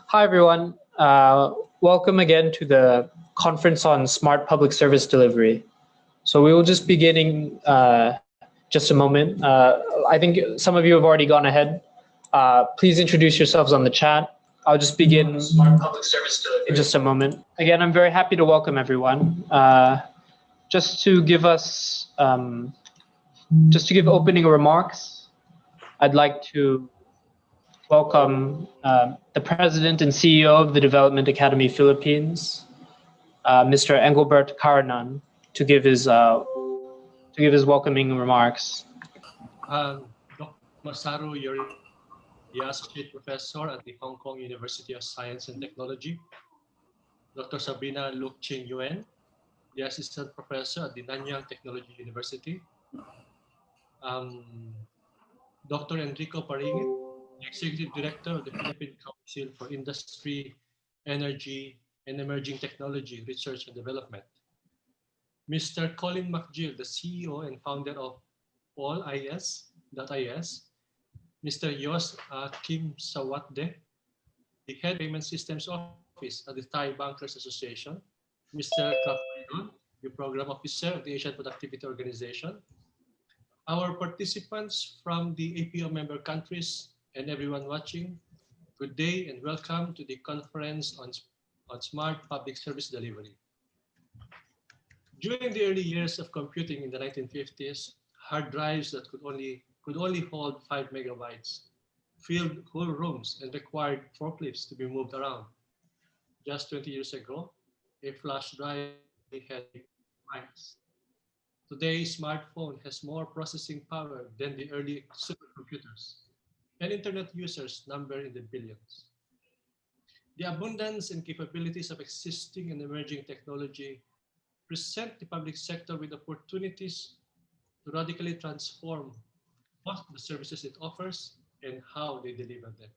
Hi, everyone. Welcome again to the conference on smart public service delivery. So we will just be beginning just a moment. I think some of you have already gone ahead. Please introduce yourselves on the chat. I'll just begin smart public service delivery in just a moment. Again, I'm very happy to welcome everyone. Just to give opening remarks, I'd like to welcome the President and CEO of the Development Academy Philippines, Mr. Engelbert Karanan, to give his welcoming remarks. Dr. Masaru Yori, the Associate Professor at the Hong Kong University of Science and Technology. Dr. Sabrina Luk Ching Yuen, the Assistant Professor at the Nanyang Technology University. Dr. Enrico Paringit, the Executive Director of the Philippine Council for Industry, Energy, and Emerging Technology Research and Development. Mr. Colin McGill, the CEO and founder of Polis.is, Mr. Yos Kim Sawatde, the Head of Payment Systems Office at the Thai Bankers Association, Mr. Kafaidon, the Program Officer of the Asian Productivity Organization, our participants from the APO member countries, and everyone watching, good day and welcome to the conference on smart public service delivery. During the early years of computing in the 1950s, hard drives that could only hold 5 megabytes filled whole rooms and required forklifts to be moved around. Just 20 years ago, a flash drive had bytes. Today, smartphone has more processing power than the early supercomputers, and internet users number in the billions. The abundance and capabilities of existing and emerging technology present the public sector with opportunities to radically transform both the services it offers and how they deliver them.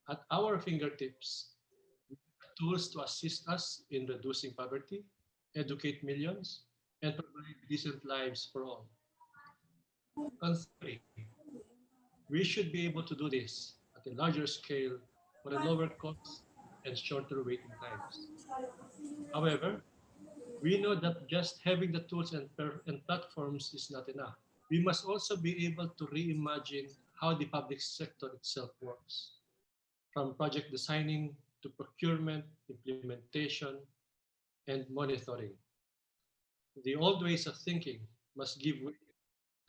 At our fingertips, we have tools to assist us in reducing poverty, educate millions, and provide decent lives for all. Conversely, we should be able to do this at a larger scale for a lower cost and shorter waiting times. However, we know that just having the tools and platforms is not enough. We must also be able to reimagine how the public sector itself works, from project designing to procurement, implementation, and monitoring. The old ways of thinking must give way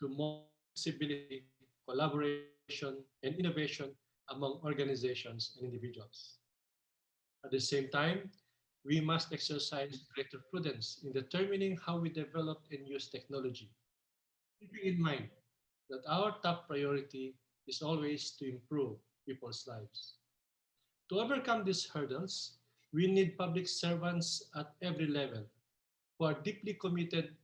to more flexibility, collaboration, and innovation among organizations and individuals. At the same time, we must exercise greater prudence in determining how we develop and use technology, keeping in mind that our top priority is always to improve people's lives. To overcome these hurdles, we need public servants at every level who are deeply committed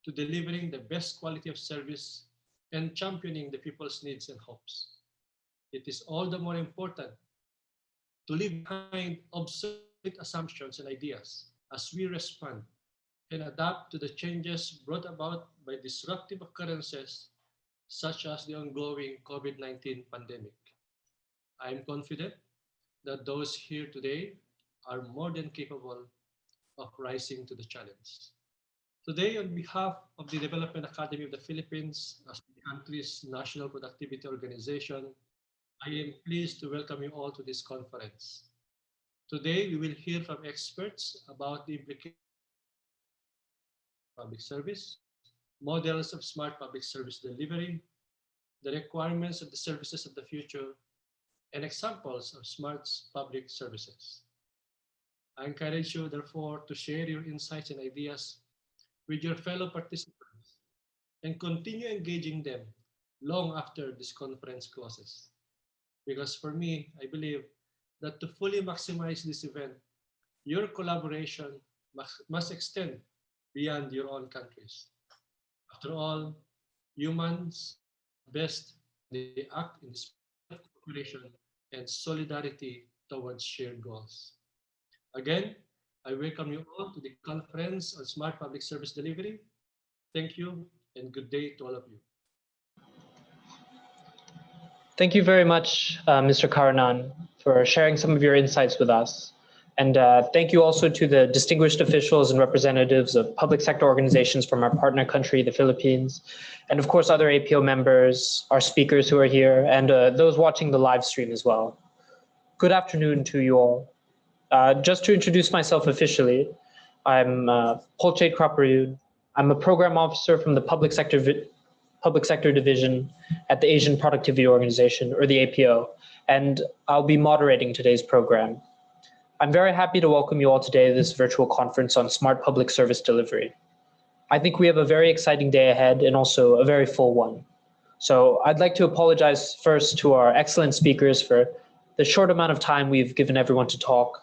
to delivering the best quality of service and championing the people's needs and hopes. It is all the more important to leave behind obsolete assumptions and ideas as we respond and adapt to the changes brought about by disruptive occurrences such as the ongoing COVID-19 pandemic. I am confident that those here today are more than capable of rising to the challenge. Today, on behalf of the Development Academy of the Philippines, as the country's national productivity organization, I am pleased to welcome you all to this conference. Today, we will hear from experts about the implications of public service, models of smart public service delivery, the requirements of the services of the future, and examples of smart public services. I encourage you, therefore, to share your insights and ideas with your fellow participants and continue engaging them long after this conference closes. Because for me, I believe that to fully maximize this event, your collaboration must extend beyond your own countries. After all, humans best they act in the spirit of cooperation and solidarity towards shared goals. Again, I welcome you all to the conference on smart public service delivery. Thank you and good day to all of you. Thank you very much, Mr. Karanan, for sharing some of your insights with us. And thank you also to the distinguished officials and representatives of public sector organizations from our partner country, the Philippines, and of course, other APO members, our speakers who are here, and those watching the live stream as well. Good afternoon to you all. Just to introduce myself officially, I'm Polchait Kraparud. I'm a program officer from the public sector division at the Asian Productivity Organization, or the APO, and I'll be moderating today's program. I'm very happy to welcome you all today to this virtual conference on smart public service delivery. I think we have a very exciting day ahead and also a very full one. So I'd like to apologize first to our excellent speakers for the short amount of time we've given everyone to talk.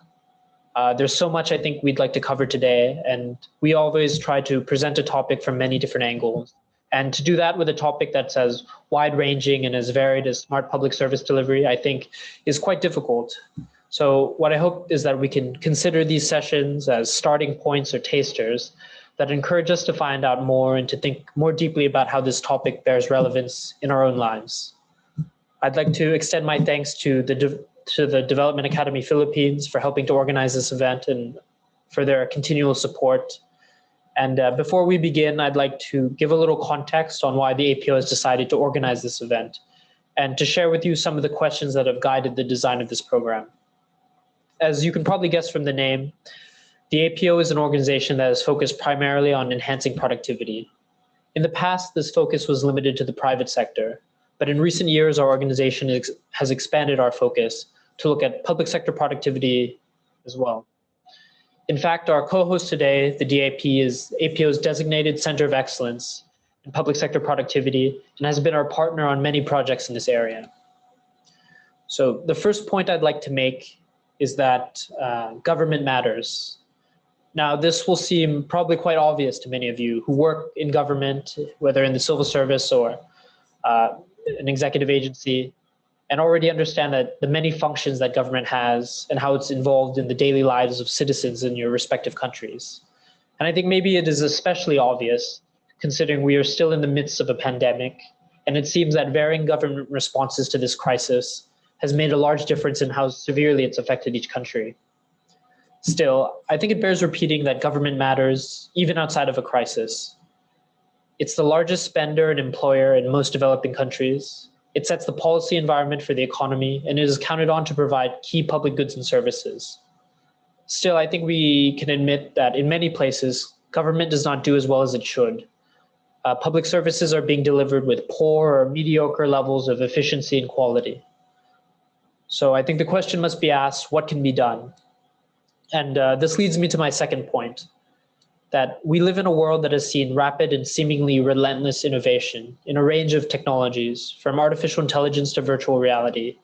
There's so much I think we'd like to cover today, and we always try to present a topic from many different angles. And to do that with a topic that's as wide-ranging and as varied as smart public service delivery, I think is quite difficult. So what I hope is that we can consider these sessions as starting points or tasters that encourage us to find out more and to think more deeply about how this topic bears relevance in our own lives. I'd like to extend my thanks to the Development Academy Philippines for helping to organize this event and for their continual support. And before we begin, I'd like to give a little context on why the APO has decided to organize this event and to share with you some of the questions that have guided the design of this program. As you can probably guess from the name, the APO is an organization that is focused primarily on enhancing productivity. In the past, this focus was limited to the private sector, but in recent years, our organization has expanded our focus to look at public sector productivity as well. In fact, our co-host today, the DAP, is APO's designated Center of Excellence in Public Sector Productivity and has been our partner on many projects in this area. So the first point I'd like to make is that government matters. Now, this will seem probably quite obvious to many of you who work in government, whether in the civil service or an executive agency, and already understand that the many functions that government has and how it's involved in the daily lives of citizens in your respective countries. And I think maybe it is especially obvious considering we are still in the midst of a pandemic, and it seems that varying government responses to this crisis has made a large difference in how severely it's affected each country. Still, I think it bears repeating that government matters even outside of a crisis. It's the largest spender and employer in most developing countries. It sets the policy environment for the economy, and it is counted on to provide key public goods and services. Still, I think we can admit that in many places, government does not do as well as it should. Public services are being delivered with poor or mediocre levels of efficiency and quality. So I think the question must be asked, what can be done? And this leads me to my second point, that we live in a world that has seen rapid and seemingly relentless innovation in a range of technologies, from artificial intelligence to virtual reality.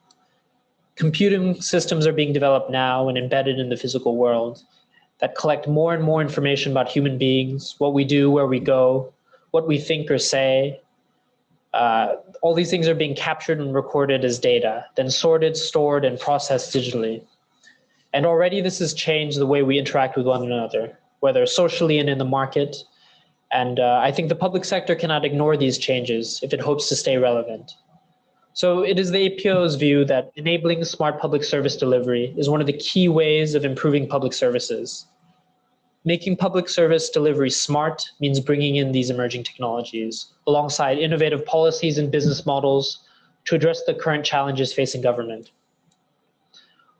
Computing systems are being developed now and embedded in the physical world that collect more and more information about human beings, what we do, where we go, what we think or say. All these things are being captured and recorded as data, then sorted, stored, and processed digitally. And already this has changed the way we interact with one another, whether socially and in the market. And I think the public sector cannot ignore these changes if it hopes to stay relevant. So it is the APO's view that enabling smart public service delivery is one of the key ways of improving public services. Making public service delivery smart means bringing in these emerging technologies alongside innovative policies and business models to address the current challenges facing government.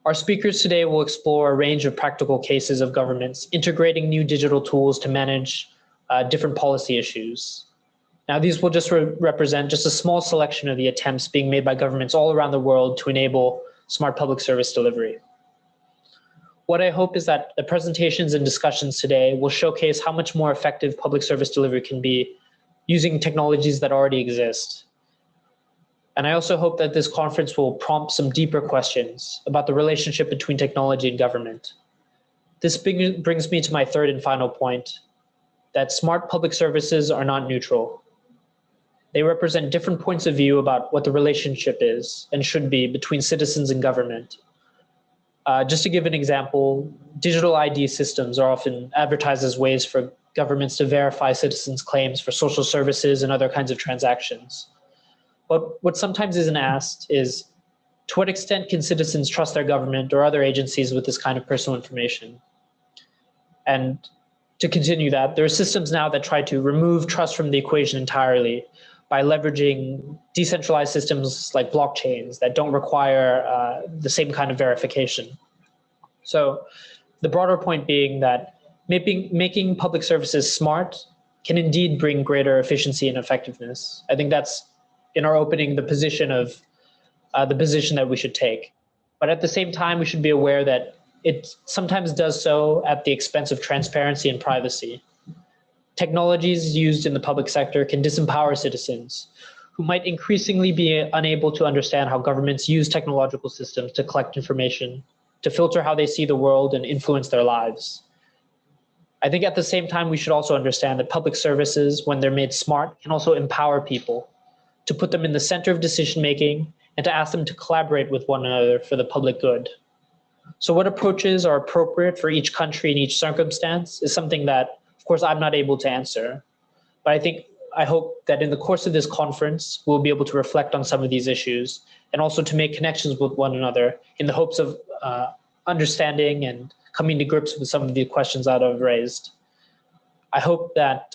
Our speakers today will explore a range of practical cases of governments integrating new digital tools to manage different policy issues. Now, these will just represent just a small selection of the attempts being made by governments all around the world to enable smart public service delivery. What I hope is that the presentations and discussions today will showcase how much more effective public service delivery can be using technologies that already exist. And I also hope that this conference will prompt some deeper questions about the relationship between technology and government. This brings me to my third and final point, that smart public services are not neutral. They represent different points of view about what the relationship is and should be between citizens and government. Just to give an example, digital ID systems are often advertised as ways for governments to verify citizens' claims for social services and other kinds of transactions. But what sometimes isn't asked is, to what extent can citizens trust their government or other agencies with this kind of personal information? And to continue that, there are systems now that try to remove trust from the equation entirely by leveraging decentralized systems like blockchains that don't require the same kind of verification. So the broader point being that making public services smart can indeed bring greater efficiency and effectiveness. I think that's, in our opening, the position that we should take. But at the same time, we should be aware that it sometimes does so at the expense of transparency and privacy. Technologies used in the public sector can disempower citizens who might increasingly be unable to understand how governments use technological systems to collect information, to filter how they see the world and influence their lives. I think at the same time, we should also understand that public services, when they're made smart, can also empower people, to put them in the center of decision-making and to ask them to collaborate with one another for the public good. So what approaches are appropriate for each country in each circumstance is something that, of course, I'm not able to answer. But I hope that in the course of this conference, we'll be able to reflect on some of these issues and also to make connections with one another in the hopes of understanding and coming to grips with some of the questions that I've raised. I hope that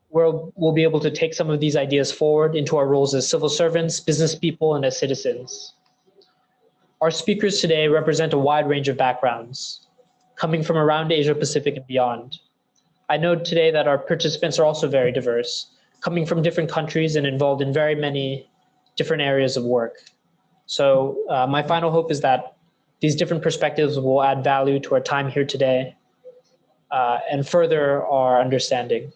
we'll be able to take some of these ideas forward into our roles as civil servants, business people, and as citizens. Our speakers today represent a wide range of backgrounds, coming from around Asia Pacific and beyond. I know today that our participants are also very diverse, coming from different countries and involved in very many different areas of work. So my final hope is that these different perspectives will add value to our time here today and further our understanding.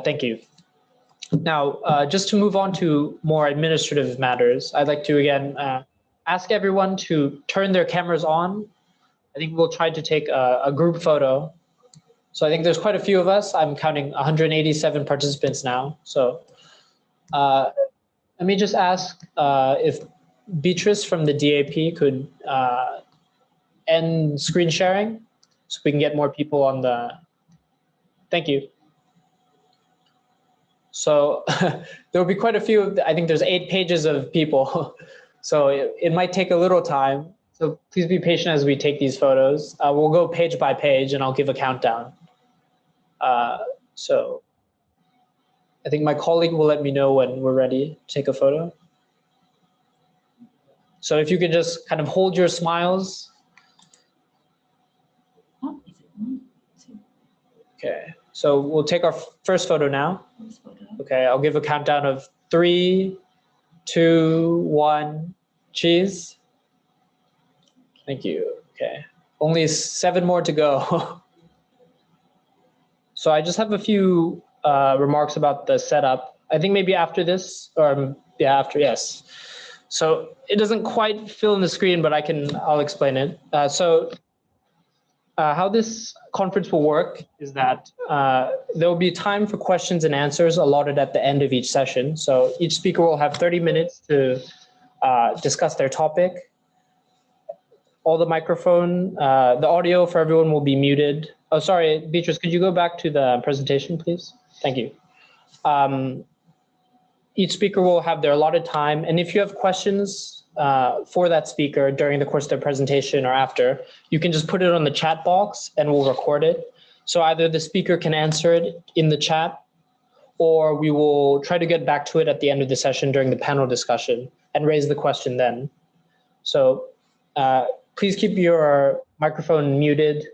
Thank you. Now, just to move on to more administrative matters, I'd like to again ask everyone to turn their cameras on. I think we'll try to take a group photo. So I think there's quite a few of us. I'm counting 187 participants now. So let me just ask if Beatrice from the DAP could end screen sharing so we can get more people on the, thank you. So there'll be quite a few, I think there's 8 pages of people. So it might take a little time. So please be patient as we take these photos. We'll go page by page and I'll give a countdown. So I think my colleague will let me know when we're ready to take a photo. So if you can just kind of hold your smiles. Okay, so we'll take our first photo now. Okay, I'll give a countdown of 3, 2, 1, cheese. Thank you. Okay, only 7 more to go. So I just have a few remarks about the setup. I think maybe after this, or yeah, after, yes. So it doesn't quite fill in the screen, but I'll explain it. How this conference will work is that there will be time for questions and answers allotted at the end of each session. So each speaker will have 30 minutes to discuss their topic. All the audio for everyone will be muted. Oh, sorry, Beatrice, could you go back to the presentation, please? Thank you. Each speaker will have their allotted time. And if you have questions for that speaker during the course of their presentation or after, you can just put it on the chat box and we'll record it. So either the speaker can answer it in the chat, or we will try to get back to it at the end of the session during the panel discussion and raise the question then. So please keep your microphone muted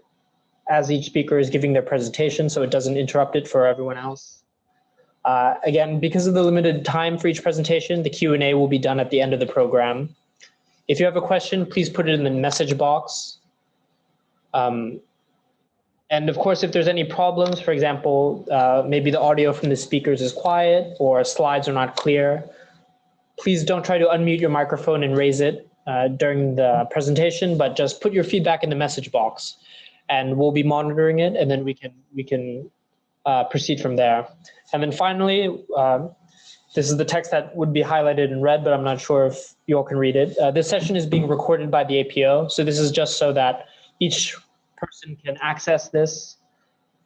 as each speaker is giving their presentation so it doesn't interrupt it for everyone else. Again, because of the limited time for each presentation, the Q&A will be done at the end of the program. If you have a question, please put it in the message box. And of course, if there's any problems, for example, maybe the audio from the speakers is quiet or slides are not clear, please don't try to unmute your microphone and raise it during the presentation, but just put your feedback in the message box and we'll be monitoring it, and then we can proceed from there. And then finally, this is the text that would be highlighted in red, but I'm not sure if you all can read it. This session is being recorded by the APO. So this is just so that each person can access this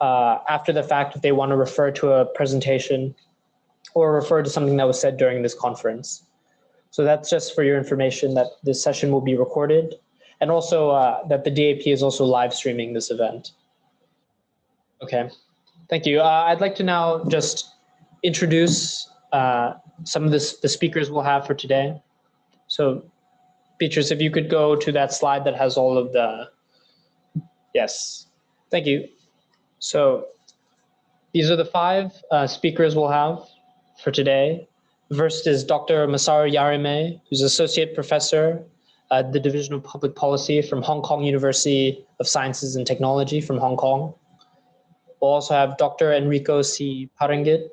after the fact if they want to refer to a presentation. or refer to something that was said during this conference. So that's just for your information that this session will be recorded, and also that the DAP is also live streaming this event. Okay, thank you. I'd like to now just introduce some of the speakers we'll have for today. So Beatrice, if you could go to that slide that has all of the, yes, thank you. So these are the 5 speakers we'll have for today. First is Dr. Masaru Yarime, who's Associate Professor at the Division of Public Policy from Hong Kong University of Sciences and Technology from Hong Kong. We'll also have Dr. Enrico C. Parangit.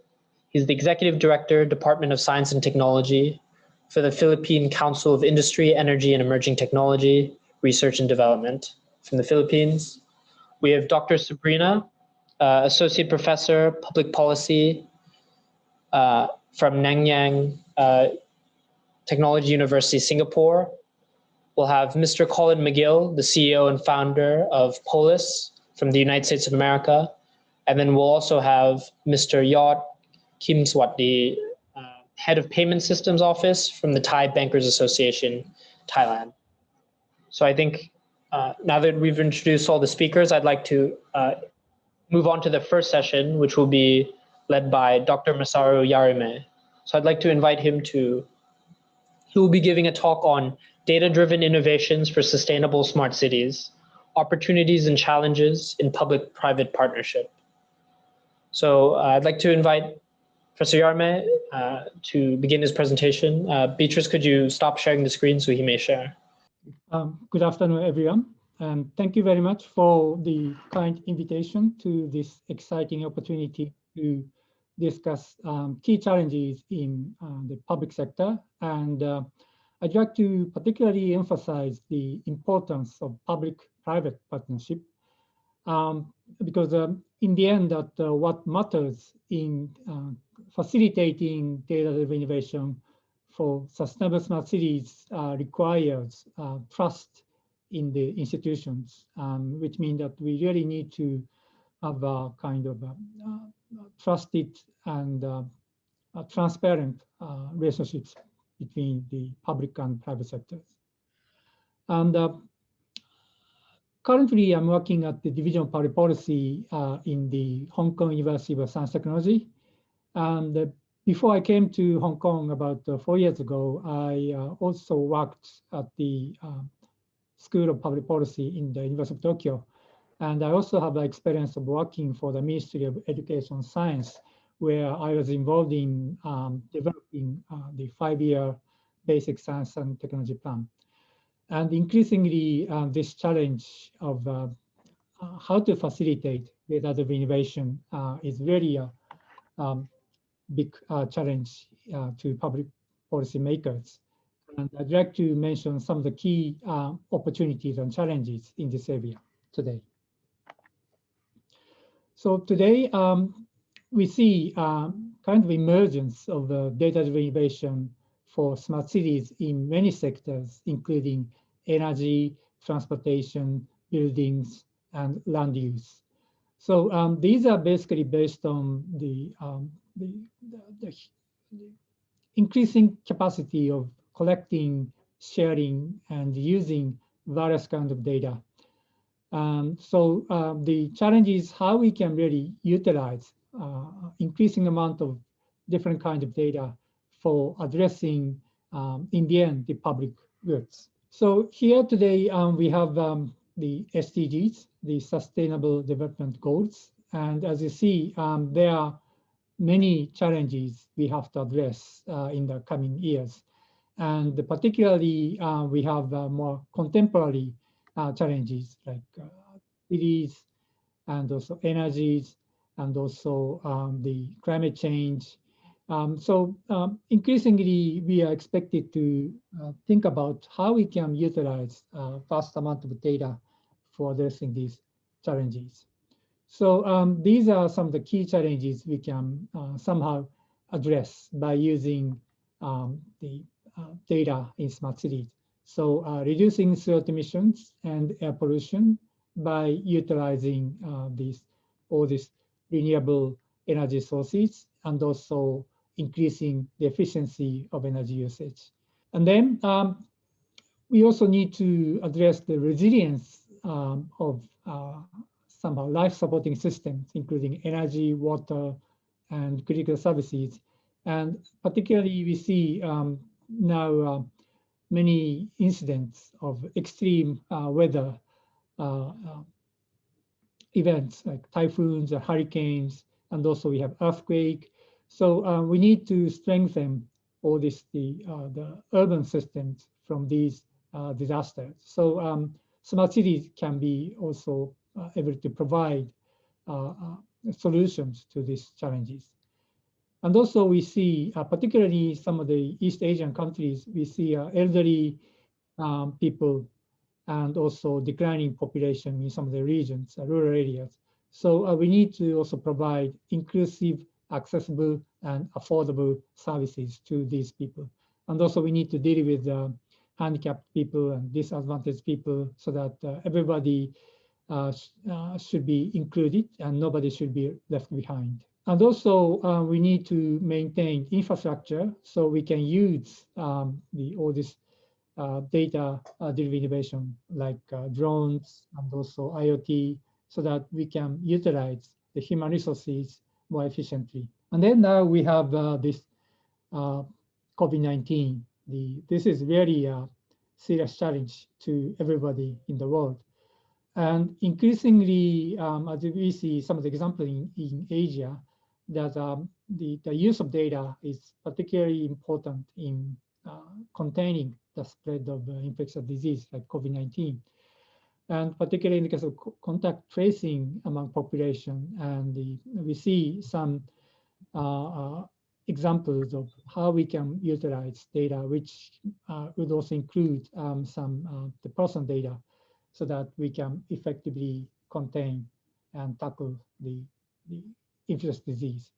He's the Executive Director, Department of Science and Technology for the Philippine Council of Industry, Energy and Emerging Technology, Research and Development from the Philippines. We have Dr. Sabrina, Associate Professor, Public Policy from Nanyang Technology University, Singapore. We'll have Mr. Colin McGill, the CEO and founder of Polis from the United States of America. And then we'll also have Mr. Yot Kim Swat, the Head of Payment Systems Office from the Thai Bankers Association, Thailand. So I think now that we've introduced all the speakers, I'd like to move on to the first session, which will be led by Dr. Masaru Yarime. So I'd like to invite him to, he will be giving a talk on data-driven innovations for sustainable smart cities, opportunities and challenges in public-private partnership. So I'd like to invite Professor Yarime to begin his presentation. Beatrice, could you stop sharing the screen so he may share? Good afternoon, everyone. And thank you very much for the kind invitation to this exciting opportunity to discuss key challenges in the public sector. And I'd like to particularly emphasize the importance of public-private partnership because in the end, that what matters in facilitating data-driven innovation for sustainable smart cities requires trust in the institutions, which means that we really need to have a kind of trusted and transparent relationships between the public and private sectors. And currently, I'm working at the Division of Public Policy in the Hong Kong University of Science and Technology. And before I came to Hong Kong about 4 years ago, I also worked at the School of Public Policy in the University of Tokyo. And I also have the experience of working for the Ministry of Education and Science, where I was involved in developing the 5-year basic science and technology plan. And increasingly, this challenge of how to facilitate data-driven innovation is really a big challenge to public policy makers. And I'd like to mention some of the key opportunities and challenges in this area today. So today, we see kind of emergence of data-driven innovation for smart cities in many sectors, including energy, transportation, buildings, and land use. So these are basically based on the increasing capacity of collecting, sharing, and using various kinds of data. So the challenge is how we can really utilize increasing amount of different kinds of data for addressing, in the end, the public goods. So here today, we have the SDGs, the Sustainable Development Goals. And as you see, there are many challenges we have to address in the coming years. And particularly, we have more contemporary challenges like cities and also energies and also the climate change. So increasingly, we are expected to think about how we can utilize vast amount of data for addressing these challenges. So these are some of the key challenges we can somehow address by using the data in smart cities. So reducing CO2 emissions and air pollution by utilizing all these renewable energy sources, and also increasing the efficiency of energy usage. And then we also need to address the resilience of somehow life-supporting systems, including energy, water, and critical services. And particularly, we see now many incidents of extreme weather events like typhoons or hurricanes, and also we have earthquake. So we need to strengthen all the urban systems from these disasters. So smart cities can be also able to provide solutions to these challenges. And also we see, particularly some of the East Asian countries, we see elderly people and also declining population in some of the regions, rural areas. So we need to also provide inclusive, accessible, and affordable services to these people. And also we need to deal with handicapped people and disadvantaged people so that everybody should be included and nobody should be left behind. And also we need to maintain infrastructure so we can use all this data-driven innovation like drones and also IoT so that we can utilize the human resources more efficiently. And then now we have this COVID-19. This is very serious challenge to everybody in the world. And increasingly, as we see some of the examples in Asia, that the use of data is particularly important in containing the spread of infectious disease like COVID-19. And particularly in the case of contact tracing among population. And we see some examples of how we can utilize data, which would also include some the personal data so that we can effectively contain and tackle the infectious disease.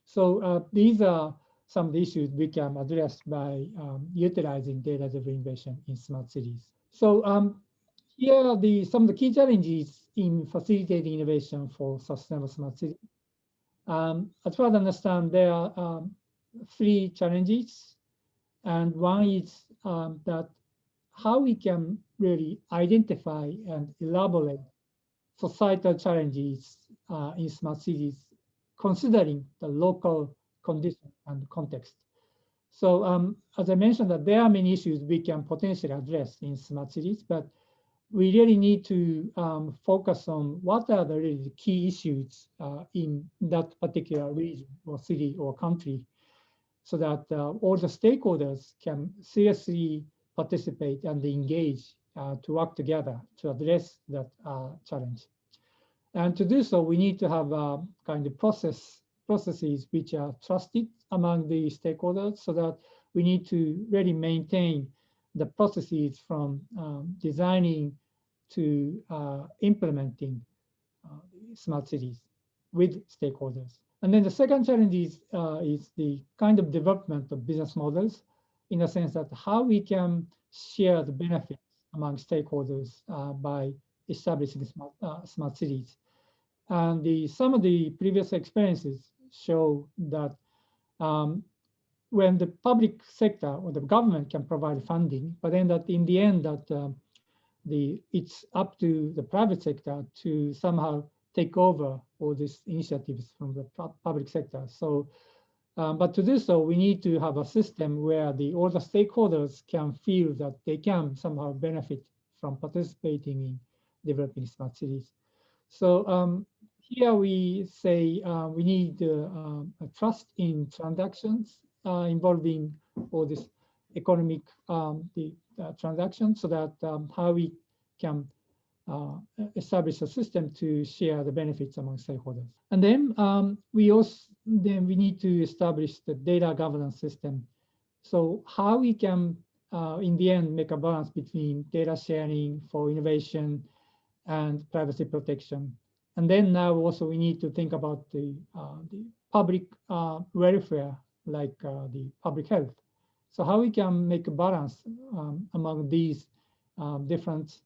So these are some of the issues we can address by utilizing data-driven innovation in smart cities. So here are some of the key challenges in facilitating innovation for sustainable smart cities. As far as I understand, there are 3 challenges. And one is that how we can really identify and elaborate societal challenges in smart cities, considering the local condition and context. So as I mentioned, that there are many issues we can potentially address in smart cities, but we really need to focus on what are the really key issues in that particular region or city or country, so that all the stakeholders can seriously participate and engage to work together to address that challenge. And to do so, we need to have kind of processes which are trusted among the stakeholders, so that we need to really maintain the processes from designing to implementing smart cities with stakeholders. And then the second challenge is the kind of development of business models, in the sense that how we can share the benefits among stakeholders by establishing smart cities. And some of the previous experiences show that when the public sector or the government can provide funding, but then that in the end that it's up to the private sector to somehow take over all these initiatives from the public sector. So, but to do so, we need to have a system where all the stakeholders can feel that they can somehow benefit from participating in developing smart cities. So here we say we need a trust in transactions involving all this economic transactions, so that how we can establish a system to share the benefits among stakeholders. And then we need to establish the data governance system. So how we can, in the end, make a balance between data sharing for innovation and privacy protection. And then now also we need to think about the public welfare, like the public health. So how we can make a balance among these different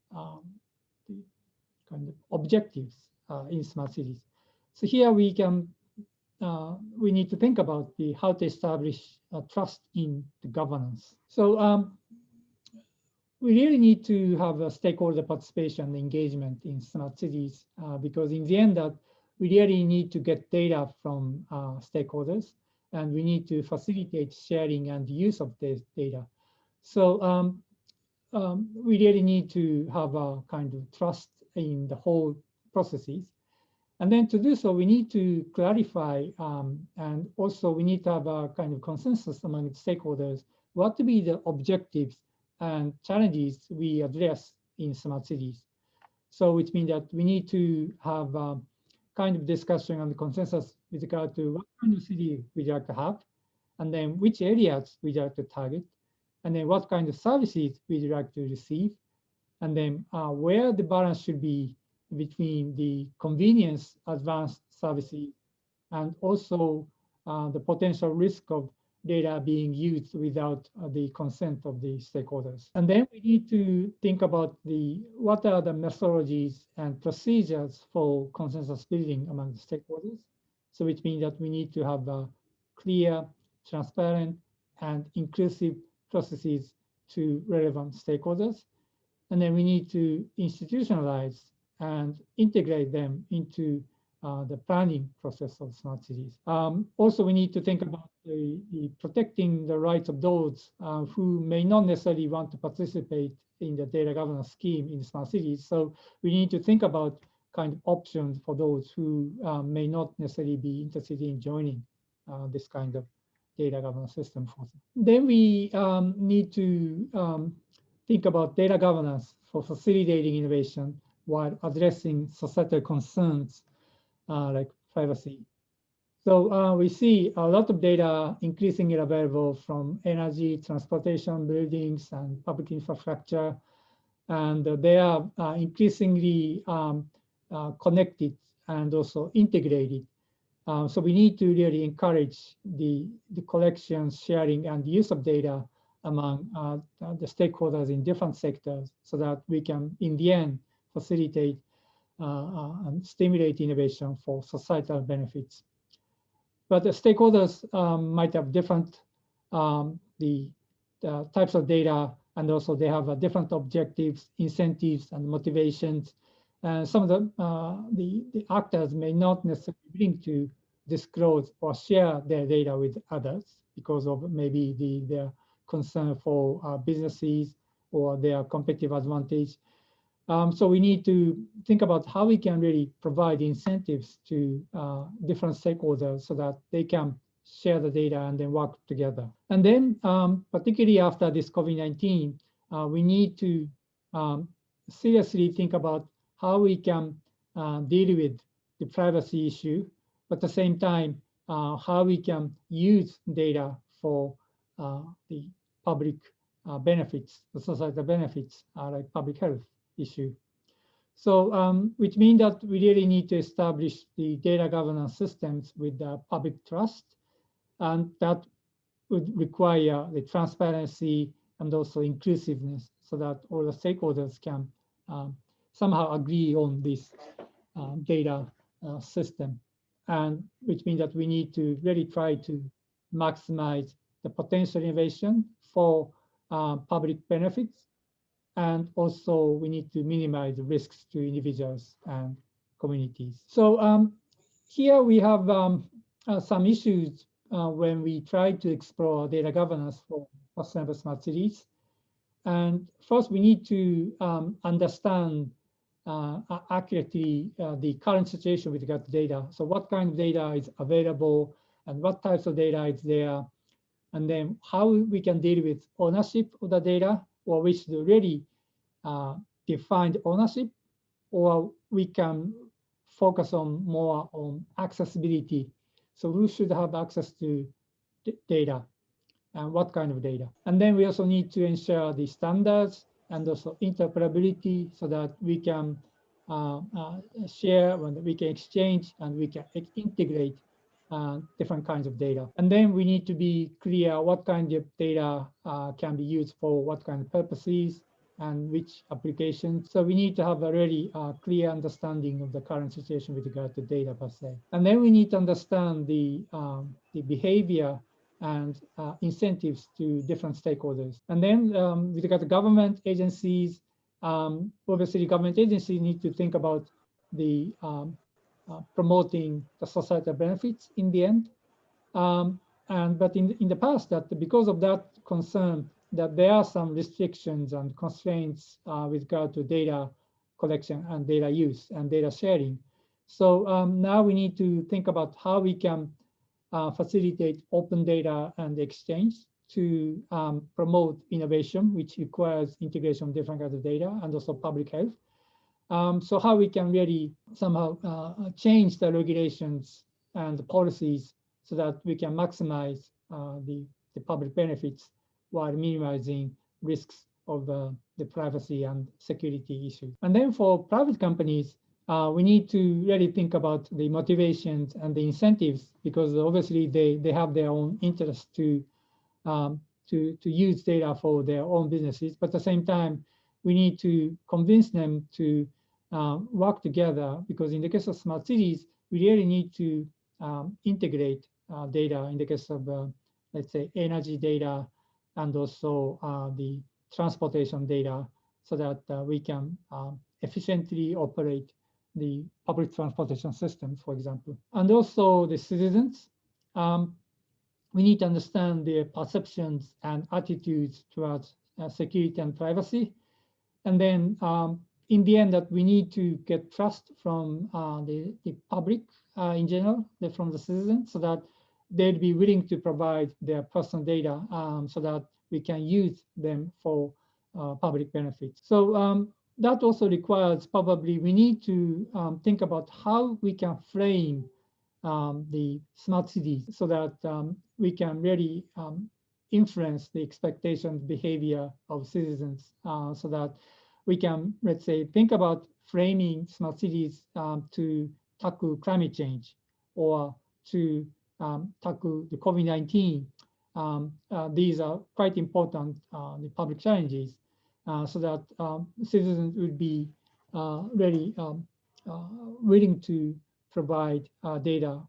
kind of objectives in smart cities. So here we can we need to think about how to establish trust in the governance. So we really need to have a stakeholder participation and engagement in smart cities because in the end that we really need to get data from stakeholders, and we need to facilitate sharing and use of this data. So we really need to have a kind of trust in the whole processes. And then to do so, we need to clarify, and also we need to have a kind of consensus among stakeholders, what to be the objectives and challenges we address in smart cities. So which means that we need to have a kind of discussion and consensus with regard to what kind of city we'd like to have, and then which areas we'd like to target, and then what kind of services we'd like to receive, and then where the balance should be between the convenience advanced services and also the potential risk of data being used without the consent of the stakeholders. And then we need to think about what are the methodologies and procedures for consensus building among the stakeholders. So which means that we need to have clear, transparent, and inclusive processes to relevant stakeholders. And then we need to institutionalize and integrate them into the planning process of smart cities. Also, we need to think about the protecting the rights of those who may not necessarily want to participate in the data governance scheme in smart cities. So we need to think about kind of options for those who may not necessarily be interested in joining this kind of data governance system. Then we need to think about data governance for facilitating innovation while addressing societal concerns like privacy. So we see a lot of data increasingly available from energy, transportation, buildings, and public infrastructure. And they are increasingly connected and also integrated. So we need to really encourage the collection, sharing, and use of data among the stakeholders in different sectors so that we can, in the end, facilitate and stimulate innovation for societal benefits. But the stakeholders might have different types of data, and also they have different objectives, incentives, and motivations. And some of the actors may not necessarily be willing to disclose or share their data with others because of maybe their concern for businesses or their competitive advantage. So we need to think about how we can really provide incentives to different stakeholders so that they can share the data and then work together. And then particularly after this COVID-19, we need to seriously think about how we can deal with the privacy issue, but at the same time, how we can use data for the public benefits, the societal benefits, like public health issue. So which means that we really need to establish the data governance systems with public trust, and that would require the transparency and also inclusiveness so that all the stakeholders can somehow agree on this data system. And which means that we need to really try to maximize the potential innovation for public benefits. And also we need to minimize the risks to individuals and communities. So here we have some issues when we try to explore data governance for sustainable smart cities. And first we need to understand accurately the current situation with regard to data. So what kind of data is available and what types of data is there, and then how we can deal with ownership of the data, or we should really define ownership, or we can focus on more on accessibility. So who should have access to data and what kind of data? And then we also need to ensure the standards and also interoperability so that we can share, and we can exchange, and we can integrate different kinds of data. And then we need to be clear what kind of data can be used for what kind of purposes, and which applications. So we need to have a really clear understanding of the current situation with regard to data per se. And then we need to understand the behavior and incentives to different stakeholders. And then with regard to government agencies, obviously government agencies need to think about the promoting the societal benefits in the end. But in the past, that because of that concern, that there are some restrictions and constraints with regard to data collection and data use and data sharing. So now we need to think about how we can facilitate open data and exchange to promote innovation, which requires integration of different kinds of data and also public health. So how we can really somehow change the regulations and the policies so that we can maximize the public benefits while minimizing risks of the privacy and security issues. And then for private companies, we need to really think about the motivations and the incentives, because obviously they have their own interest to use data for their own businesses. But at the same time, we need to convince them to work together, because in the case of smart cities, we really need to integrate data in the case of, let's say, energy data and also the transportation data, so that we can efficiently operate the public transportation system, for example. And also the citizens. We need to understand their perceptions and attitudes towards security and privacy. And then in the end, that we need to get trust from the public in general, from the citizens, so that they'd be willing to provide their personal data so that we can use them for public benefits. So that also requires, probably we need to think about how we can frame the smart cities so that we can really influence the expectations, behavior of citizens, so that we can, let's say, think about framing smart cities to tackle climate change or to tackle the COVID-19. These are quite important the public challenges, so that citizens would be really willing to provide data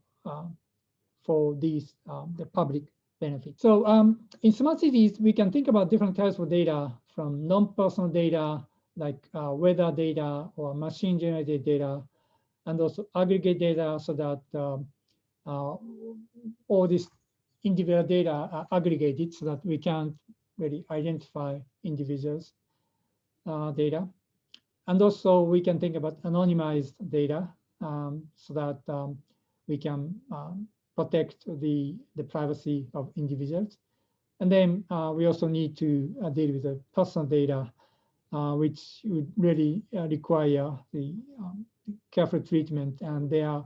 for these the public benefits. So in smart cities, we can think about different types of data, from non-personal data like weather data or machine-generated data, and also aggregate data, so that all these individual data are aggregated so that we can really identify individuals' data. And also we can think about anonymized data, so that we can protect the privacy of individuals. And then we also need to deal with the personal data, which would really require the careful treatment, and they are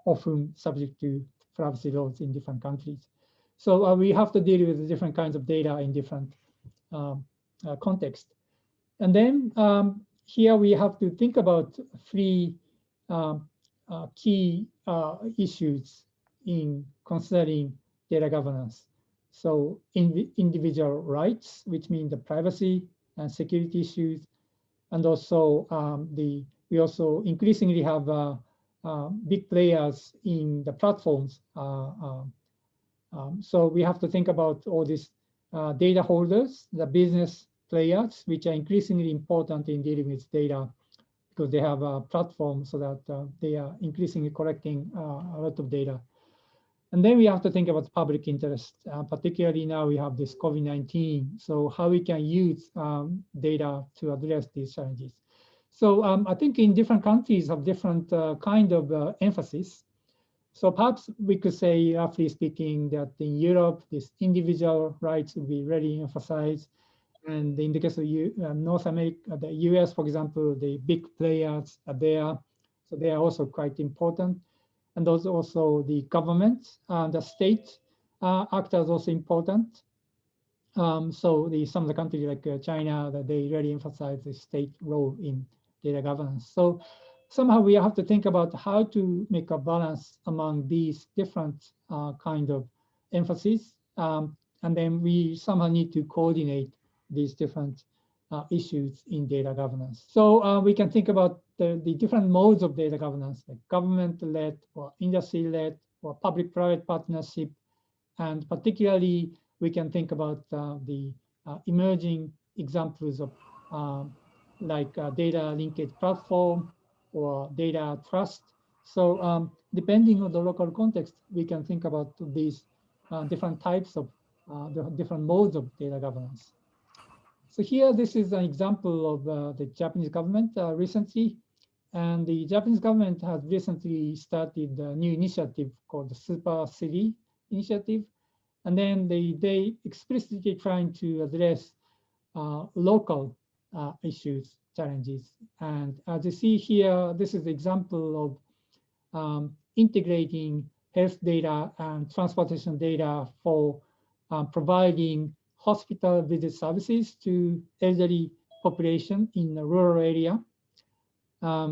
often subject to privacy laws in different countries. So we have to deal with the different kinds of data in different contexts. And then here we have to think about three key issues in considering data governance. So individual rights, which mean the privacy and security issues, and also we also increasingly have big players in the platforms. So we have to think about all these data holders, the business players, which are increasingly important in dealing with data, because they have a platform, so that they are increasingly collecting a lot of data. And then we have to think about public interest, particularly now we have this COVID-19. So how we can use data to address these challenges. So I think in different countries have different kind of emphasis. So perhaps we could say, roughly speaking, that in Europe, this individual rights will be really emphasized. And in the case of North America, the US, for example, the big players are there. So they are also quite important. And those also the government, the state actors also important. So some of the countries like China, that they really emphasize the state role in data governance. So somehow we have to think about how to make a balance among these different kind of emphasis. And then we somehow need to coordinate these different issues in data governance. So we can think about the different modes of data governance, like government-led or industry-led or public-private partnership. And particularly, we can think about the emerging examples of like data linkage platform or data trust. So depending on the local context, we can think about these different types of the different modes of data governance. So here, this is an example of the Japanese government recently. And the Japanese government has recently started a new initiative called the Super City Initiative. And then they explicitly trying to address local issues, challenges. And as you see here, this is an example of integrating health data and transportation data for providing hospital visit services to elderly population in the rural area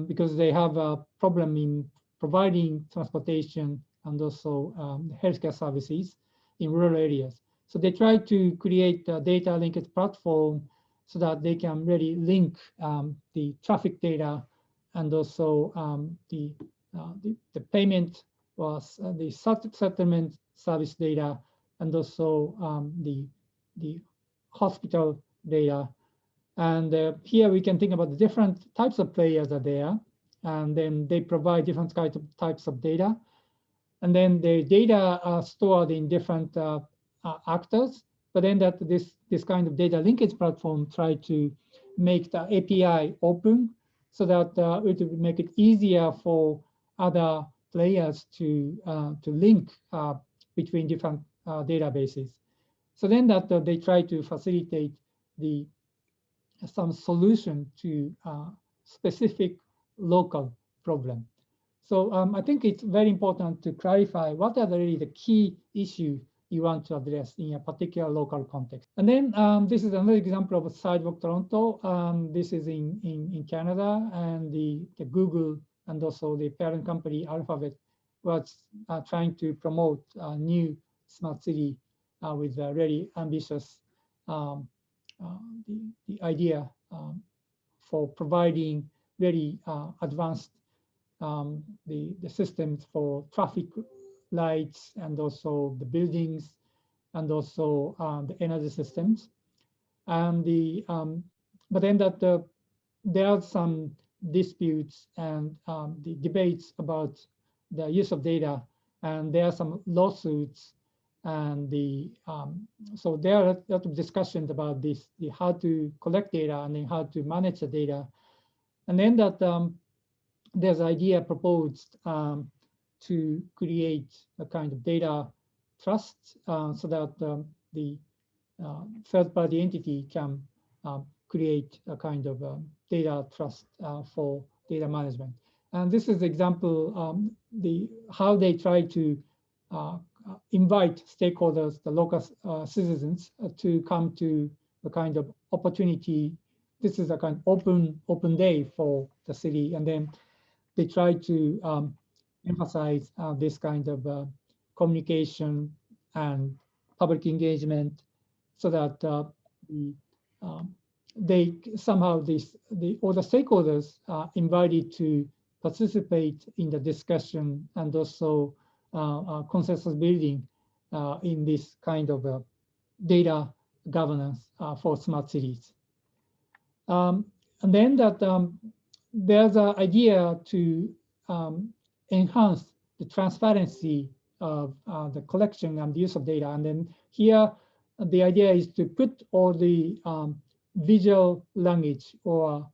because they have a problem in providing transportation and also healthcare services in rural areas. So they try to create a data linkage platform so that they can really link the traffic data and also the payment or the settlement service data and also the hospital data. And here we can think about the different types of players are there. And then they provide different types of data. And then the data are stored in different actors. But then that this kind of data linkage platform try to make the API open so that it will make it easier for other players to link between different databases. So then that they try to facilitate some solution to specific local problem. So I think it's very important to clarify what are really the key issues you want to address in a particular local context. And then this is another example of Sidewalk Toronto. This is in Canada, and the Google and also the parent company Alphabet was trying to promote a new smart city with a really ambitious the idea for providing very advanced the systems for traffic lights and also the buildings and also the energy systems. And but then that there are some disputes and the debates about the use of data, and there are some lawsuits. And so there are a lot of discussions about this, how to collect data and then how to manage the data. And then that there's an idea proposed to create a kind of data trust so that the third-party entity can create a kind of data trust for data management. And this is example how they try to invite stakeholders, the local citizens, to come to the kind of opportunity. This is a kind of open day for the city, and then they try to emphasize this kind of communication and public engagement, so that they somehow all the stakeholders are invited to participate in the discussion and also consensus building in this kind of data governance for smart cities. And then that there's an idea to enhance the transparency of the collection and the use of data. And then here, the idea is to put all the visual language or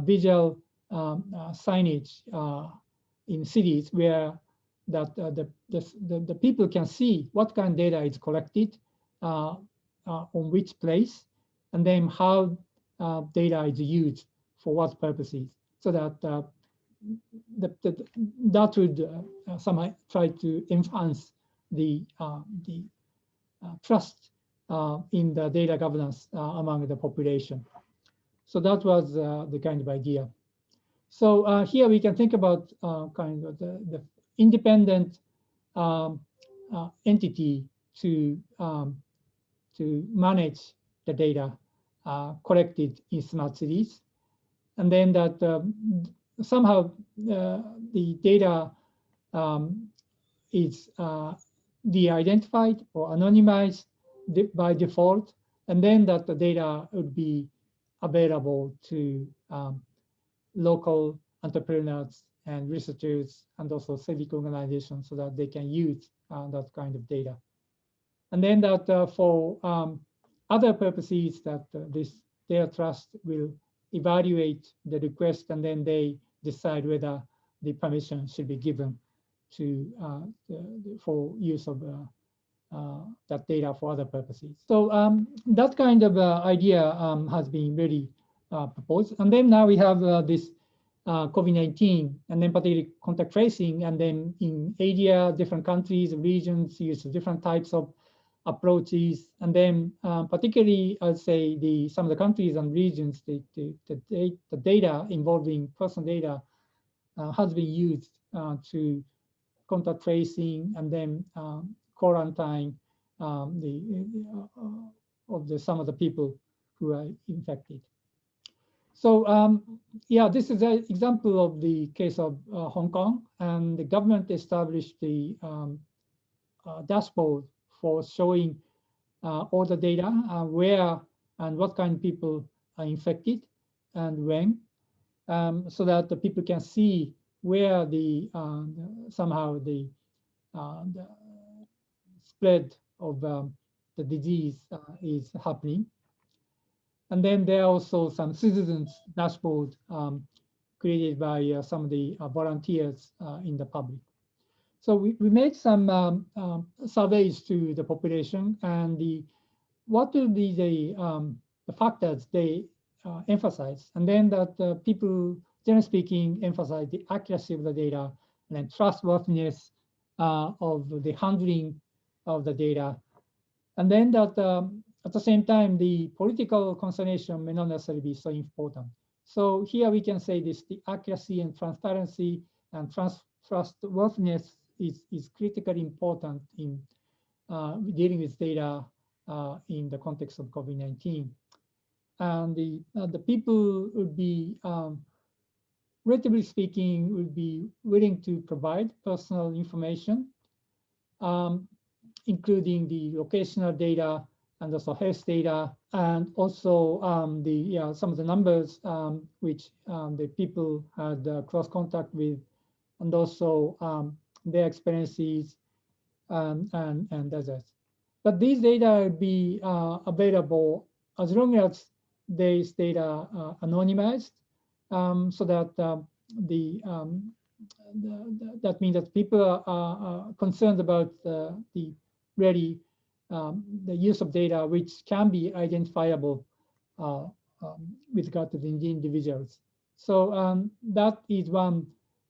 visual signage in cities where that the people can see what kind of data is collected on which place, and then how data is used for what purposes, so that that would somehow try to enhance the trust in the data governance among the population. So that was the kind of idea. So here we can think about kind of the independent entity to manage the data collected in smart cities, and then that somehow the data is de-identified or anonymized by default, and then that the data would be available to local entrepreneurs and researchers and also civic organizations so that they can use that kind of data. And then that for other purposes that this data trust will evaluate the request, and then they decide whether the permission should be given to for use of that data for other purposes. So that kind of idea has been really proposed. And then now we have this COVID-19, and then particularly contact tracing, and then in Asia, different countries, regions use different types of approaches. And then particularly, I'd say some of the countries and regions, the data involving personal data has been used to contact tracing and then quarantine some of the people who are infected. So yeah, this is an example of the case of Hong Kong, and the government established the dashboard for showing all the data, where and what kind of people are infected and when, so that the people can see where somehow the spread of the disease is happening. And then there are also some citizens dashboard created by some of the volunteers in the public. So we made some surveys to the population, and what will be the factors they emphasize, and then that people, generally speaking, emphasize the accuracy of the data and then trustworthiness of the handling of the data, and then that at the same time, the political consideration may not necessarily be so important. So here we can say this: the accuracy and transparency and trustworthiness is critically important in dealing with data in the context of COVID-19. And the people would be, relatively speaking, would be willing to provide personal information, including the locational data and also health data, and also some of the numbers which the people had cross contact with, and also their experiences and others. But these data will be available as long as these data are anonymized, so that that means that people are concerned about the use of data which can be identifiable with regard to the individuals. So that is one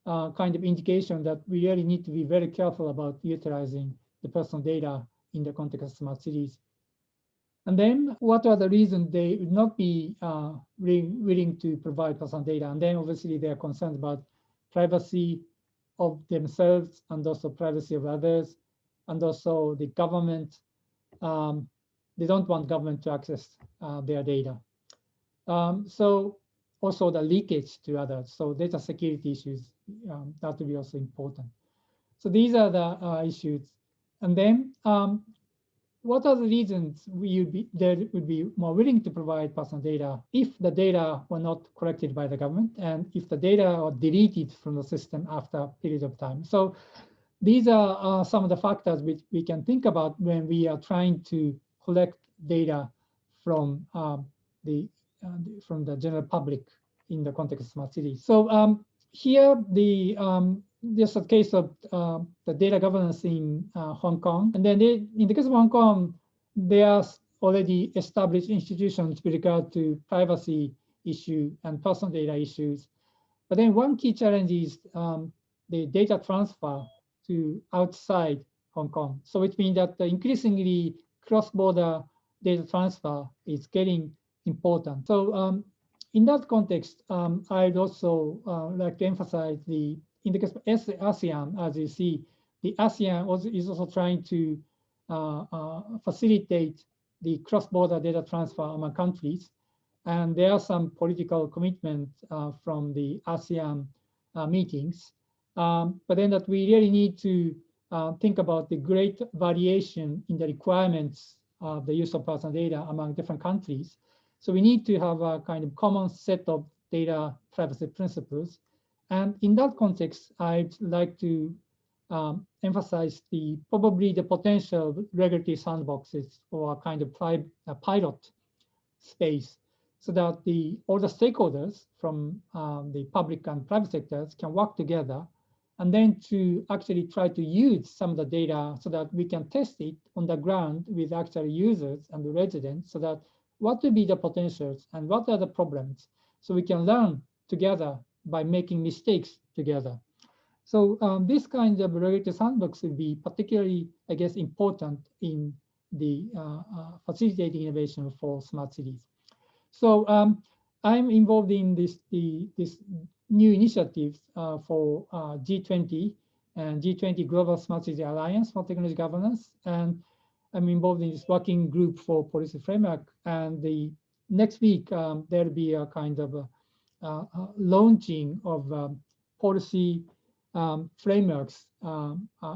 kind of indication that we really need to be very careful about utilizing the personal data in the context of smart cities. And then what are the reasons they would not be willing to provide personal data? And then obviously they are concerned about privacy of themselves and also privacy of others, and also the government. They don't want government to access their data. So also the leakage to others. So data security issues, that will be also important. So these are the issues. And then what are the reasons they would be more willing to provide personal data if the data were not collected by the government, and if the data are deleted from the system after a period of time? So these are some of the factors which we can think about when we are trying to collect data from the general public in the context of smart cities. So here there's a case of the data governance in Hong Kong, and then in the case of Hong Kong, there are already established institutions with regard to privacy issue and personal data issues. But then one key challenge is the data transfer to outside Hong Kong. So it means that increasingly cross-border data transfer is getting important. So in that context, I'd also like to emphasize in the case of ASEAN, as you see, the ASEAN is also trying to facilitate the cross-border data transfer among countries. And there are some political commitment from the ASEAN meetings. But then that we really need to think about the great variation in the requirements of the use of personal data among different countries. So we need to have a kind of common set of data privacy principles. And in that context, I'd like to emphasize probably the potential regulatory sandboxes or a kind of pilot space, so that all the stakeholders from the public and private sectors can work together, and then to actually try to use some of the data so that we can test it on the ground with actual users and the residents, so that what will be the potentials and what are the problems, so we can learn together by making mistakes together. So this kind of regulatory sandbox will be particularly, I guess, important in the facilitating innovation for smart cities. So I'm involved in this new initiatives for G20 and G20 Global Smart City Alliance for Technology Governance, and I'm involved in this working group for policy framework. And the next week there'll be a kind of launching of policy frameworks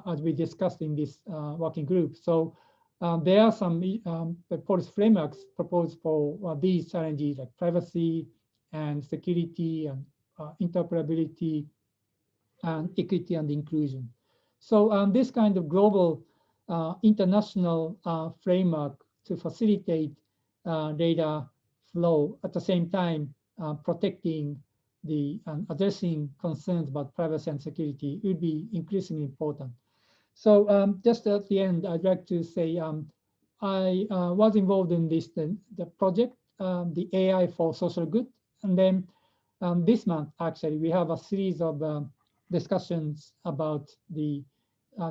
as we discussed in this working group. So there are some policy frameworks proposed for these challenges like privacy and security and interoperability and equity and inclusion. So this kind of global international framework to facilitate data flow at the same time protecting addressing concerns about privacy and security will be increasingly important. So just at the end, I'd like to say I was involved in the project, the AI for social good. And then this month, actually, we have a series of discussions about the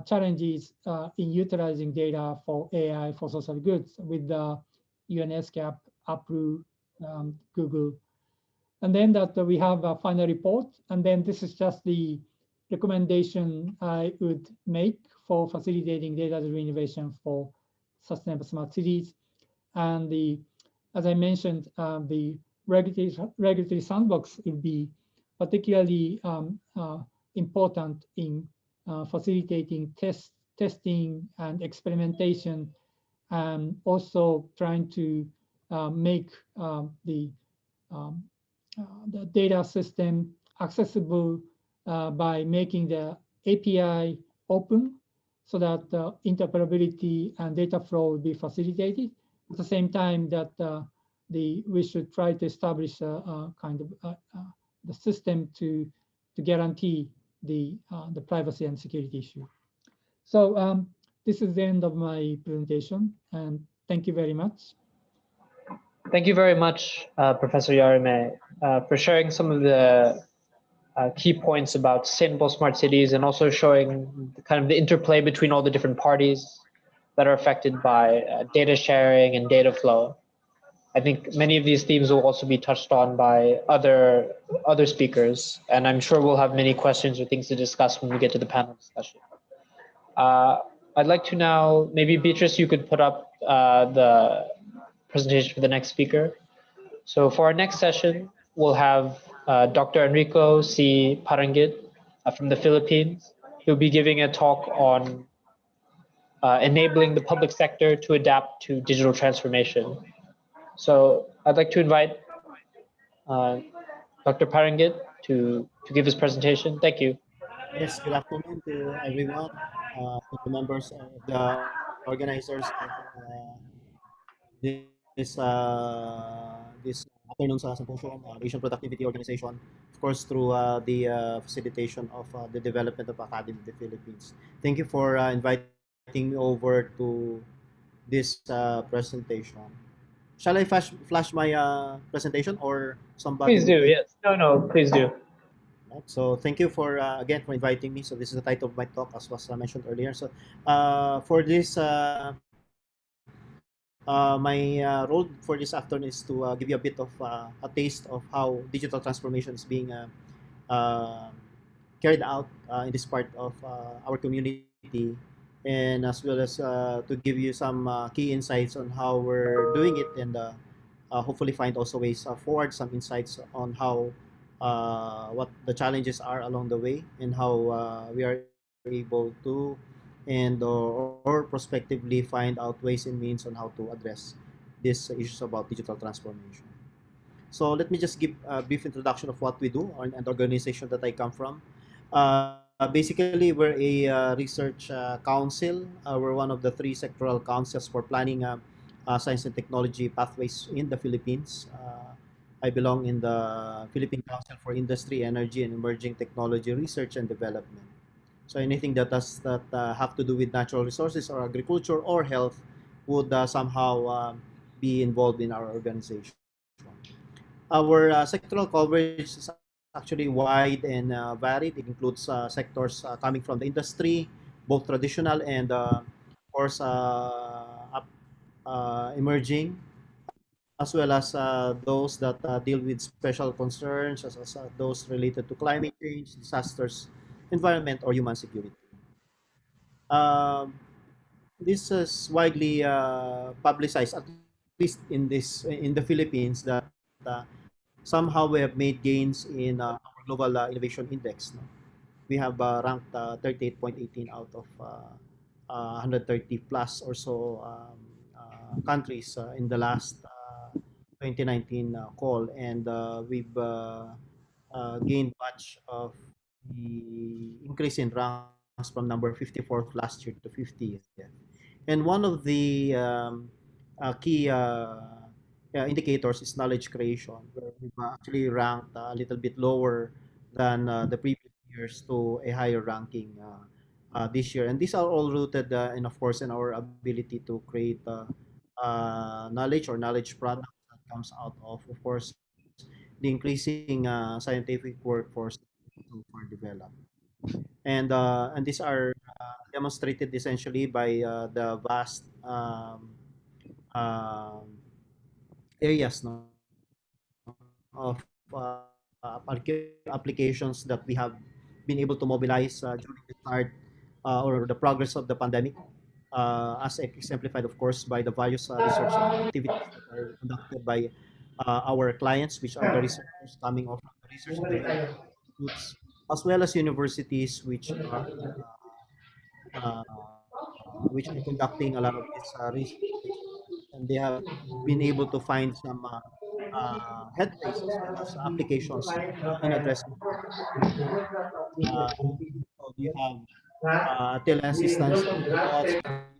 challenges in utilizing data for AI for social goods with the UNSCAP, Apple, Google. And then that we have a final report. And then this is just the recommendation I would make for facilitating data-driven innovation for sustainable smart cities. And as I mentioned, the regulatory sandbox will be particularly important in facilitating testing and experimentation, and also trying to make the data system accessible by making the API open, so that interoperability and data flow will be facilitated. At the same time that we should try to establish a kind of the system to guarantee the privacy and security issue. So this is the end of my presentation, and thank you very much. Thank you very much, Professor Yarime, for sharing some of the key points about sustainable smart cities, and also showing kind of the interplay between all the different parties that are affected by data sharing and data flow. I think many of these themes will also be touched on by other speakers, and I'm sure we'll have many questions or things to discuss when we get to the panel discussion. I'd like to now, maybe Beatrice, you could put up the presentation for the next speaker. So for our next session, we'll have Dr. Enrico C. Parangit from the Philippines. He'll be giving a talk on enabling the public sector to adapt to digital transformation. So I'd like to invite Dr. Parangit to give his presentation. Thank you. Yes, good afternoon to everyone, to the members of the organizers of this afternoon's symposium, Asian Productivity Organization, of course, through the facilitation of the development of Academy of the Philippines. Thank you for inviting me over to this presentation. Shall I flash my presentation, or somebody? Please do, yes. No, please do. So thank you for again for inviting me. So this is the title of my talk, as was mentioned earlier. So for this, my role for this afternoon is to give you a bit of a taste of how digital transformation is being carried out in this part of our community, and as well as to give you some key insights on how we're doing it in the hopefully find also ways forward, some insights on how what the challenges are along the way and how we are able to and or prospectively find out ways and means on how to address these issues about digital transformation. So let me just give a brief introduction of what we do and the organization that I come from. Basically, we're a research council. We're one of the three sectoral councils for planning science and technology pathways in the Philippines. I belong in the Philippine Council for Industry, Energy, and Emerging Technology Research and Development. So anything that have to do with natural resources or agriculture or health would somehow be involved in our organization. Our sectoral coverage is actually wide and varied. It includes sectors coming from the industry, both traditional and, of course, emerging, as well as those that deal with special concerns, as those related to climate change, disasters, environment, or human security. Um, this is widely publicized, at least in the Philippines, that somehow we have made gains in our global innovation index. No? We have ranked 38.18 out of 130 plus or so countries in the last 2019 call, and we've gained much of the increase in ranks from number 54th last year to 50th. And one of the key indicators is knowledge creation, where we've actually ranked a little bit lower than the previous years to a higher ranking this year. And these are all rooted in, of course, in our ability to create knowledge or knowledge products that comes out of course, the increasing scientific workforce to for develop. And these are demonstrated essentially by the vast um, areas, no, of applications that we have been able to mobilize during the start or the progress of the pandemic, as exemplified, of course, by the various research activities that are conducted by our clients, which are the researchers coming off from the research and development institutes, as well as universities, which are conducting a lot of this research, and they have been able to find some headways as well as applications in addressing so you have teleassistance robots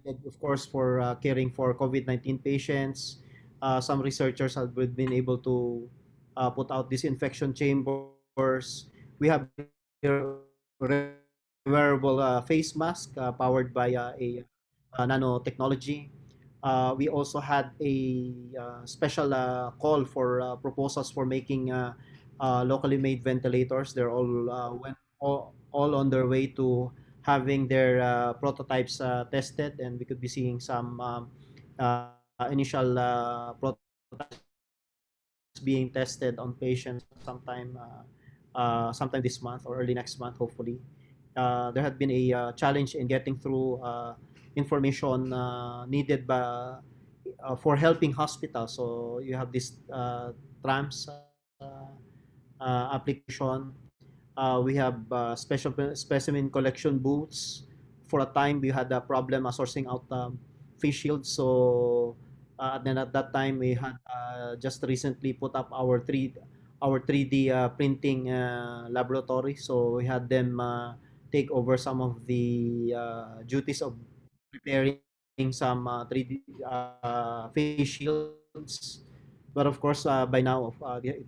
needed, of course, for caring for COVID-19 patients. Some researchers have been able to put out disinfection chambers. We have wearable face mask powered by nanotechnology. We also had a special call for proposals for making locally made ventilators. They're all on their way to having their prototypes tested, and we could be seeing some initial prototypes being tested on patients sometime this month or early next month, hopefully. There had been a challenge in getting through information needed for helping hospitals. So you have this TRAMS application. We have special specimen collection booths. For a time, we had a problem sourcing out face shields. So then at that time, we had just recently put up our 3D printing laboratory. So we had them take over some of the duties of preparing some 3D face shields. But of course, by now,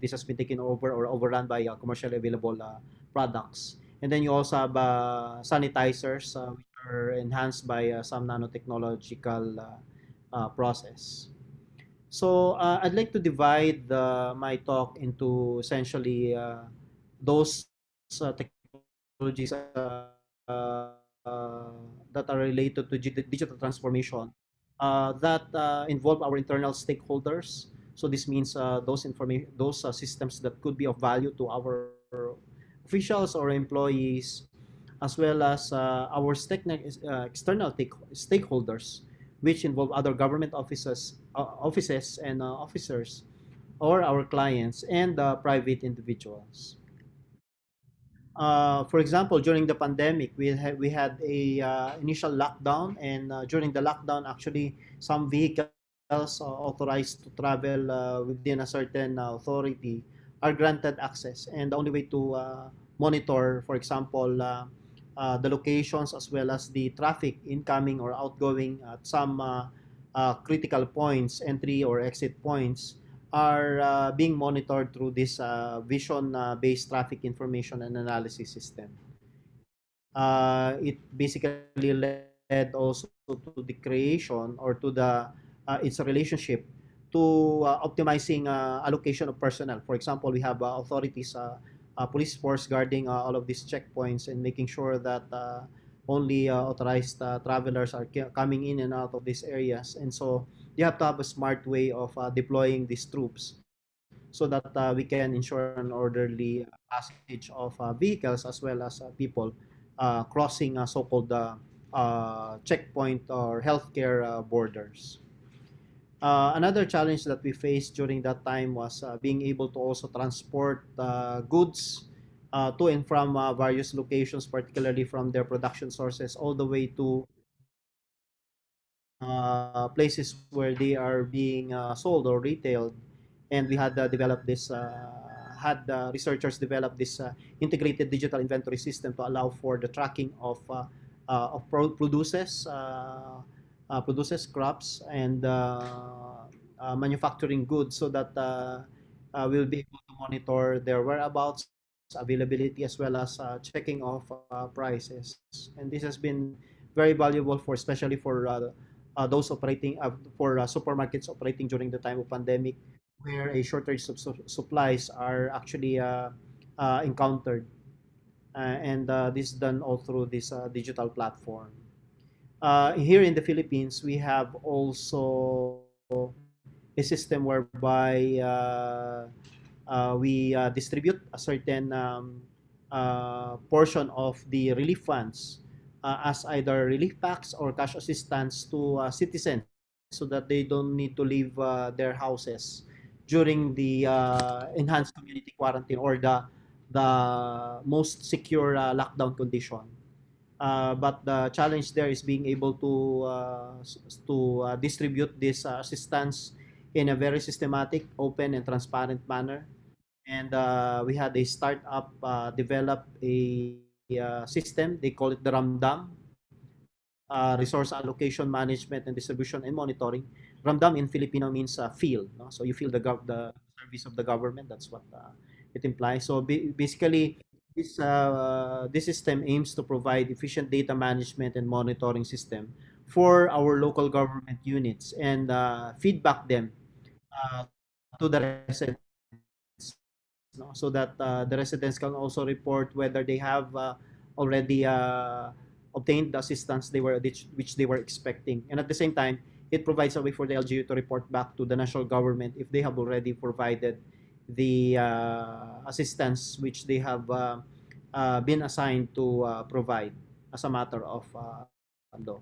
this has been taken over or overrun by commercially available products. And then you also have sanitizers, which are enhanced by some nanotechnological process. So I'd like to divide my talk into essentially those technologies that are related to digital transformation that involve our internal stakeholders. So this means those systems that could be of value to our officials or employees, as well as our external stakeholders, which involve other government offices and officers, or our clients and private individuals. For example, during the pandemic, we had a initial lockdown, and during the lockdown, actually, some vehicles authorized to travel within a certain authority are granted access, and the only way to monitor, for example, the locations as well as the traffic incoming or outgoing at some critical points, entry or exit points, are being monitored through this vision-based traffic information and analysis system. It basically led also to the creation or to the its relationship to optimizing allocation of personnel. For example, we have authorities, police force guarding all of these checkpoints and making sure that only authorized travelers are coming in and out of these areas. And so you have to have a smart way of deploying these troops so that we can ensure an orderly passage of vehicles as well as people crossing so-called checkpoint or healthcare borders. Another challenge that we faced during that time was being able to also transport goods to and from various locations, particularly from their production sources, all the way to places where they are being sold or retailed. And we had researchers develop this integrated digital inventory system to allow for the tracking of produces crops and manufacturing goods so that we'll be able to monitor their whereabouts, availability, as well as checking of prices. And this has been very valuable for, especially for those operating for supermarkets operating during the time of pandemic, where a shortage of supplies are actually encountered, and this is done all through this digital platform. Here in the Philippines, we have also a system whereby we distribute a certain portion of the relief funds as either relief packs or cash assistance to citizens so that they don't need to leave their houses during the enhanced community quarantine or the most secure lockdown condition. But the challenge there is being able to distribute this assistance in a very systematic, open, and transparent manner. And we had a startup develop a system. They call it the Ramdam, Resource Allocation Management and Distribution and Monitoring. Ramdam in Filipino means feel. No? So you feel the service of the government. That's what it implies. So basically, this system aims to provide efficient data management and monitoring system for our local government units and feedback them to the residents, no? So that the residents can also report whether they have already obtained the assistance which they were expecting. And at the same time, it provides a way for the LGU to report back to the national government if they have already provided the assistance which they have been assigned to provide as a matter of law.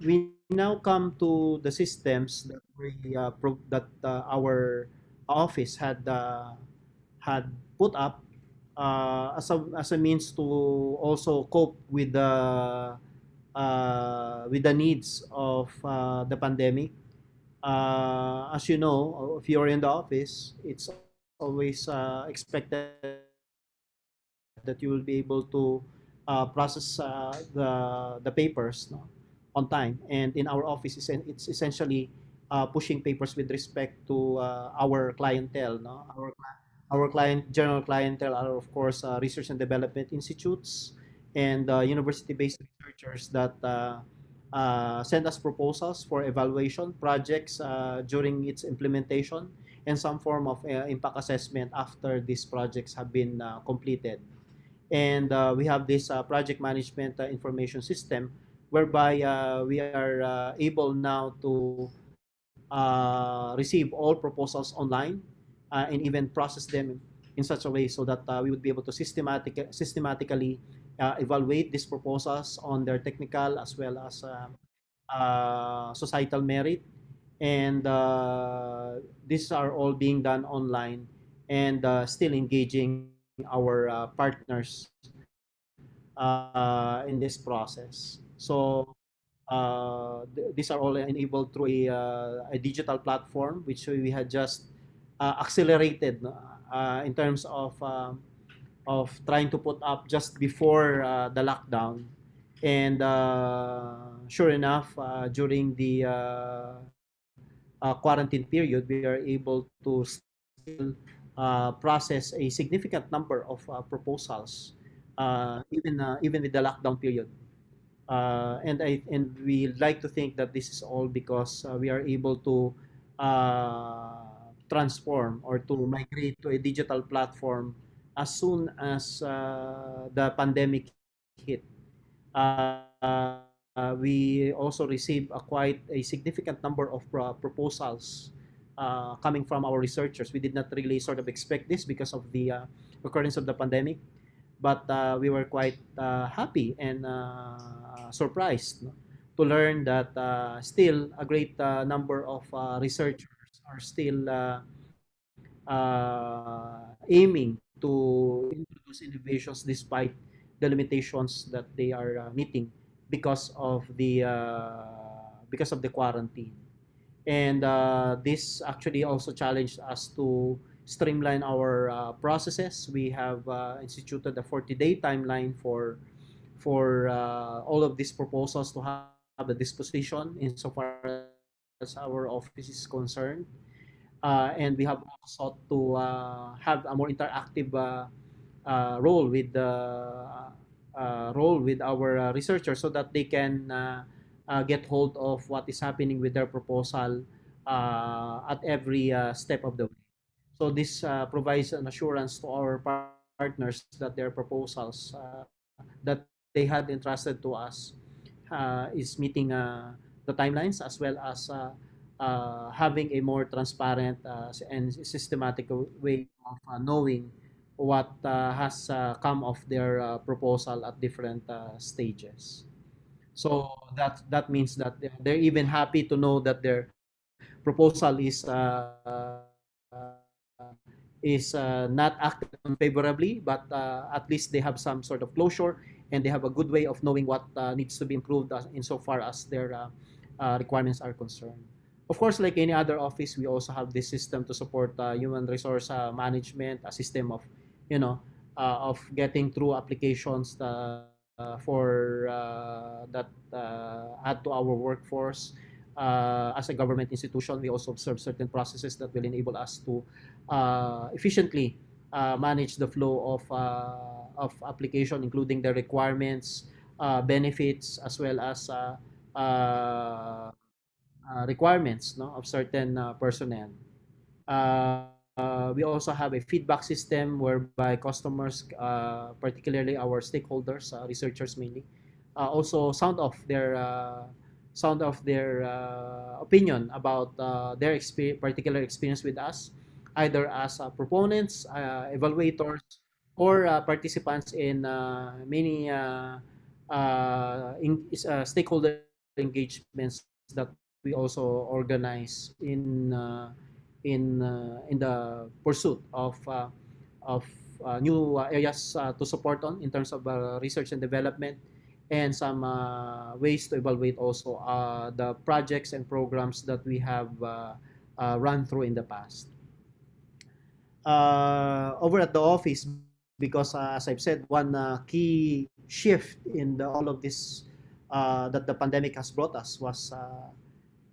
We now come to the systems that our office had put up as a means to also cope with the needs of the pandemic. As you know, if you're in the office, it's always expected that you will be able to process the papers, no, on time. And in our office, it's essentially pushing papers with respect to our clientele. No, general clientele are of course research and development institutes and university-based researchers that send us proposals for evaluation projects during its implementation and some form of impact assessment after these projects have been completed. And we have this project management information system whereby we are able now to receive all proposals online and even process them in such a way so that we would be able to systematically evaluate these proposals on their technical as well as societal merit and these are all being done online and still engaging our partners in this process. So these are all enabled through a digital platform, which we had just accelerated, no? In terms of trying to put up just before the lockdown. And sure enough, during the quarantine period, we are able to still process a significant number of proposals, even with the lockdown period. And we like to think that this is all because we are able to transform or to migrate to a digital platform as soon as the pandemic hit. We also received quite a significant number of proposals coming from our researchers. We did not really sort of expect this because of the occurrence of the pandemic, but we were quite happy and surprised, no, to learn that still a great number of researchers are still aiming to introduce innovations despite the limitations that they are meeting because of the quarantine. And this actually also challenged us to streamline our processes. We have instituted a 40-day timeline for all of these proposals to have a disposition insofar as our office is concerned. And we have also sought to have a more interactive role with our researchers so that they can get hold of what is happening with their proposal at every step of the way. So this provides an assurance to our partners that their proposals that they had entrusted to us is meeting the timelines, as well as having a more transparent and systematic way of knowing what has come of their proposal at different stages. So that means that they're even happy to know that their proposal is not acted upon favorably, but at least they have some sort of closure, and they have a good way of knowing what needs to be improved insofar as their requirements are concerned. Of course, like any other office, we also have this system to support human resource management, a system of, of getting through applications that add to our workforce. As a government institution, we also observe certain processes that will enable us to efficiently manage the flow of application, including the requirements, benefits, as well as requirements, no, of certain personnel. We also have a feedback system whereby customers, particularly our stakeholders, researchers mainly, also sound of their opinion about their particular experience with us, either as proponents, evaluators, or participants in many stakeholder engagements that we also organize in the pursuit of new areas to support on in terms of research and development, and some ways to evaluate also the projects and programs that we have run through in the past. Over at the office, because as I've said, one key shift in all of this that the pandemic has brought us was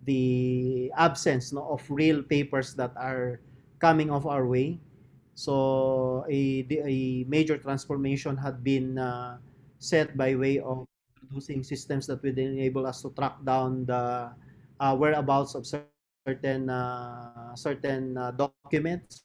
the absence, no, of real papers that are coming off our way. So a major transformation had been set by way of introducing systems that would enable us to track down the whereabouts of certain documents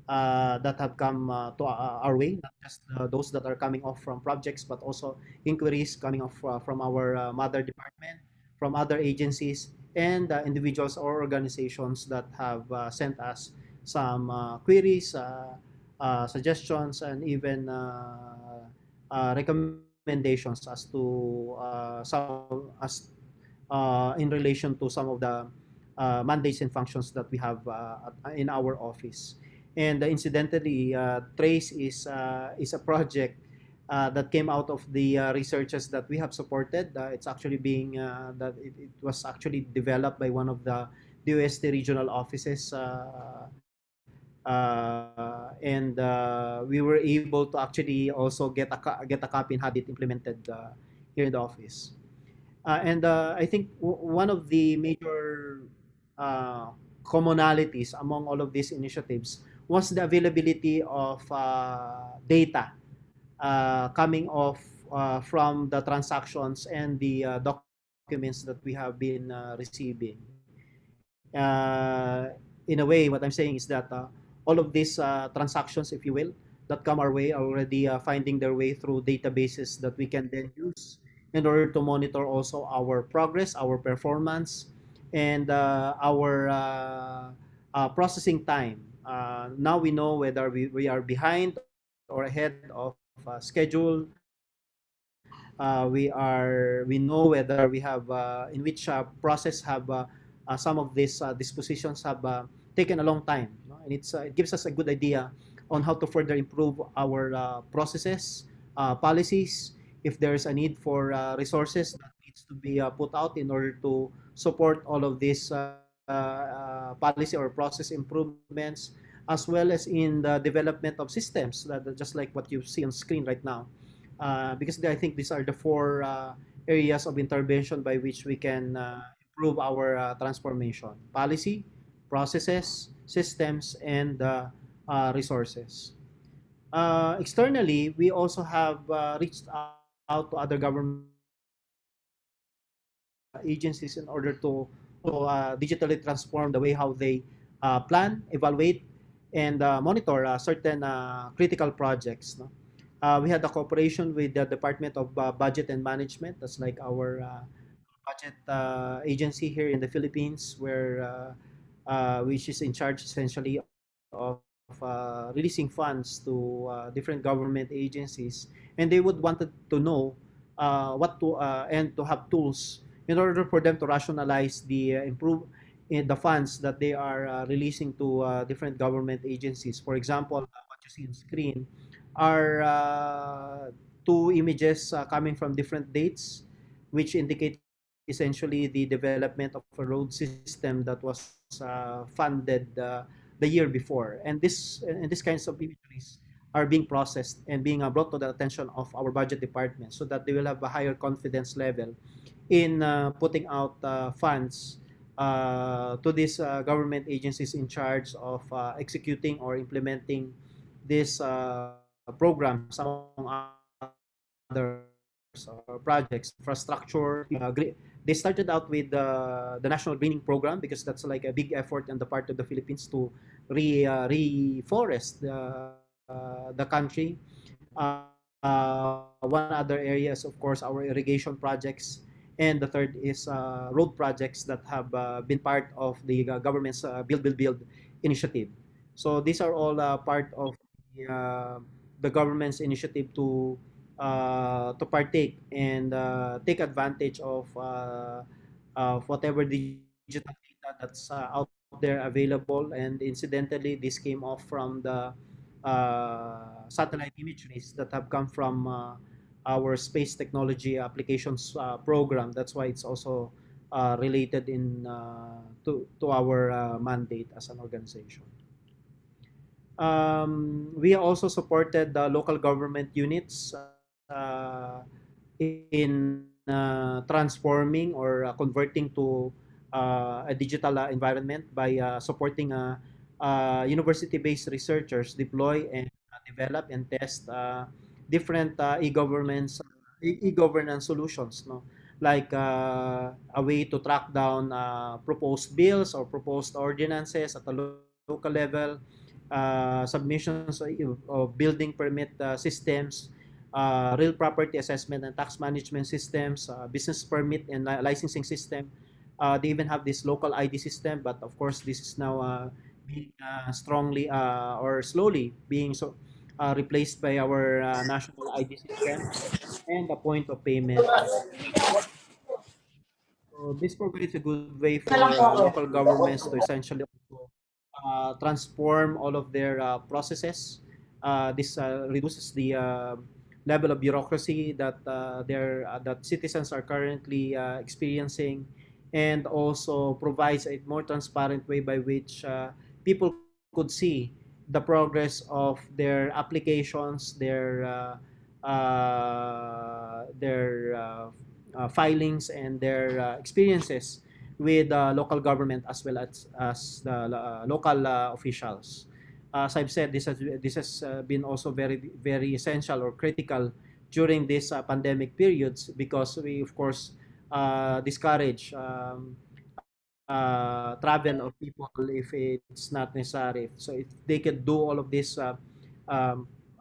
that have come to our way, not just those that are coming off from projects, but also inquiries coming off from our mother department, from other agencies, and individuals or organizations that have sent us some queries, suggestions, and even recommendations as to some as in relation to some of the mandates and functions that we have in our office. And incidentally, Trace is a project that came out of the researches that we have supported. It's actually being it was actually developed by one of the DOST regional offices, and we were able to actually also get a copy and had it implemented here in the office. And I think one of the major uh, commonalities among all of these initiatives was the availability of data coming off from the transactions and the documents that we have been receiving. In a way, what I'm saying is that all of these transactions, if you will, that come our way are already finding their way through databases that we can then use in order to monitor also our progress, our performance, and our processing time. Now we know whether we are behind or ahead of schedule. We know whether we have in which process have some of these dispositions have taken a long time, no? And it gives us a good idea on how to further improve our processes, policies, if there's a need for resources that needs to be put out in order to support all of these policy or process improvements, as well as in the development of systems, just like what you see on screen right now. Because I think these are the four areas of intervention by which we can improve our transformation: policy, processes, systems, and resources. Externally, we also have reached out to other government agencies in order to digitally transform the way how they plan, evaluate, and monitor certain critical projects. No? We had a cooperation with the Department of Budget and Management. That's like our budget agency here in the Philippines, where which is in charge essentially of releasing funds to different government agencies, and they would wanted to know what to and to have tools in order for them to rationalize the improve in the funds that they are releasing to different government agencies. For example, what you see on screen are two images coming from different dates, which indicate essentially the development of a road system that was funded the year before. And these kinds of imageries are being processed and being brought to the attention of our budget department so that they will have a higher confidence level in putting out funds to these government agencies in charge of executing or implementing these programs, among others, projects, infrastructure. They started out with the National Greening Program because that's like a big effort on the part of the Philippines to reforest the country. One other area is, of course, our irrigation projects, and the third is road projects that have been part of the government's Build initiative. So these are all part of the government's initiative to partake and take advantage of whatever digital data that's out there available. And incidentally, this came off from the satellite imageries that have come from our space technology applications program. That's why it's also related to our mandate as an organization. We also supported the local government units in transforming or converting to a digital environment by supporting university-based researchers deploy and develop and test different e-governance solutions, no? Like a way to track down proposed bills or proposed ordinances at a local level, submissions of building permit systems, real property assessment and tax management systems, business permit and licensing system. They even have this local ID system, but of course this is now being strongly or slowly being replaced by our national ID system and the point of payment. So this provides a good way for local governments to essentially also transform all of their processes. This reduces the level of bureaucracy that citizens are currently experiencing, and also provides a more transparent way by which people could see the progress of their applications, their filings, and their experiences with local government as well as the local officials. As I've said, this has been also very essential or critical during these pandemic periods, because we of course discourage travel of people if it's not necessary. So if they can do all of these um,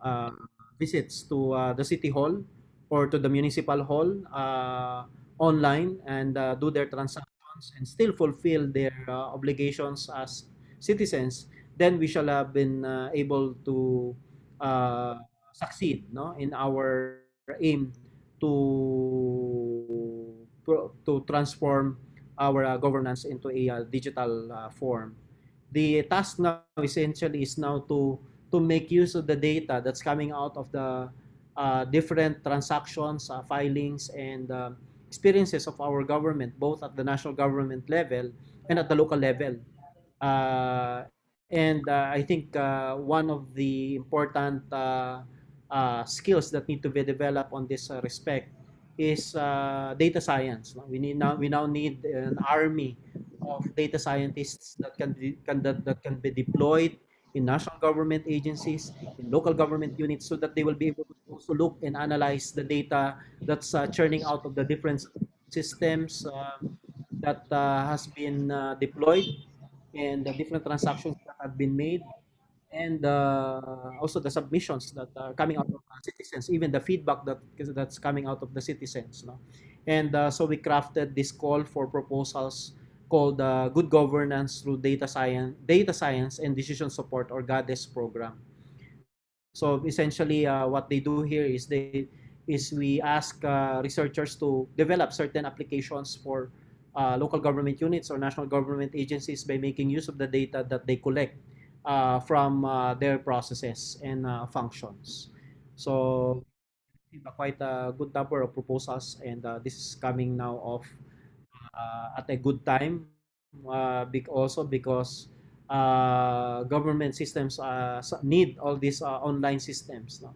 uh, visits to the city hall or to the municipal hall online, and do their transactions and still fulfill their obligations as citizens, then we shall have been able to uh, succeed, no, in our aim to transform our governance into a digital form. The task now essentially is now to make use of the data that's coming out of the different transactions, filings, and experiences of our government, both at the national government level and at the local level. And I think one of the important skills that need to be developed on this respect is data science. No? We now need an army of data scientists that can be deployed in national government agencies, in local government units, so that they will be able to also look and analyze the data that's churning out of the different systems that has been deployed, and the different transactions that have been made, and also the submissions that are coming out of citizens, even the feedback that's coming out of the citizens, no? And so we crafted this call for proposals called Good Governance Through Data Science and Decision Support, or GADES program. So essentially, what they do here is we ask researchers to develop certain applications for local government units or national government agencies by making use of the data that they collect from their processes and functions. So quite a good number of proposals, and this is coming now off at a good time, also because government systems need all these online systems, no?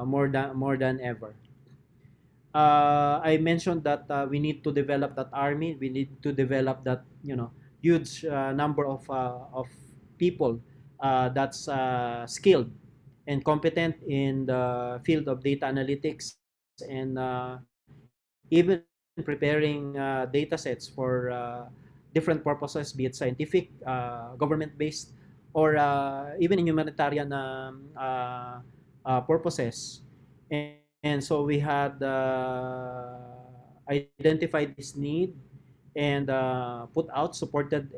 More than ever. I mentioned that we need to develop that army. We need to develop that, huge number of people that's skilled and competent in the field of data analytics, and even preparing data sets for different purposes, be it scientific, government-based, or even in humanitarian purposes. And so we had identified this need, and supported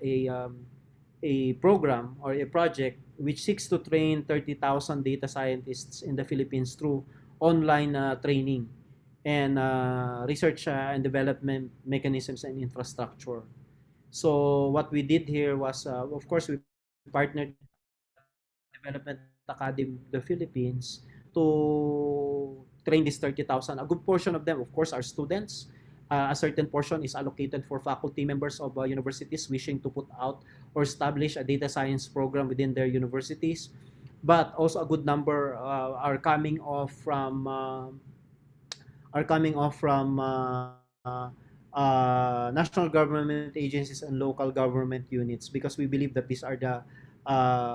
a program or a project which seeks to train 30,000 data scientists in the Philippines through online training and research and development mechanisms and infrastructure. So what we did here was, of course, we partnered with Development Academy of the Philippines to train these 30,000. A good portion of them, of course, are students. A certain portion is allocated for faculty members of universities wishing to put out or establish a data science program within their universities. But also a good number are coming off from national government agencies and local government units, because we believe that these are the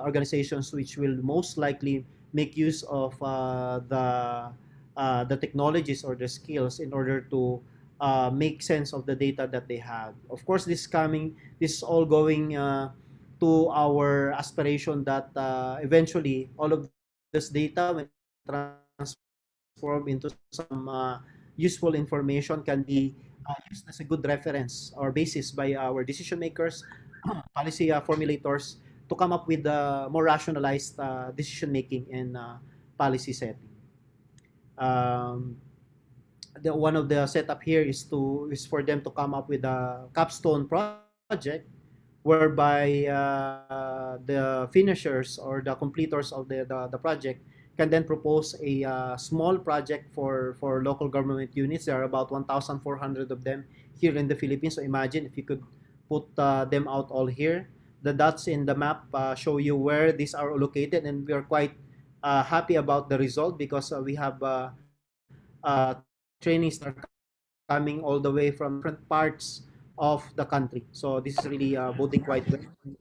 organizations which will most likely make use of the technologies or the skills in order to make sense of the data that they have. Of course, this is all going to our aspiration that eventually all of this data, when transformed into some useful information, can be used as a good reference or basis by our decision makers, policy formulators, to come up with more rationalized decision making and policy setting. Um, one of the setup here is for them to come up with a capstone project whereby the finishers or the completers of the project can then propose a small project for local government units. There are about 1,400 of them here in the Philippines. So imagine if you could put them out all here. The dots in the map show you where these are located, and we are quite happy about the result because we have trainees that are coming all the way from different parts of the country. So this is really boding quite well. You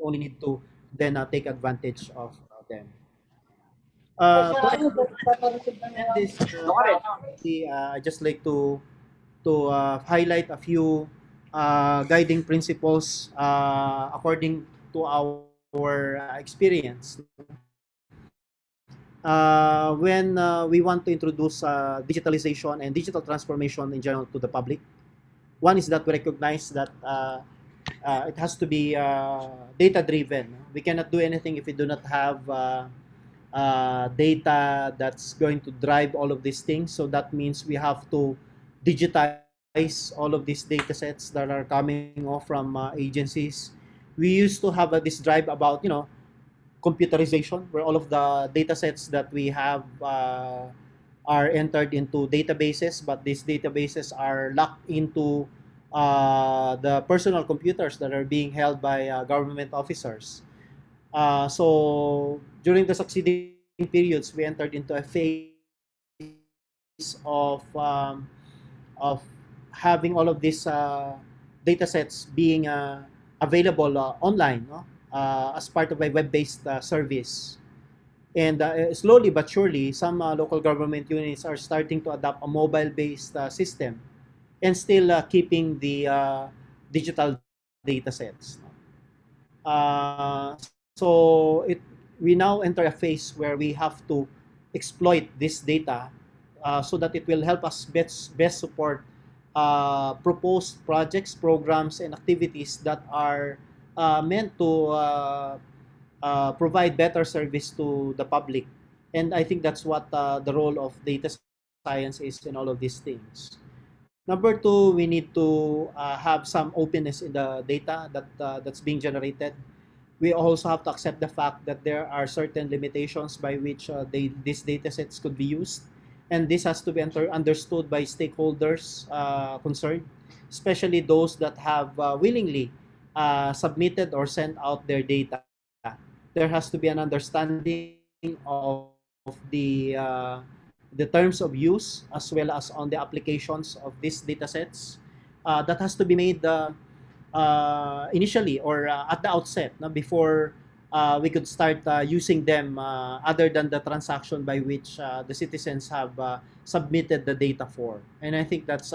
only need to then take advantage of them. To end this, I just like to highlight a few guiding principles according to our experience. When we want to introduce digitalization and digital transformation in general to the public, one is that we recognize that it has to be data driven. We cannot do anything if we do not have data that's going to drive all of these things. So that means we have to digitize all of these data sets that are coming off from agencies. We used to have this drive about, computerization, where all of the data sets that we have are entered into databases, but these databases are locked into the personal computers that are being held by government officers. So during the succeeding periods, we entered into a phase of having all of these data sets being available online, no? As part of a web-based service. And slowly but surely, some local government units are starting to adopt a mobile-based system and still keeping the digital data sets. So we now enter a phase where we have to exploit this data so that it will help us best support proposed projects, programs, and activities that are meant to provide better service to the public. And I think that's what the role of data science is in all of these things. Number two, we need to have some openness in the data that's being generated. We also have to accept the fact that there are certain limitations by which these data sets could be used. And this has to be understood by stakeholders concerned, especially those that have willingly submitted or sent out their data. There has to be an understanding of the terms of use as well as on the applications of these data sets. That has to be made initially or at the outset, no, before we could start using them other than the transaction by which the citizens have submitted the data for. And I think that's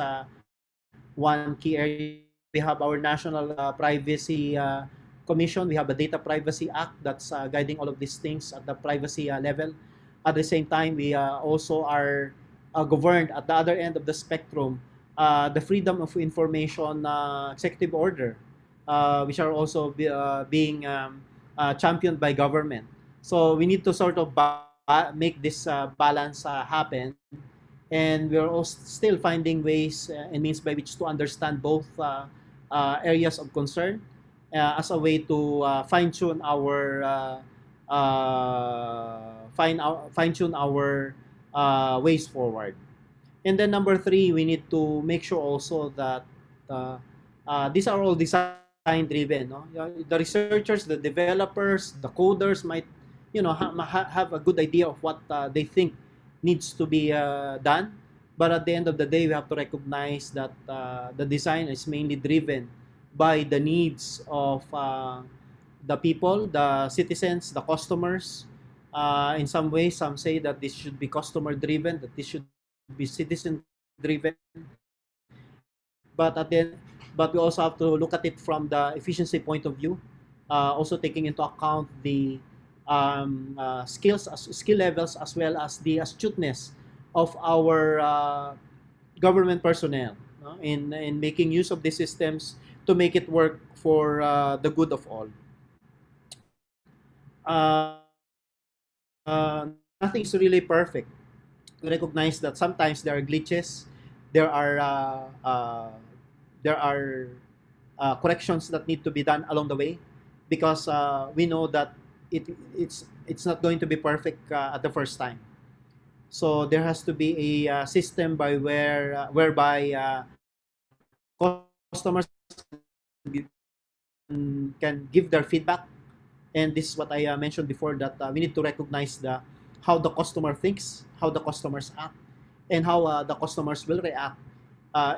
one key area. We have our National Privacy Commission. We have the Data Privacy Act that's guiding all of these things at the privacy level. At the same time, we also are governed at the other end of the spectrum, the Freedom of Information Executive Order, which are also being championed by government. So we need to sort of make this balance happen. And we're also still finding ways and means by which to understand both areas of concern as a way to fine-tune our fine-tune our ways forward. And then number three, we need to make sure also that these are all design driven. No? The researchers, the developers, the coders might, have a good idea of what they think needs to be done. But at the end of the day, we have to recognize that the design is mainly driven by the needs of the people, the citizens, the customers. In some ways, some say that this should be customer driven, that this should be citizen driven. But we also have to look at it from the efficiency point of view, also taking into account the skill levels as well as the astuteness of our government personnel, no? in making use of these systems to make it work for the good of all. Nothing is really perfect. We recognize that sometimes there are glitches, there are uh, uh, there are corrections that need to be done along the way, because we know that it's not going to be perfect at the first time. So there has to be a system by whereby customers can give their feedback. And this is what I mentioned before, that we need to recognize how the customer thinks, how the customers act, and how the customers will react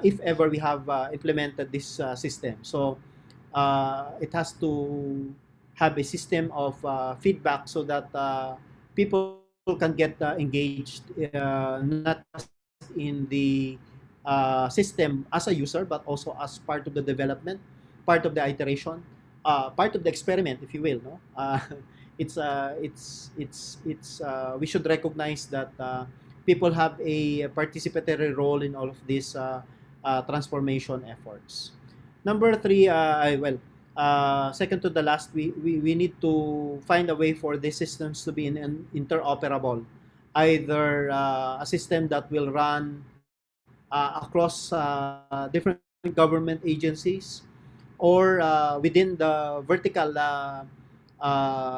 if ever we have implemented this system. So it has to have a system of feedback, so that people can get engaged, not just in the system as a user, but also as part of the development, part of the iteration, part of the experiment, if you will. No, we should recognize that people have a participatory role in all of these transformation efforts. Number three, second to the last, we need to find a way for these systems to be interoperable. Either a system that will run across different government agencies, or within the vertical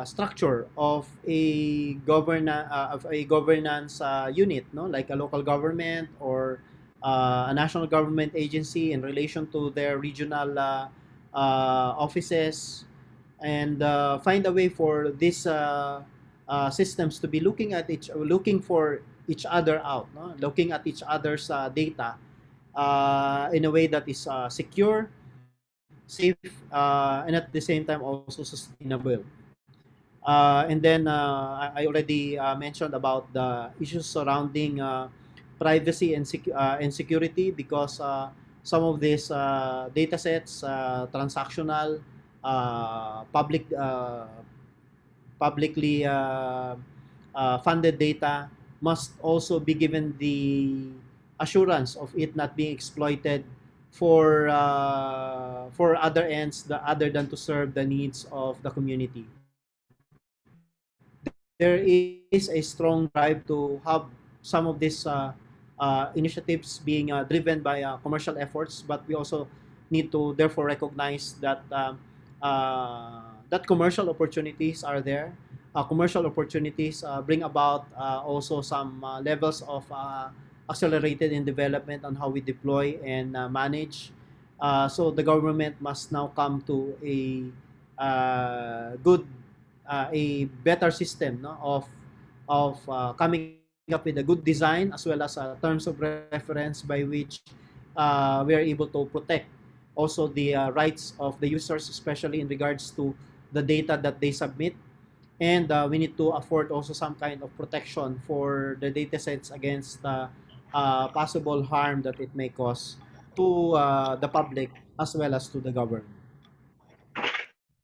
structure of a governance unit, no, like a local government or a national government agency in relation to their regional offices, and find a way for these systems to be looking for each other out, no? Looking at each other's data in a way that is secure, safe, and at the same time also sustainable. And then I already mentioned about the issues surrounding privacy and security, because some of these data sets, transactional, publicly funded data, must also be given the assurance of it not being exploited for other ends other than to serve the needs of the community. There is a strong drive to have some of these initiatives being driven by commercial efforts, but we also need to therefore recognize that that commercial opportunities are there. Commercial opportunities bring about also some levels of accelerated in development on how we deploy and manage. So the government must now come to a better system, no, of coming up with a good design, as well as terms of reference by which we are able to protect also the rights of the users, especially in regards to the data that they submit. And we need to afford also some kind of protection for the data sets against possible harm that it may cause to the public as well as to the government.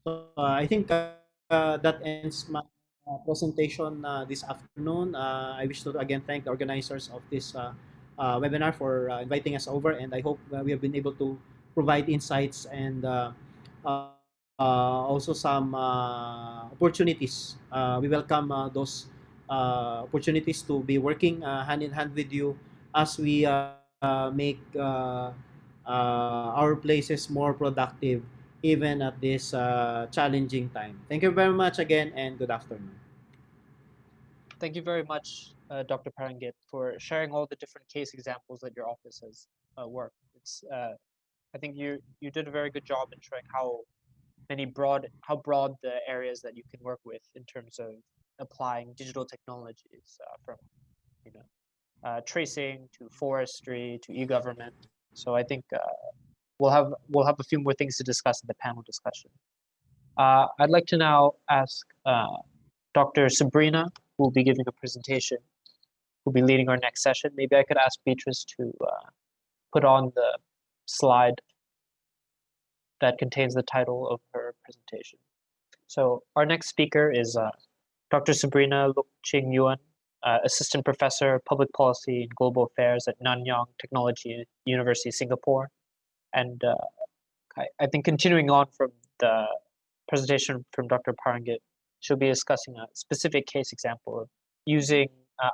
So I think that ends my presentation this afternoon. I wish to again thank the organizers of this webinar for inviting us over, and I hope we have been able to provide insights and also some opportunities. We welcome those opportunities to be working hand in hand with you as we make our places more productive even at this challenging time. Thank you very much again, and good afternoon. Thank you very much, Dr. Parangit, for sharing all the different case examples that your office has worked. It's I think you did a very good job in showing how broad the areas that you can work with in terms of applying digital technologies from tracing to forestry to e-government. So I think we'll have a few more things to discuss in the panel discussion. I'd like to now ask Dr. Sabrina, who will be giving a presentation, who will be leading our next session. Maybe I could ask Beatrice to put on the slide that contains the title of her presentation. So our next speaker is Dr. Sabrina Lukching Yuan, Assistant Professor of Public Policy and Global Affairs at Nanyang Technology University, Singapore. And I think continuing on from the presentation from Dr. Parangit, she'll be discussing a specific case example of using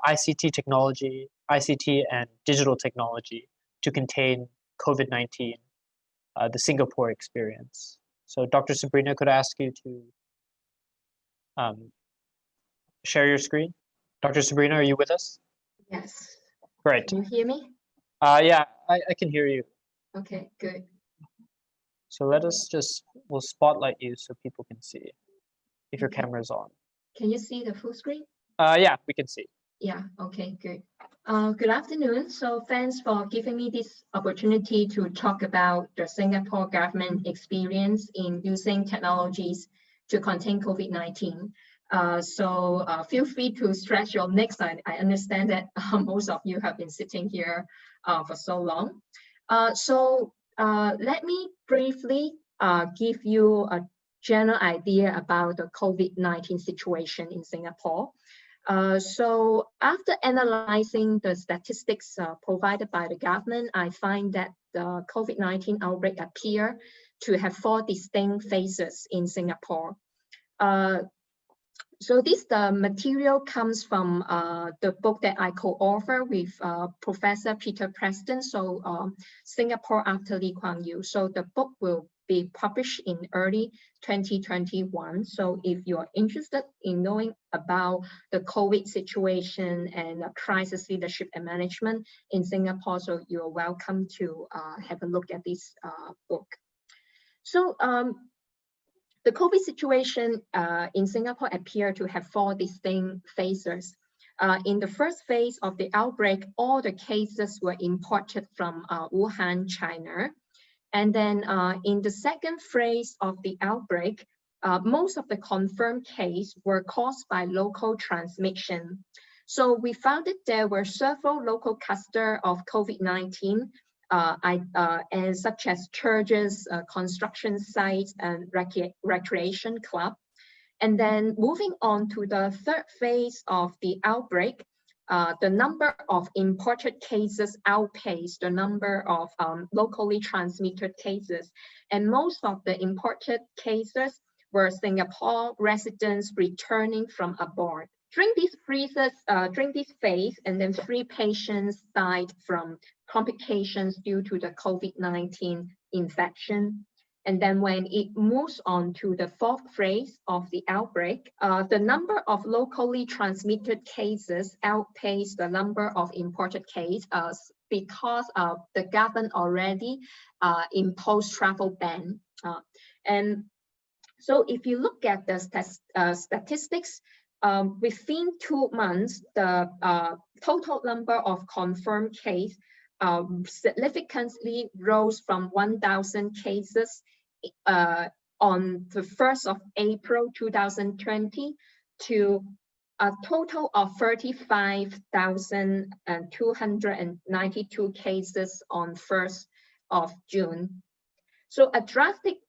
ICT technology, ICT and digital technology to contain COVID-19, the Singapore experience. So Dr. Sabrina, could I ask you to share your screen? Dr. Sabrina, are you with us? Yes. Great. Can you hear me? Yeah, I can hear you. Okay, good. So we'll spotlight you so people can see if your Okay. camera's on. Can you see the full screen? Yeah, we can see. Yeah, okay, good. Good afternoon. So thanks for giving me this opportunity to talk about the Singapore government experience in using technologies to contain COVID-19. Feel free to stretch your necks. I understand that most of you have been sitting here for so long. Let me briefly give you a general idea about the COVID-19 situation in Singapore. So after analyzing the statistics provided by the government, I find that the COVID-19 outbreak appear to have 4 distinct phases in Singapore. So the material comes from the book that I co-author with Professor Peter Preston, so Singapore after Lee Kuan Yew. So the book will be published in early 2021. So if you're interested in knowing about the COVID situation and crisis leadership and management in Singapore, so you're welcome to have a look at this book. So the COVID situation in Singapore appear to have 4 distinct phases. In the first phase of the outbreak, all the cases were imported from Wuhan, China. And then in the second phase of the outbreak, most of the confirmed cases were caused by local transmission. So we found that there were several local clusters of COVID-19, and such as churches, construction sites, and recreation club. And then moving on to the third phase of the outbreak, the number of imported cases outpaced the number of locally transmitted cases. And most of the imported cases were Singapore residents returning from abroad. During this phase, and then 3 patients died from complications due to the COVID-19 infection. And then when it moves on to the 4th phase of the outbreak, the number of locally transmitted cases outpaced the number of imported cases because the government already imposed travel ban. And so if you look at the statistics, within 2 months, the total number of confirmed cases significantly rose from 1,000 cases on the 1st of April 2020 to a total of 35,292 cases on 1st of June. So a drastic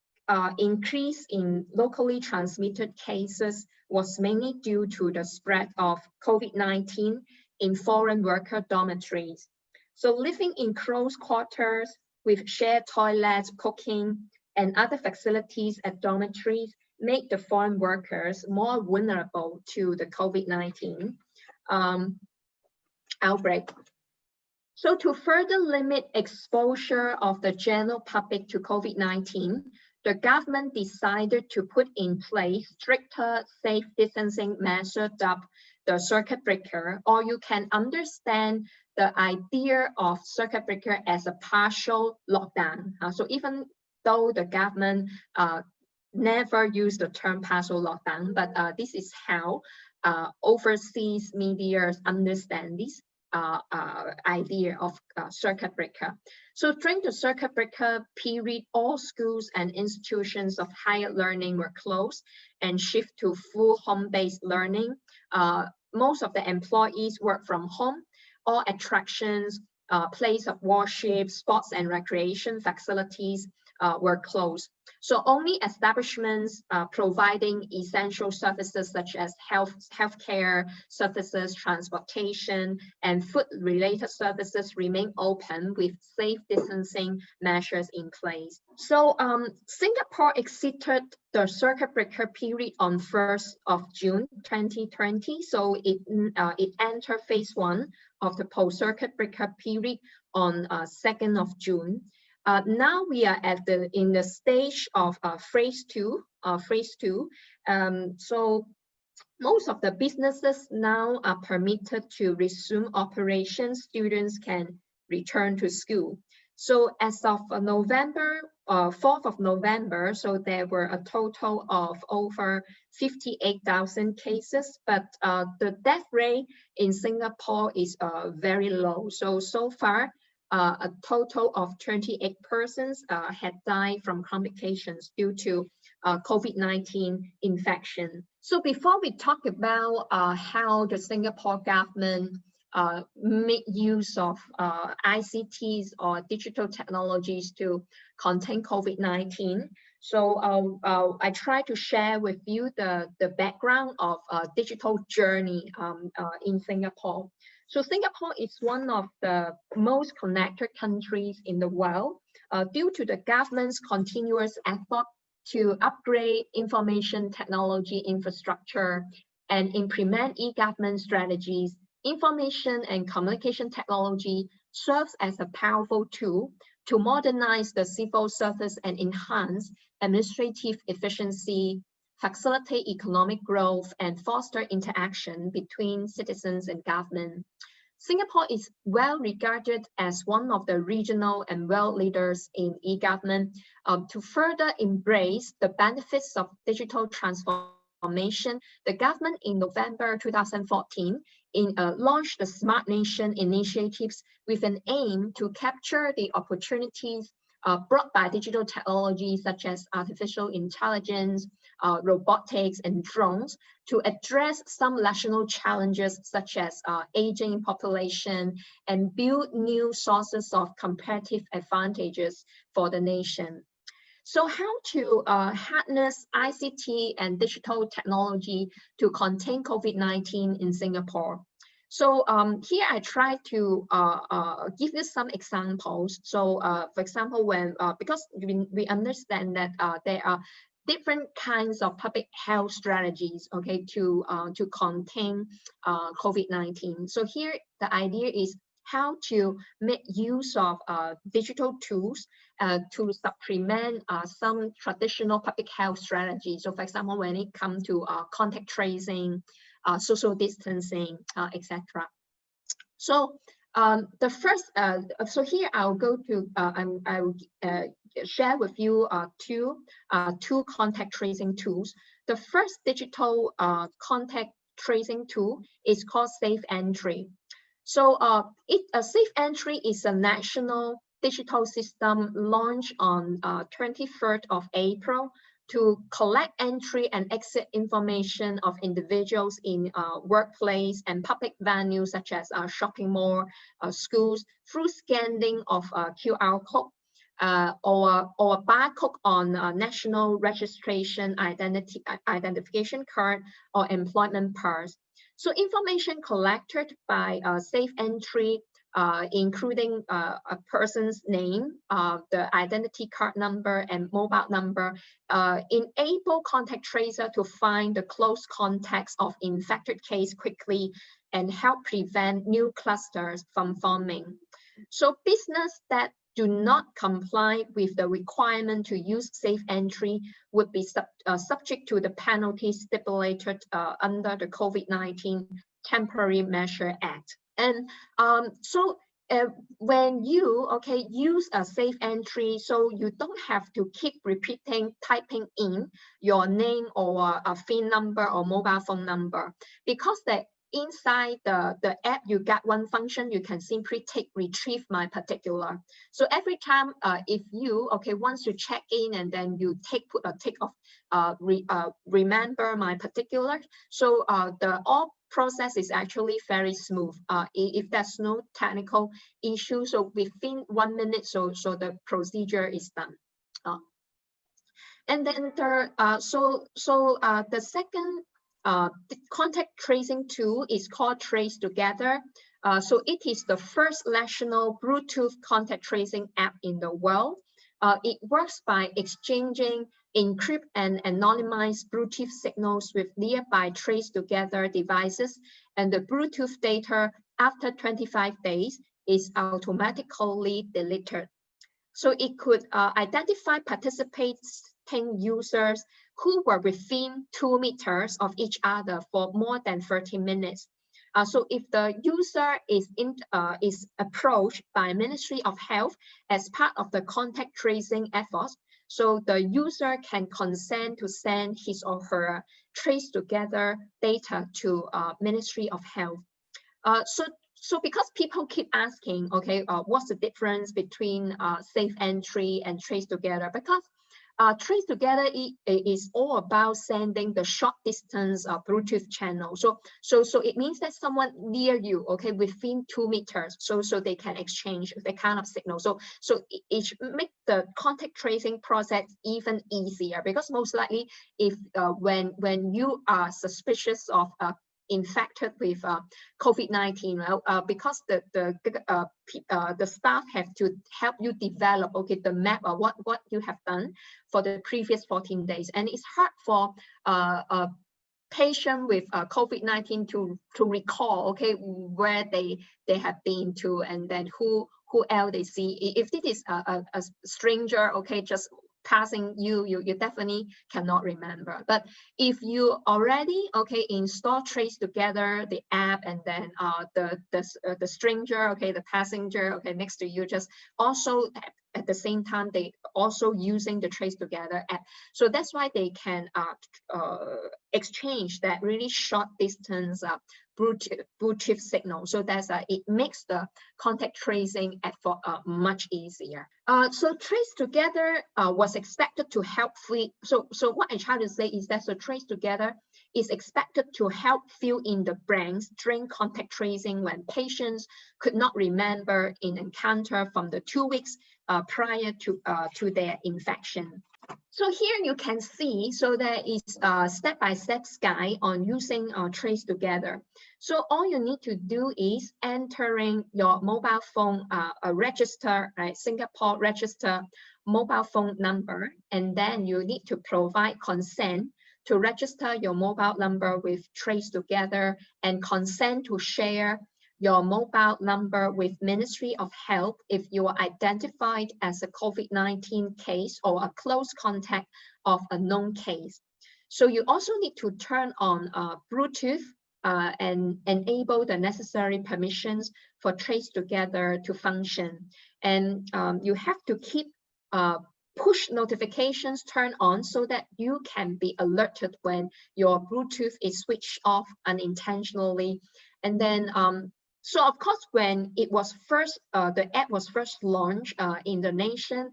increase in locally transmitted cases was mainly due to the spread of COVID-19 in foreign worker dormitories. So living in close quarters with shared toilets, cooking, and other facilities at dormitories make the foreign workers more vulnerable to the COVID-19 outbreak. So to further limit exposure of the general public to COVID-19, the government decided to put in place stricter safe distancing measures dubbed the circuit breaker, or you can understand the idea of circuit breaker as a partial lockdown. So even though the government never used the term partial lockdown, but this is how overseas media understand this idea of circuit breaker. So during the circuit breaker period, all schools and institutions of higher learning were closed and shift to full home-based learning. Most of the employees work from home. All attractions, place of worship, sports and recreation facilities were closed. So only establishments providing essential services such as healthcare services, transportation, and food-related services remain open with safe distancing measures in place. So Singapore exited the circuit breaker period on 1st of June 2020. So it entered phase 1 of the post-circuit breaker period on 2nd of June. Now we are in the stage of phase two. So most of the businesses now are permitted to resume operations. Students can return to school. So as of November, 4th of November, so there were a total of over 58,000 cases, but the death rate in Singapore is very low. So far, a total of 28 persons had died from complications due to COVID-19 infection. So before we talk about how the Singapore government make use of ICTs or digital technologies to contain COVID-19. So I try to share with you the background of digital journey in Singapore. So Singapore is one of the most connected countries in the world due to the government's continuous effort to upgrade information technology infrastructure and implement e-government strategies. Information and communication technology serves as a powerful tool to modernize the civil service and enhance administrative efficiency, facilitate economic growth, and foster interaction between citizens and government. Singapore is well regarded as one of the regional and world leaders in e-government. To further embrace the benefits of digital transformation, the government in November 2014 launched the Smart Nation initiatives with an aim to capture the opportunities brought by digital technology such as artificial intelligence, robotics, and drones to address some national challenges such as aging population and build new sources of competitive advantages for the nation. So how to harness ICT and digital technology to contain COVID-19 in Singapore? So here I try to give you some examples. So for example, because we understand that there are different kinds of public health strategies, okay, to contain COVID-19. So here the idea is how to make use of digital tools to supplement some traditional public health strategies. So for example, when it comes to contact tracing, social distancing, etc. So the first, so here I'll go to, I will share with you two contact tracing tools. The first digital contact tracing tool is called Safe Entry. So Safe Entry is a national digital system launched on 23rd of April to collect entry and exit information of individuals in workplace and public venues such as shopping mall, schools, through scanning of QR code or barcode on national registration identification card or employment pass. So information collected by Safe Entry, including a person's name, the identity card number, and mobile number, enable contact tracer to find the close contacts of infected case quickly and help prevent new clusters from forming. So business that do not comply with the requirement to use Safe Entry would be subject to the penalties stipulated under the COVID-19 Temporary Measure Act. And when you use a Safe Entry, so you don't have to keep typing in your name or a PIN number or mobile phone number, because inside the app, you get one function, you can simply retrieve my particular. So every time if you, once you check in and then you put a tick of remember my particular, so the all process is actually very smooth. If there's no technical issue, so within 1 minute, so the procedure is done. And then the second contact tracing tool is called Trace Together. So it is the first national Bluetooth contact tracing app in the world. It works by exchanging encrypt and anonymized Bluetooth signals with nearby Trace Together devices, and the Bluetooth data after 25 days is automatically deleted. So it could identify participating users who were within 2 meters of each other for more than 30 minutes. So if the user is approached by Ministry of Health as part of the contact tracing efforts, so the user can consent to send his or her trace together data to Ministry of Health. So because people keep asking, okay, what's the difference between safe entry and trace together? Because trace together is all about sending the short distance Bluetooth channel. So it means that someone near you, okay, within 2 meters, so they can exchange the kind of signal. So it makes the contact tracing process even easier, because most likely if when you are suspicious of infected with COVID-19, because the staff have to help you develop, okay, the map of what you have done for the previous 14 days. And it's hard for a patient with COVID-19 to recall, okay, where they have been to, and then who else they see. If it is a stranger, okay, just passing you definitely cannot remember. But if you already, okay, install Trace Together, the app, and then the stranger, okay, the passenger, okay, next to you, just also at the same time they also using the Trace Together app. So that's why they can exchange that really short distance Bluetooth signal. So that's it makes the contact tracing effort much easier. So Trace Together was expected to help so what I try to say is that so Trace Together is expected to help fill in the blanks during contact tracing when patients could not remember an encounter from the 2 weeks prior to their infection. So here you can see, so there is a step-by-step guide on using Trace Together. So all you need to do is entering your mobile phone register, right, Singapore register mobile phone number, and then you need to provide consent to register your mobile number with Trace Together and consent to share your mobile number with Ministry of Health if you are identified as a COVID-19 case or a close contact of a known case. So you also need to turn on Bluetooth and enable the necessary permissions for Trace Together to function. And you have to keep push notifications turned on so that you can be alerted when your Bluetooth is switched off unintentionally. And then so of course, when it was first, the app was first launched in the nation,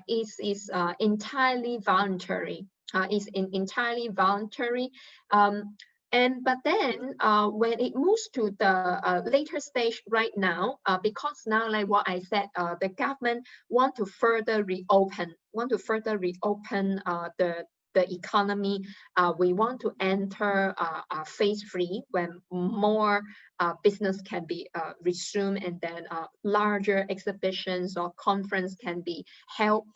is entirely voluntary. Entirely voluntary. But then when it moves to the later stage right now, because now, like what I said, the government want to further reopen the economy. We want to enter phase 3 when more business can be resumed, and then larger exhibitions or conference can be held.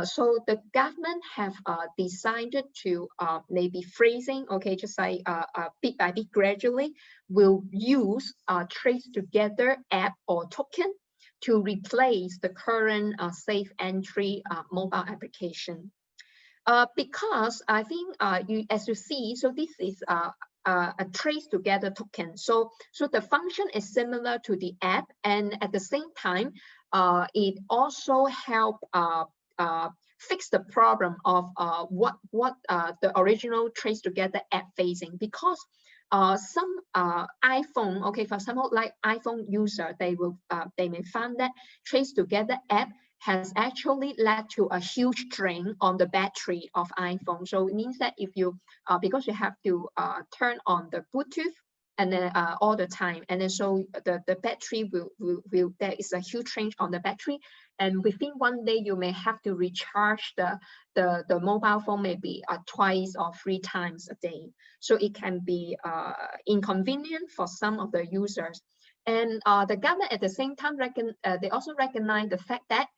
So the government have decided to maybe phrasing, okay, just like bit by bit gradually, will use Trace Together app or token to replace the current safe entry mobile application. Because I think as you see, so this is a Trace Together token. So the function is similar to the app, and at the same time, it also help fix the problem of what the original Trace Together app facing. Because some iPhone, okay, for example, like iPhone user, they may find that Trace Together app has actually led to a huge drain on the battery of iPhone. So it means that if you, because you have to turn on the Bluetooth and then all the time, and then so the battery will there is a huge change on the battery, and within 1 day you may have to recharge the mobile phone maybe twice or 3 times a day. So it can be inconvenient for some of the users. And the government at the same time they also recognize the fact that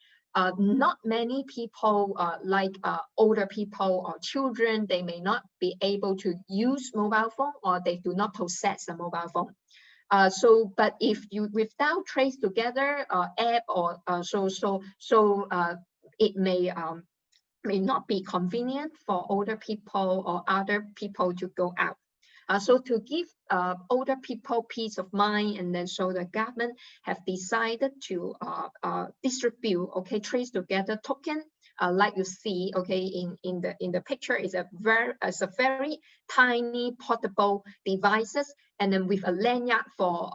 not many people like older people or children, they may not be able to use mobile phone, or they do not possess a mobile phone. But if you without trace together app or it may not be convenient for older people or other people to go out. So to give older people peace of mind, and then so the government have decided to distribute, okay, trace together token, like you see, okay, in the picture is a very tiny portable devices, and then with a lanyard for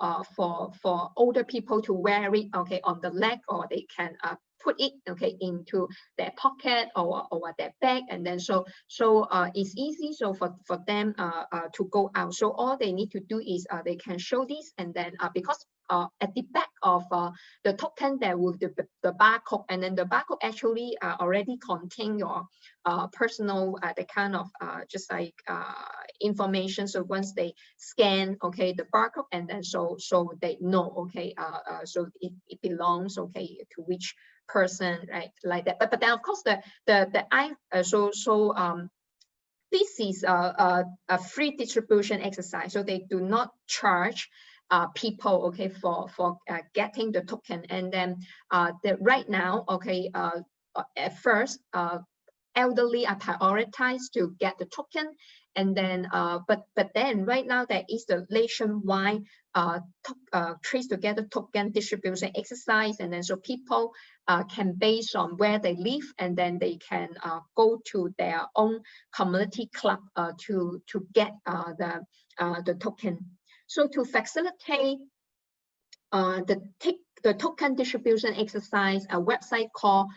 older people to wear it, okay, on the leg, or they can put it, okay, into their pocket or their bag, and then so it's easy so for them to go out. So all they need to do is they can show this, and then because at the back of the token there will be the barcode, and then the barcode actually already contain your personal the kind of just like information. So once they scan, okay, the barcode, and then so they know, okay, so it belongs, okay, to which person, right, like that. But then of course this is a free distribution exercise, so they do not charge people, okay, for getting the token. And then right now, okay, at first elderly are prioritized to get the token, and then but then right now there is the nationwide trace together token distribution exercise, and then so people can, based on where they live, and then they can go to their own community club to get the token. So to facilitate the token distribution exercise, a website called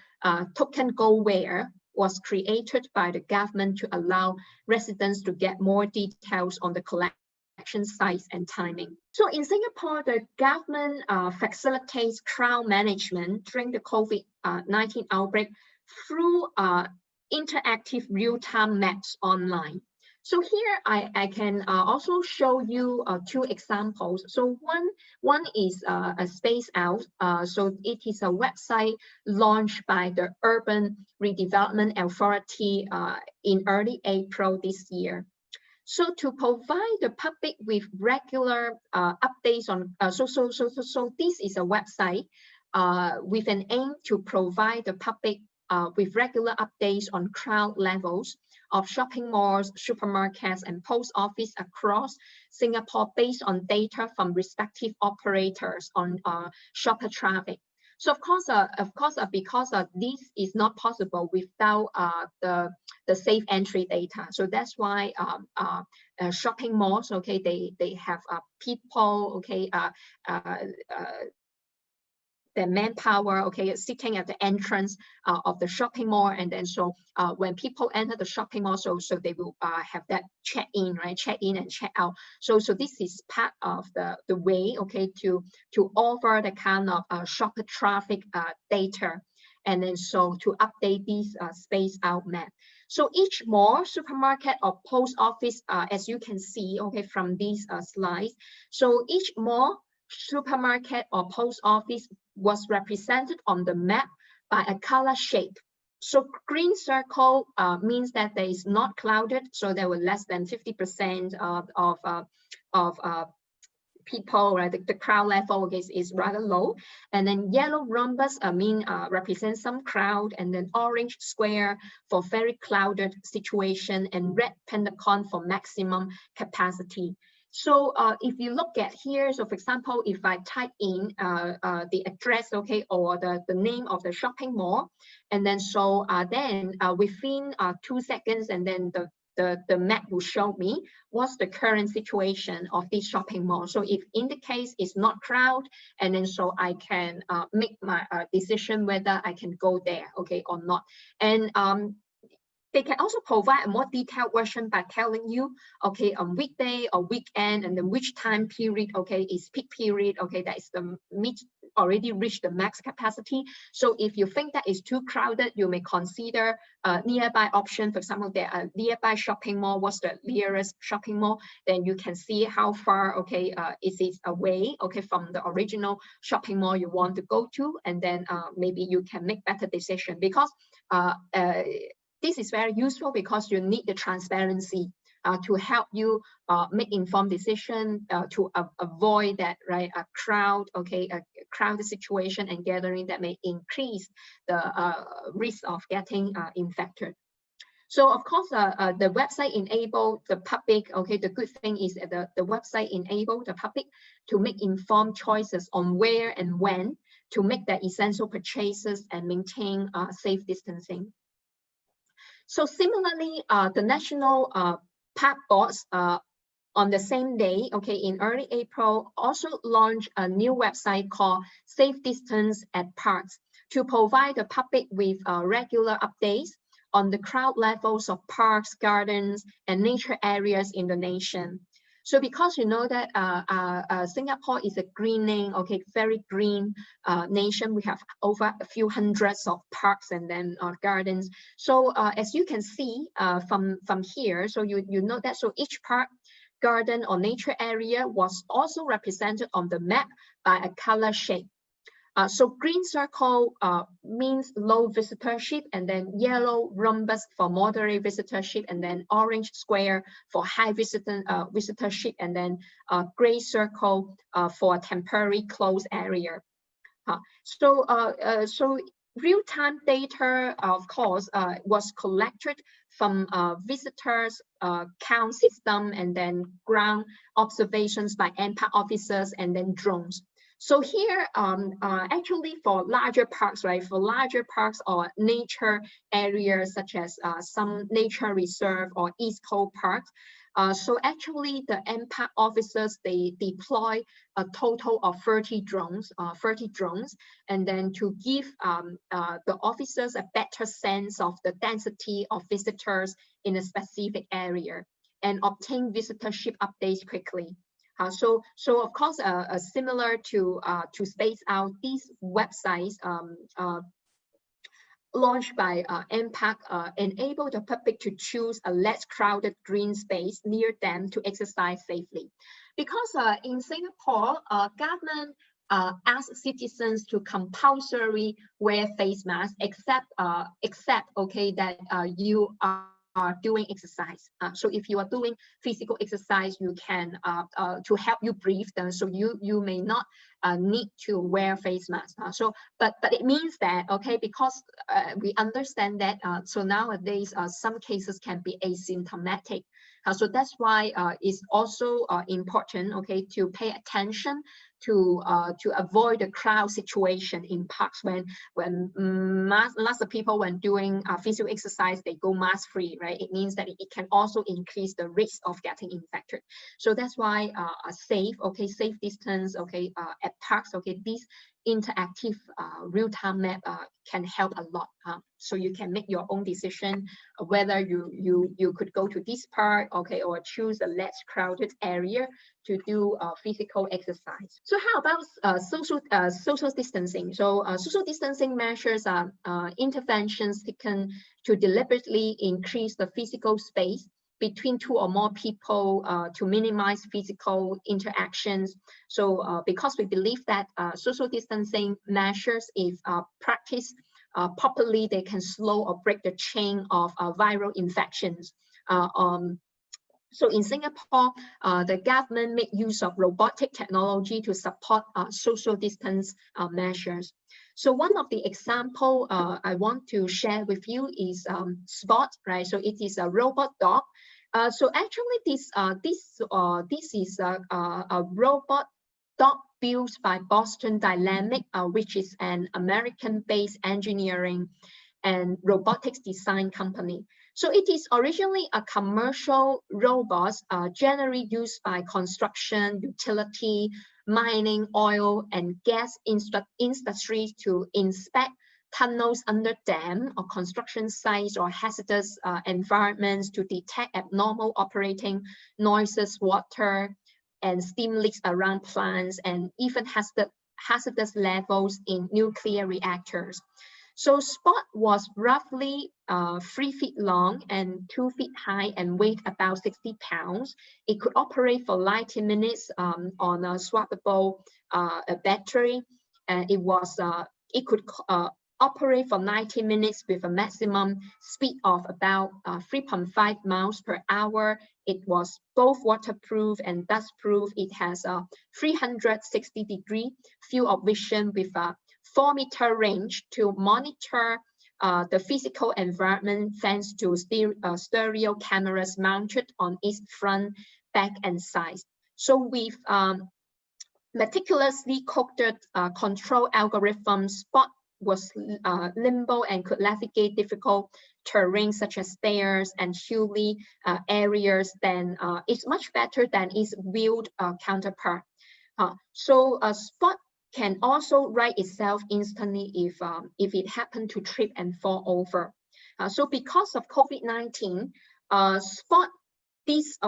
Token Go Where was created by the government to allow residents to get more details on the collection size and timing. So in Singapore, the government facilitates crowd management during the COVID-19 outbreak through interactive real-time maps online. So here I can also show you two examples. So one is a Space Out. So it is a website launched by the Urban Redevelopment Authority in early April this year. So to provide the public with regular updates on, so this is a website with an aim to provide the public with regular updates on crowd levels of shopping malls, supermarkets, and post office across Singapore based on data from respective operators on shopper traffic. So of course, because this is not possible without the safe entry data. So that's why shopping malls, okay, they have people, okay, the manpower, okay, sitting at the entrance of the shopping mall, and then so when people enter the shopping mall, so they will have that check-in, right, check-in and check-out. So this is part of the way, okay, to offer the kind of shopper traffic data, and then so to update these Space Out map. So each mall, supermarket, or post office, as you can see, okay, from these slides, so each mall, supermarket, or post office was represented on the map by a color shade. So green circle means that there is not clouded, so there were less than 50% of people, right? The crowd level is rather low. And then yellow rhombus represents some crowd, and then orange square for very clouded situation, and red pentagon for maximum capacity. So if you look at here, so for example, if I type in the address, okay, or the name of the shopping mall, and then so then within 2 seconds, and then the map will show me what's the current situation of this shopping mall. So if in the case it's not crowded, and then so I can make my decision whether I can go there, okay, or not. And they can also provide a more detailed version by telling you, okay, on weekday or weekend, and then which time period, okay, is peak period, okay, that is the already reached the max capacity. So if you think that is too crowded, you may consider a nearby option. For example, there are nearby shopping mall. What's the nearest shopping mall? Then you can see how far, okay, is it away, okay, from the original shopping mall you want to go to, and then maybe you can make better decision, because this is very useful because you need the transparency. to help you make informed decision, to avoid that, right, a crowded situation and gathering that may increase the risk of getting infected. So of course, the website enable the public, the good thing is that the website enable the public to make informed choices on where and when to make their essential purchases and maintain safe distancing. So similarly, the national park boards on the same day, in early April, also launched a new website called Safe Distance at Parks to provide the public with regular updates on the crowd levels of parks, gardens, and nature areas in the nation. So because you know that Singapore is a greening, very green nation, we have over a few hundreds of parks and then gardens. So as you can see from here, so you know that, so each park, garden, or nature area was also represented on the map by a color shade. So green circle means low visitorship, and then yellow rhombus for moderate visitorship, and then orange square for high visitorship, and then gray circle for temporary closed area. So real-time data, of course, was collected from visitors count system, and then ground observations by NPAC officers, and then drones. So here, actually for larger parks, right, for larger parks or nature areas such as some nature reserve or East Coast parks, so actually the NPAC officers, they deploy a total of 30 drones, and then to give the officers a better sense of the density of visitors in a specific area and obtain visitorship updates quickly. So of course, similar to space out, these websites launched by NPAC enable the public to choose a less crowded green space near them to exercise safely. Because in Singapore, government asks citizens to compulsory wear face masks, except that you are doing exercise. So if you are doing physical exercise, you can to help you breathe. So you may not need to wear face mask. But it means that because we understand that so nowadays some cases can be asymptomatic. So that's why it's also important to pay attention to avoid the crowd situation in parks when lots of people, when doing physical exercise, they go mask free, right? It means that it can also increase the risk of getting infected. So that's why a safe distance at parks, this interactive real-time map can help a lot. So you can make your own decision whether you could go to this park, or choose a less crowded area to do physical exercise. So how about social distancing? So social distancing measures are interventions taken to deliberately increase the physical space between two or more people to minimize physical interactions. So because we believe that social distancing measures, if practiced properly, they can slow or break the chain of viral infections. So in Singapore, the government made use of robotic technology to support social distance measures. So one of the example I want to share with you is Spot, right? So it is a robot dog. So actually, this is a robot dog built by Boston Dynamic, which is an American-based engineering and robotics design company. So it is originally a commercial robot generally used by construction, utility, mining, oil, and gas industries to inspect tunnels under dam or construction sites or hazardous environments, to detect abnormal operating noises, water, and steam leaks around plants, and even hazardous levels in nuclear reactors. So Spot was roughly 3 feet long and 2 feet high and weighed about 60 pounds. It could operate for 90 minutes on a swappable battery, and it could operate for 90 minutes with a maximum speed of about 3.5 miles per hour. It was both waterproof and dustproof. It has a 360-degree field of vision with a 4-meter range to monitor the physical environment thanks to stereo cameras mounted on its front, back, and sides. So with meticulously coded control algorithm, Spot was nimble and could navigate difficult terrain such as stairs and hilly areas. Then it's much better than its wheeled counterpart. So Spot can also right itself instantly if it happened to trip and fall over. So because of COVID-19, Spot, this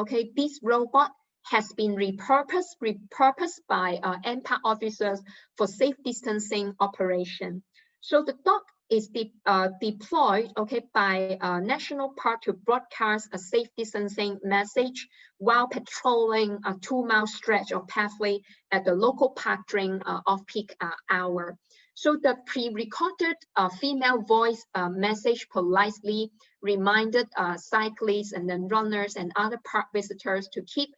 robot has been repurposed by NPAC officers for safe distancing operation. So the dog is deployed by National Park to broadcast a safe distancing message while patrolling a 2-mile stretch of pathway at the local park during off-peak hour. So the pre-recorded female voice message politely reminded cyclists and then runners and other park visitors to keep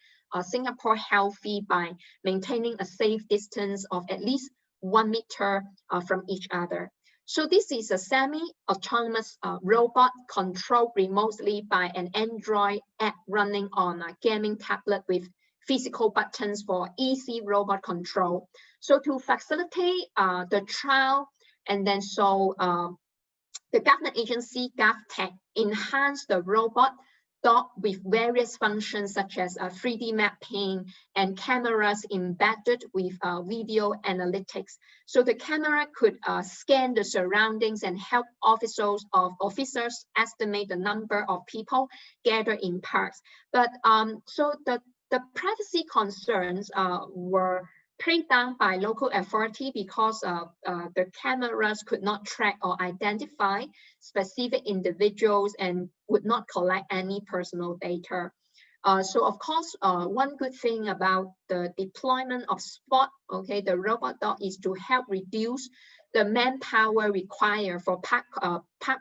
Singapore healthy by maintaining a safe distance of at least 1 meter from each other. So this is a semi-autonomous robot controlled remotely by an Android app running on a gaming tablet with physical buttons for easy robot control. So to facilitate the trial, and then the government agency GovTech enhanced the robot dog with various functions such as 3D mapping and cameras embedded with video analytics. So the camera could scan the surroundings and help officers estimate the number of people gathered in parks. But so the privacy concerns were played down by local authority because the cameras could not track or identify specific individuals and would not collect any personal data. So of course, one good thing about the deployment of Spot, the robot dog, is to help reduce the manpower required for park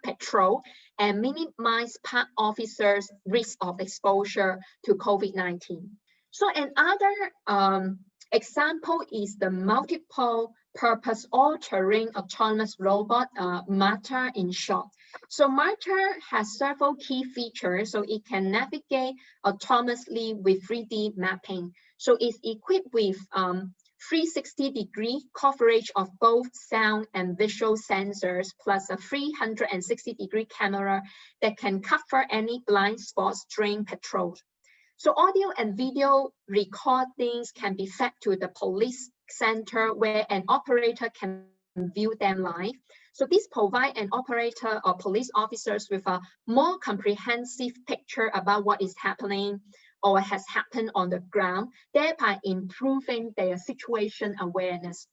patrol and minimize park officers' risk of exposure to COVID-19. So another example is the multiple purpose all-terrain autonomous robot, MARTA in short. So MARTA has several key features, so it can navigate autonomously with 3D mapping. So it's equipped with 360-degree coverage of both sound and visual sensors, plus a 360-degree camera that can cover any blind spots during patrols. So audio and video recordings can be fed to the police center where an operator can view them live. So this provides an operator or police officers with a more comprehensive picture about what is happening or has happened on the ground, thereby improving their situation awareness.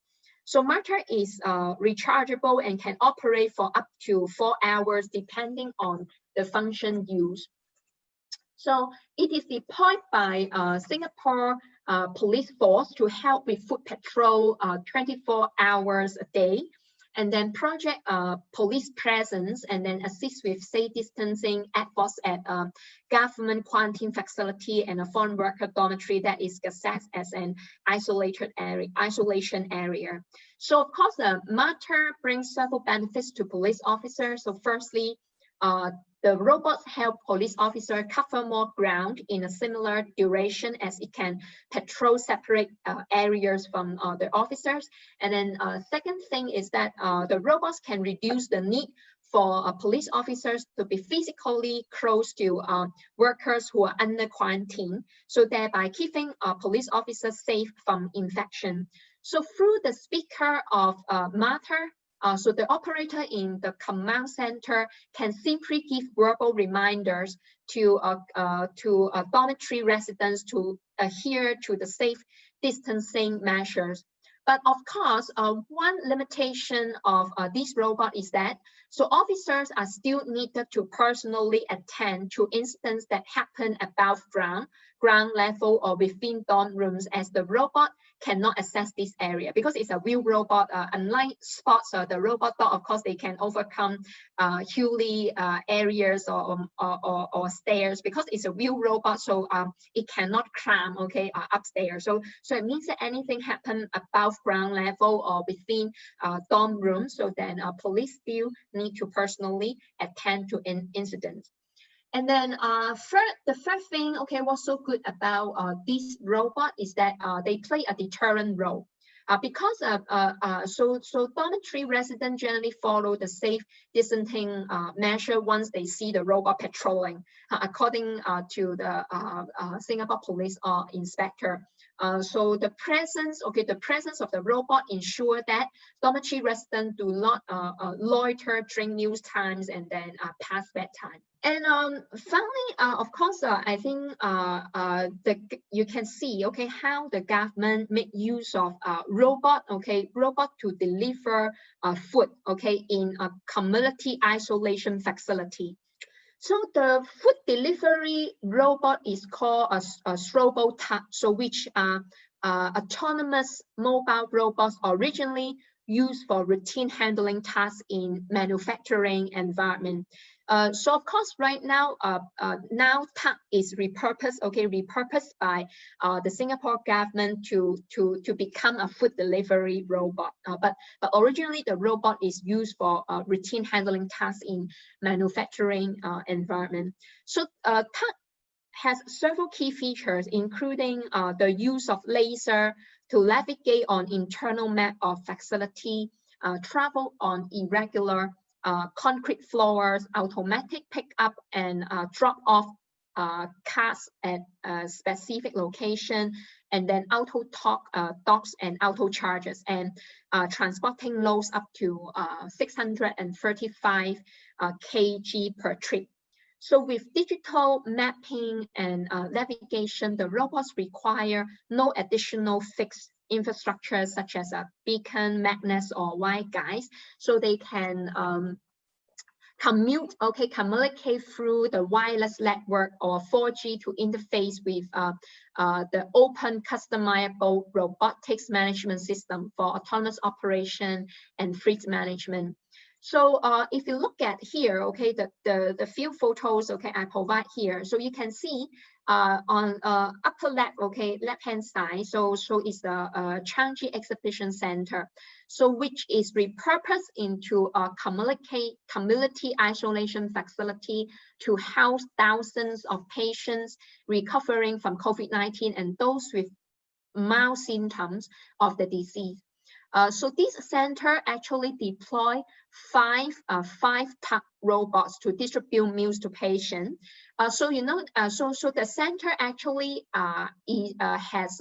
So MARTA is rechargeable and can operate for up to 4 hours depending on the function used. So it is deployed by Singapore police force to help with foot patrol 24 hours a day, and then project police presence, and then assist with safe distancing efforts at government quarantine facility and a foreign worker dormitory that is assessed as an isolation area. So of course, MARTA brings several benefits to police officers. So firstly, the robots help police officers cover more ground in a similar duration as it can patrol separate areas from the officers. And then second thing is that the robots can reduce the need for police officers to be physically close to workers who are under quarantine, so thereby keeping police officers safe from infection. So through the speaker of MARTA, so the operator in the command center can simply give verbal reminders to dormitory residents to adhere to the safe distancing measures. But of course, one limitation of this robot is that so officers are still needed to personally attend to incidents that happen above ground level or within dorm rooms, as the robot cannot access this area because it's a wheel robot. Unlike spots, the robot dog, of course, they can overcome hilly areas or stairs because it's a wheel robot, so it cannot climb, okay, upstairs. So it means that anything happen above ground level or within dorm room, so then police still need to personally attend to incidents. And then the third thing, okay, what's so good about this robot is that they play a deterrent role. Because so dormitory residents generally follow the safe distancing measure once they see the robot patrolling, according to the Singapore police inspector. So the presence of the robot ensure that dormitory residents do not loiter during meal times and then past bedtime. And finally, of course, I think you can see, okay, how the government make use of robot to deliver food, okay, in a community isolation facility. So the food delivery robot is called a Robotic, so which are autonomous mobile robots originally used for routine handling tasks in manufacturing environment. So of course, right now, now TAC is repurposed by the Singapore government to become a food delivery robot. But originally, the robot is used for routine handling tasks in manufacturing environment. So TAC has several key features, including the use of laser to navigate on internal map of facility, travel on irregular concrete floors, automatic pickup and drop off cars at a specific location, and then auto docks and auto charges, and transporting loads up to 635 kg per trip. So with digital mapping and navigation, the robots require no additional fixed infrastructure such as a beacon, magnets, or wire guides, so they can communicate through the wireless network or 4G to interface with the open customizable robotics management system for autonomous operation and fleet management. So if you look at here, okay, the few photos, okay, I provide here. So you can see on upper left, okay, left-hand side. So it's the Changi Exhibition Center. So which is repurposed into a community isolation facility to house thousands of patients recovering from COVID-19 and those with mild symptoms of the disease. So this center actually deploy five TAC robots to distribute meals to patients. So the center actually has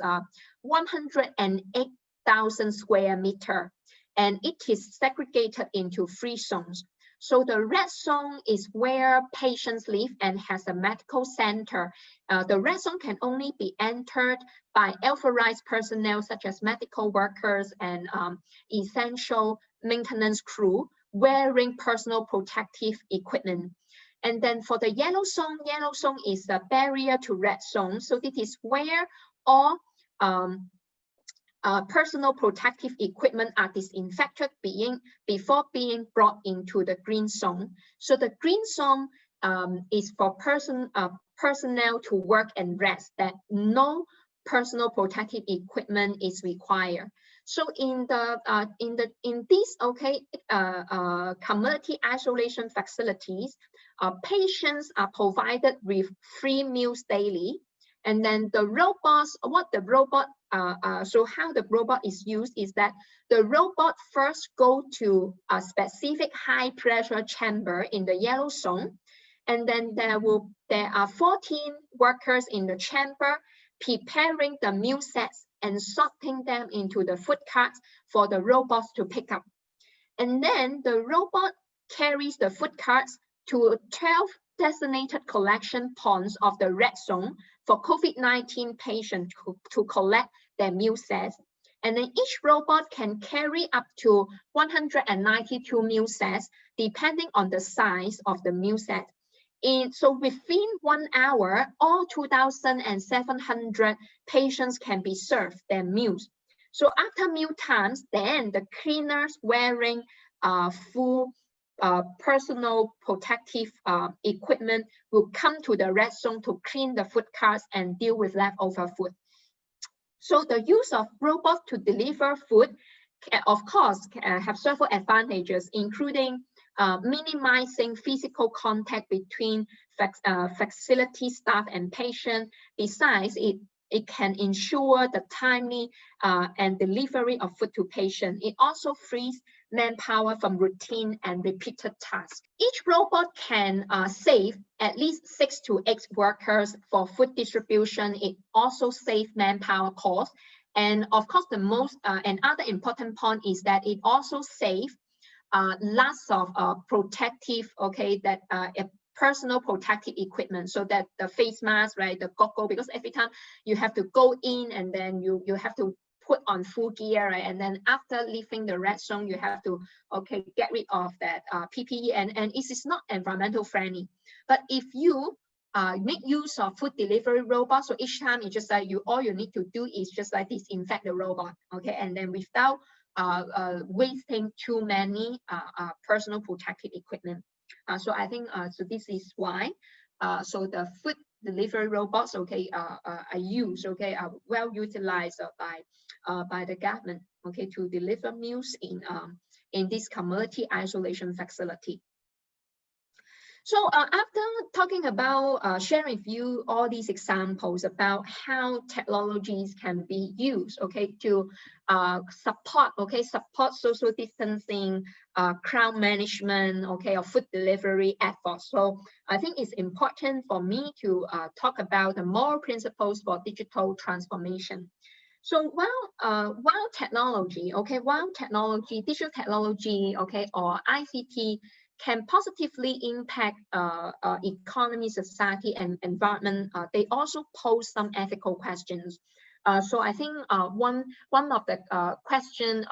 108,000 square meters, and it is segregated into 3 zones. So the red zone is where patients live and has a medical center. The red zone can only be entered by authorized personnel such as medical workers and essential maintenance crew wearing personal protective equipment. And then for the yellow zone is the barrier to red zone. So this is where all personal protective equipment are disinfected before being brought into the green zone. So the green zone is for personnel to work and rest, that no personal protective equipment is required. So in these community isolation facilities, patients are provided with free meals daily. And then the robots, so how the robot is used is that the robot first go to a specific high pressure chamber in the yellow zone. And then there are 14 workers in the chamber preparing the meal sets and sorting them into the food carts for the robots to pick up. And then the robot carries the food carts to 12 designated collection points of the red zone for COVID-19 patients to collect their meal sets. And then each robot can carry up to 192 meal sets, depending on the size of the meal set. So within 1 hour, all 2,700 patients can be served their meals. So after meal times, then the cleaners wearing full personal protective equipment will come to the red zone to clean the food carts and deal with leftover food. So the use of robots to deliver food, of course, have several advantages, including minimizing physical contact between facility staff and patient. Besides, it can ensure the timely and delivery of food to patient. It also frees manpower from routine and repeated tasks. Each robot can save at least 6 to 8 workers for food distribution. It also saves manpower costs. And of course, the most another important point is that it also saves lots of protective, personal protective equipment, so that the face mask, right, the goggle, because every time you have to go in and then you have to put on full gear, right, and then after leaving the red zone, you have to get rid of that PPE, and it is not environmental friendly. But if you make use of food delivery robots, so each time it's just like all you need to do is just like disinfect the robot, okay, and then without wasting too many personal protective equipment. So I think so this is why so the food delivery robots are used, are well utilized by the government, to deliver meals in this community isolation facility. So after talking about sharing with you all these examples about how technologies can be used, to support social distancing, crowd management, or food delivery efforts. So I think it's important for me to talk about the moral principles for digital transformation. So while technology, digital technology, or ICT can positively impact economy, society, and environment, they also pose some ethical questions. So I think one of the question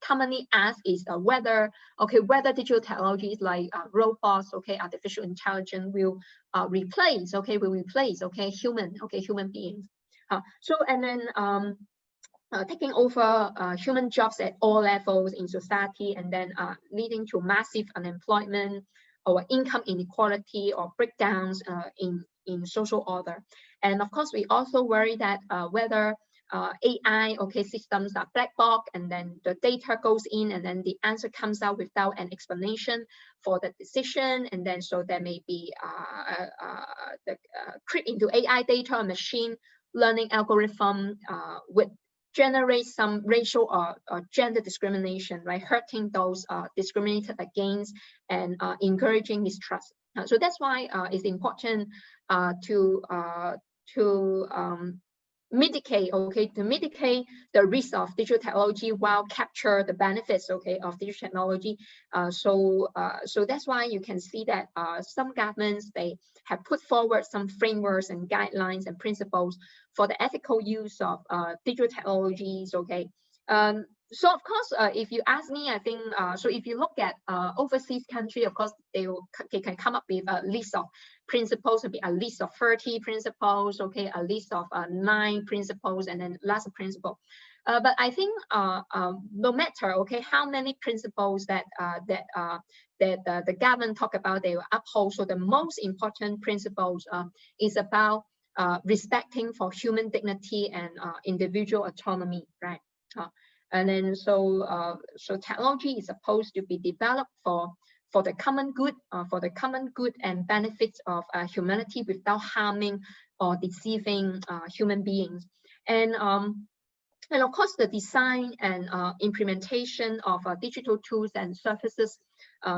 commonly asked is whether digital technologies like robots, artificial intelligence will replace human beings. So and then taking over human jobs at all levels in society, and then leading to massive unemployment or income inequality or breakdowns in social order. And of course, we also worry that whether AI systems are black box, and then the data goes in and then the answer comes out without an explanation for the decision, and then so there may be creep into AI data, a machine learning algorithm with generate some racial or gender discrimination, right? Hurting those discriminated against and encouraging mistrust. So that's why it's important to mitigate the risk of digital technology while capture the benefits of digital technology. So that's why you can see that some governments, they have put forward some frameworks and guidelines and principles for the ethical use of digital technologies. So of course, if you ask me, I think so. If you look at overseas country, of course they can come up with a list of principles, maybe a list of 30 principles, a list of 9 principles, and then last principle. But I think no matter how many principles that the government talk about, they will uphold. So the most important principles is about respecting for human dignity and individual autonomy, right? And then so technology is supposed to be developed for the common good, and benefits of humanity without harming or deceiving human beings. And of course, the design and implementation of digital tools and services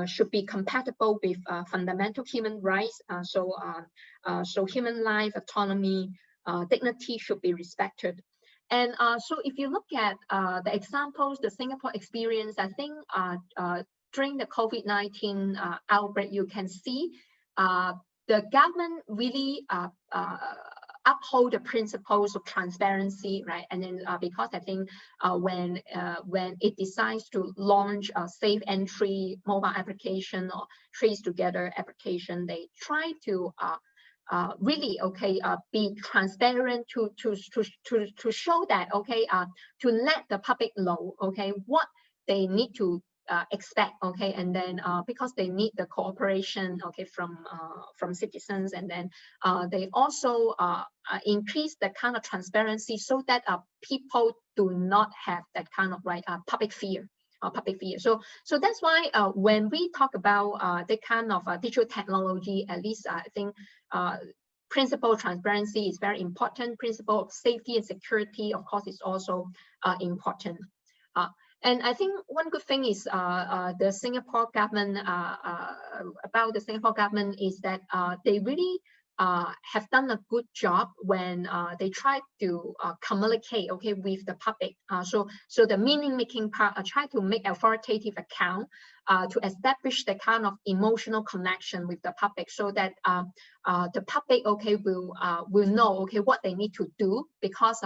should be compatible with fundamental human rights. So human life, autonomy, dignity should be respected. And so if you look at the examples, the Singapore experience, I think during the COVID-19 outbreak, you can see the government really uphold the principles of transparency, right? And then because I think when it decides to launch a safe entry mobile application or trace together application, they try to really be transparent to show that to let the public know what they need to expect, and then because they need the cooperation from citizens, and then they also increase the kind of transparency so that people do not have that kind of public fear. So that's why when we talk about the kind of digital technology, at least I think principle of transparency is very important. Principle of safety and security, of course, is also important. And I think one good thing is the Singapore government about the Singapore government is that they really have done a good job when they try to communicate with the public. So the meaning making part try to make authoritative account to establish the kind of emotional connection with the public, so that the public will know what they need to do, because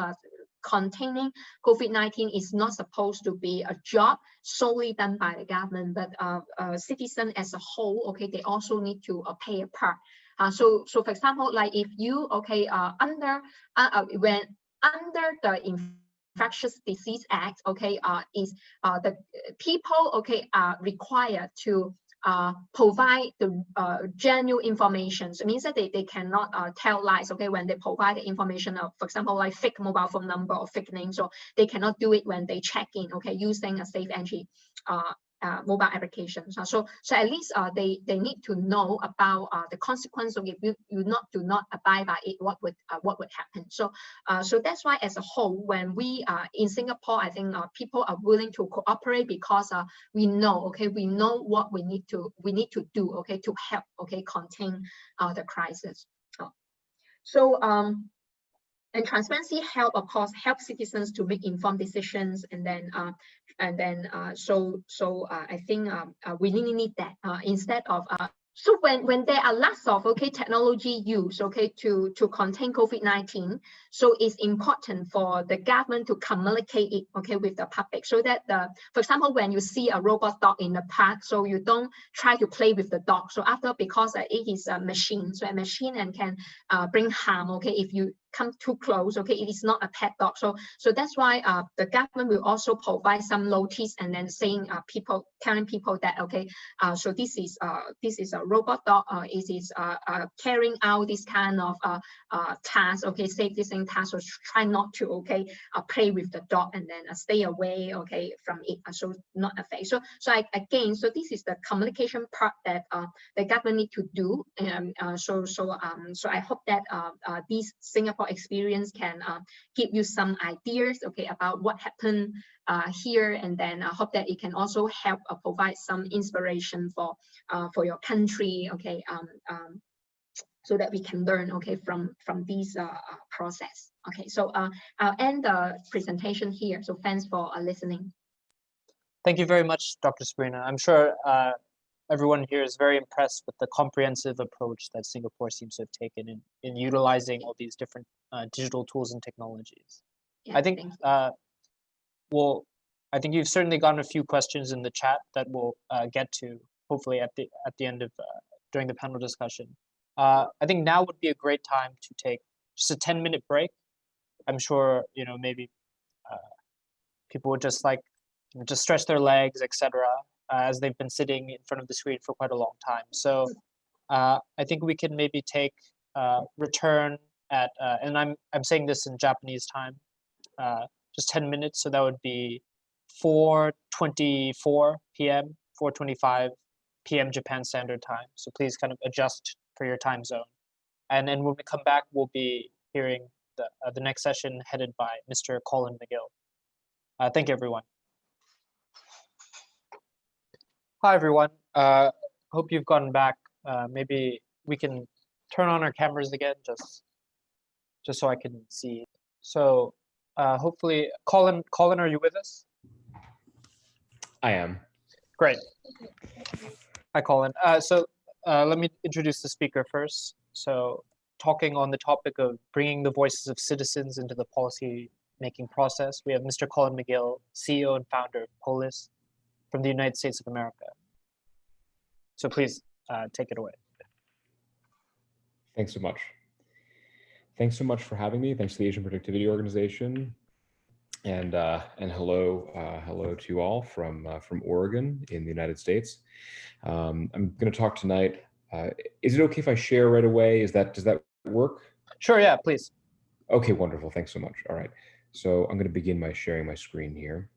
containing COVID-19 is not supposed to be a job solely done by the government, but citizens as a whole, they also need to play a part. So for example, like if you under the Infectious Disease Act, is the people are required to provide the genuine information. So it means that they cannot tell lies, when they provide the information of, for example, like fake mobile phone number or fake name. So they cannot do it when they check in, using a safe entry mobile applications. So at least they need to know about the consequence of if you do not abide by it, what would happen. So that's why as a whole, when we in Singapore, I think people are willing to cooperate, because we know what we need to do to help contain the crisis. And transparency help citizens to make informed decisions, and then I think we really need that instead of so when there are lots of technology used to contain COVID-19, so it's important for the government to communicate it with the public, so that for example, when you see a robot dog in the park, so you don't try to play with the dog. So because it is a machine, so a machine and can bring harm if you come too close, it is not a pet dog. So that's why the government will also provide some notice, and then saying telling people that so this is a robot dog, it is carrying out this kind of task, safe distancing task. So try not to play with the dog, and then stay away from it, so not affect. So this is the communication part that the government need to do. So I hope that this Singapore experience can give you some ideas about what happened here, and then I hope that it can also help provide some inspiration for your country, so that we can learn from this process. So I'll end the presentation here. So thanks for listening. Thank you very much, Dr. Sabrina. I'm sure everyone here is very impressed with the comprehensive approach that Singapore seems to have taken in utilizing all these different digital tools and technologies. Yeah, I think I think you've certainly gotten a few questions in the chat that we'll get to hopefully at the end of during the panel discussion. I think now would be a great time to take just a 10-minute break. I'm sure maybe people would just like just stretch their legs, etc., as they've been sitting in front of the screen for quite a long time. So I think we can maybe take return at and I'm saying this in Japanese time, just 10 minutes. So that would be 4:24 p.m., 4:25 p.m. Japan Standard Time. So please kind of adjust for your time zone. And then when we come back, we'll be hearing the next session headed by Mr. Colin McGill. Thank you, everyone. Hi, everyone. Hope you've gotten back. Maybe we can turn on our cameras again, just so I can see. So hopefully, Colin, are you with us? I am. Great. Hi, Colin. So let me introduce the speaker first. So talking on the topic of bringing the voices of citizens into the policy making process, we have Mr. Colin McGill, CEO and founder of Polis from the United States of America. So please take it away. Thanks so much. Thanks so much for having me. Thanks to the Asian Productivity Organization. And hello to you all from Oregon in the United States. I'm going to talk tonight. Is it okay if I share right away? Does that work? Sure, yeah, please. Okay, wonderful. Thanks so much. All right. So I'm going to begin by sharing my screen here.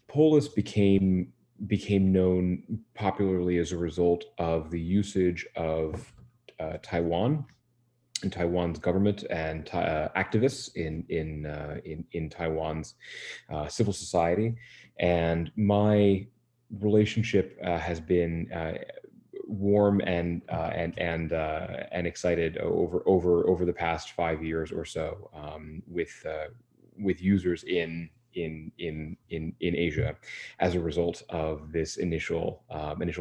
Polis became known popularly as a result of the usage of Taiwan and Taiwan's government and activists in Taiwan's civil society, and my relationship has been warm and excited over the past 5 years or so with users in Asia as a result of this initial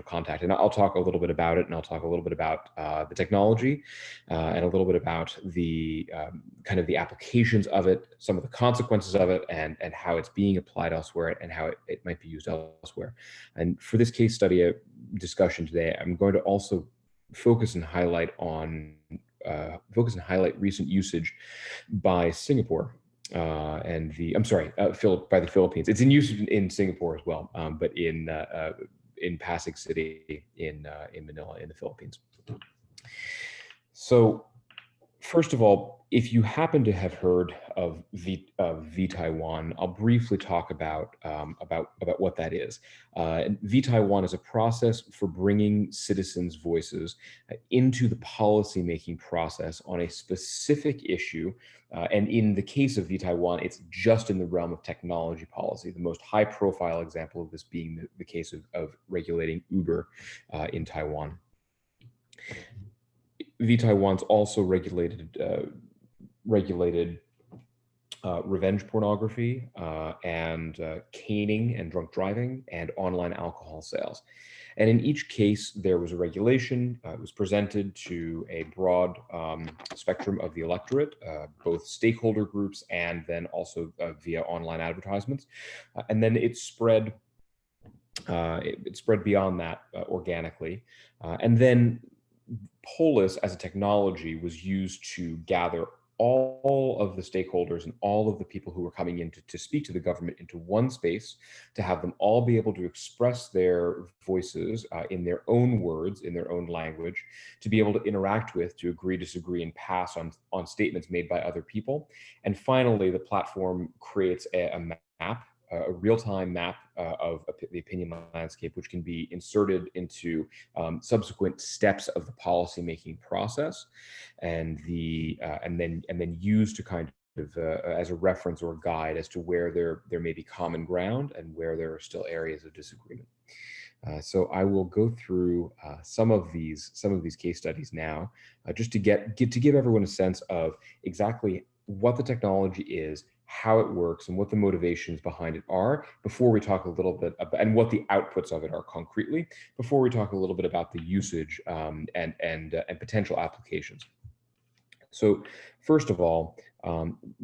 contact. And I'll talk a little bit about it, and I'll talk a little bit about the technology and a little bit about the kind of the applications of it, some of the consequences of it, and how it's being applied elsewhere and how it might be used elsewhere. And for this case study discussion today, I'm going to also focus and highlight recent usage by Singapore. By the Philippines. It's in use in Singapore as well, but in Pasig City in Manila in the Philippines. So, first of all, if you happen to have heard of V-Taiwan, I'll briefly talk about what that is. V-Taiwan is a process for bringing citizens' voices into the policymaking process on a specific issue. And in the case of V-Taiwan, it's just in the realm of technology policy, the most high-profile example of this being the case of regulating Uber in Taiwan. V-Taiwan's also regulated revenge pornography and caning and drunk driving and online alcohol sales. And in each case, there was a regulation. It was presented to a broad spectrum of the electorate, both stakeholder groups and then also via online advertisements. And then it spread beyond that organically. And then Polis as a technology was used to gather all of the stakeholders and all of the people who were coming in to speak to the government into one space, to have them all be able to express their voices in their own words, in their own language, to be able to interact with, to agree, disagree, and pass on statements made by other people. And finally, the platform creates a map, a real-time map of the opinion landscape, which can be inserted into subsequent steps of the policymaking process, and then used to kind of as a reference or a guide as to where there may be common ground and where there are still areas of disagreement. So I will go through some of these case studies now, just to give everyone a sense of exactly what the technology is, how it works, and what the motivations behind it are, before we talk a little bit about, and what the outputs of it are concretely, before we talk a little bit about the usage and potential applications. So first of all,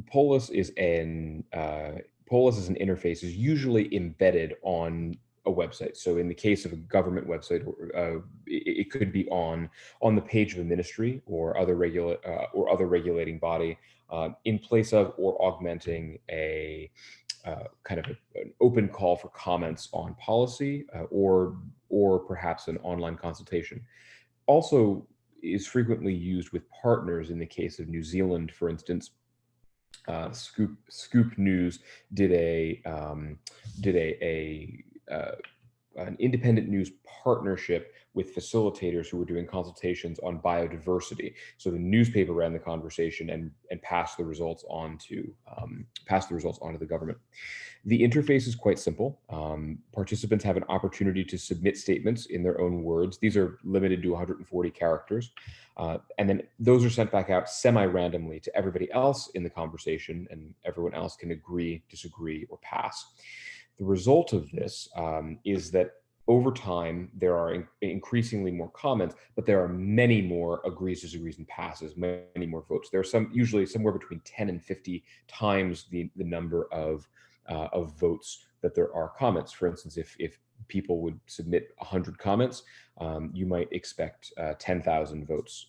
Polis is an interface is usually embedded on a website. So in the case of a government website, it could be on the page of a ministry or other regulating body, in place of or augmenting a kind of an open call for comments on policy, or perhaps an online consultation. Also is frequently used with partners. In the case of New Zealand, for instance, Scoop News did an independent news partnership with facilitators who were doing consultations on biodiversity. So the newspaper ran the conversation and passed the results on to the government. The interface is quite simple. Participants have an opportunity to submit statements in their own words. These are limited to 140 characters. And then those are sent back out semi-randomly to everybody else in the conversation, and everyone else can agree, disagree, or pass. The result of this is that over time, there are increasingly more comments, but there are many more agrees, disagrees, and passes, many more votes. There are usually somewhere between 10 and 50 times the number of votes that there are comments. For instance, if people would submit 100 comments, you might expect 10,000 votes.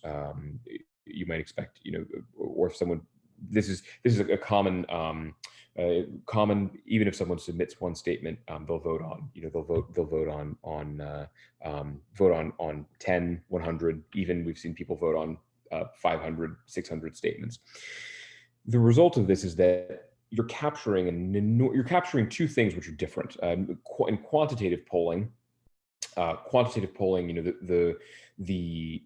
You might expect, or if someone, this is a common common, even if someone submits one statement, they'll vote on, they'll vote on 10, 100, even we've seen people vote on 500, 600 statements. The result of this is that you're capturing two things which are different. In quantitative polling, the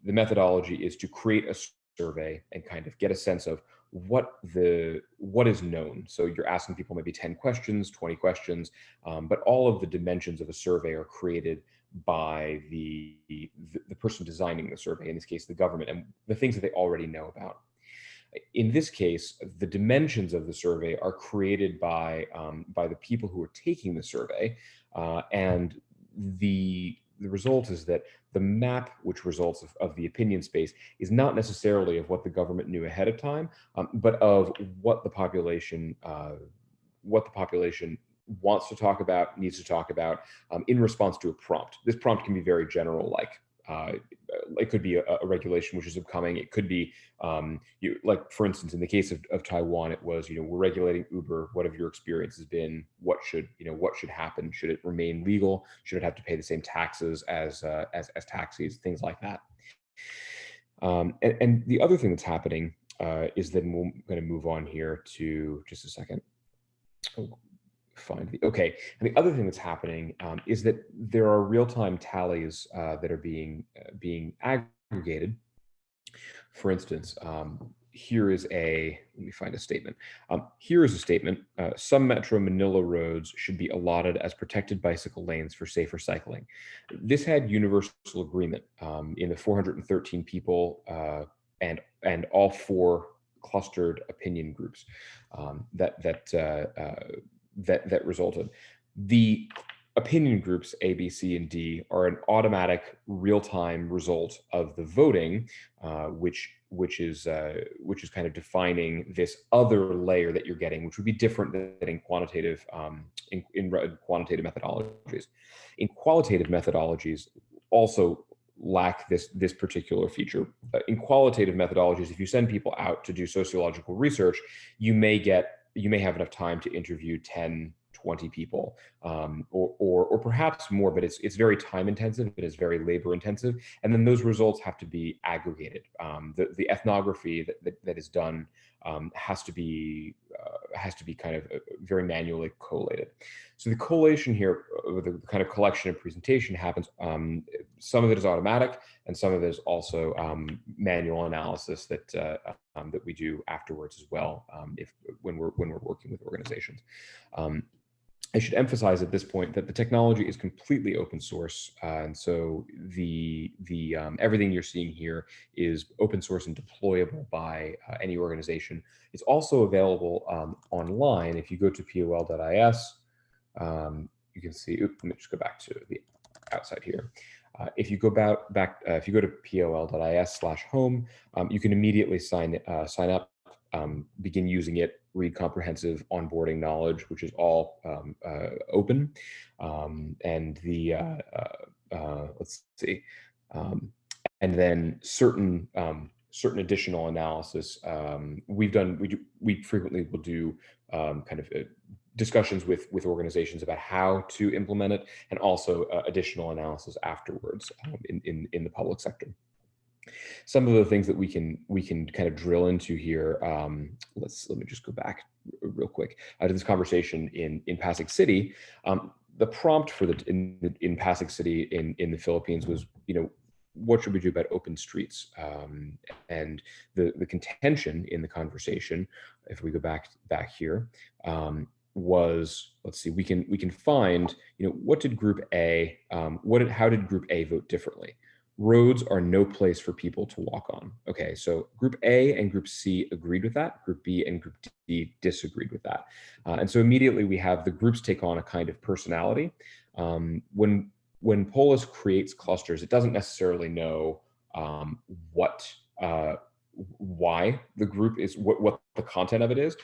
methodology is to create a survey and kind of get a sense of what is known. So you're asking people maybe 10 questions, 20 questions, but all of the dimensions of a survey are created by the person designing the survey, in this case, the government, and the things that they already know about. In this case, the dimensions of the survey are created by the people who are taking the survey, and the result is that the map which results of the opinion space is not necessarily of what the government knew ahead of time, but of what the population wants to talk about, needs to talk about, in response to a prompt. This prompt can be very general, like it could be a regulation which is upcoming. It could be, like, for instance, in the case of Taiwan, it was, we're regulating Uber. What have your experiences been? What should happen? Should it remain legal? Should it have to pay the same taxes as taxis? Things like that. And the other thing that's happening is that, we're going to move on here to just a second. Okay. And the other thing that's happening is that there are real-time tallies that are being aggregated. For instance, here is let me find a statement. Here is a statement. Some Metro Manila roads should be allotted as protected bicycle lanes for safer cycling. This had universal agreement in the 413 people and all 4 clustered opinion groups that resulted. The opinion groups A, B, C, and D are an automatic real-time result of the voting, which is kind of defining this other layer that you're getting, which would be different than in quantitative in quantitative methodologies. In qualitative methodologies, also lack this particular feature. In qualitative methodologies, if you send people out to do sociological research, you may have enough time to interview 10, 20 people, or perhaps more, but it's very time intensive, it is very labor intensive, and then those results have to be aggregated. The ethnography that is done has to be kind of very manually collated. So the collation here, the kind of collection and presentation happens. Some of it is automatic, and some of it is also manual analysis that we do afterwards as well, when we're working with organizations. I should emphasize at this point that the technology is completely open source, and so the everything you're seeing here is open source and deployable by any organization. It's also available online. If you go to pol.is, you can see. Let me just go back to the outside here. If you go if you go to pol.is/home, you can immediately sign up, begin using it, read comprehensive onboarding knowledge, which is all open, and let's see, and then certain additional analysis. We frequently will do kind of discussions with organizations about how to implement it, and also additional analysis afterwards in the public sector. Some of the things that we can kind of drill into here. Let me just go back real quick to this conversation in Pasig City. The prompt for in Pasig City in the Philippines was, what should we do about open streets? And the contention in the conversation, if we go back here, was, let's see, we can find, what did Group A, how did Group A vote differently? Roads are no place for people to walk on. Okay, so Group A and Group C agreed with that. Group B and Group D disagreed with that. And so immediately we have the groups take on a kind of personality. When Polis creates clusters, it doesn't necessarily know why the group is, what the content of it is.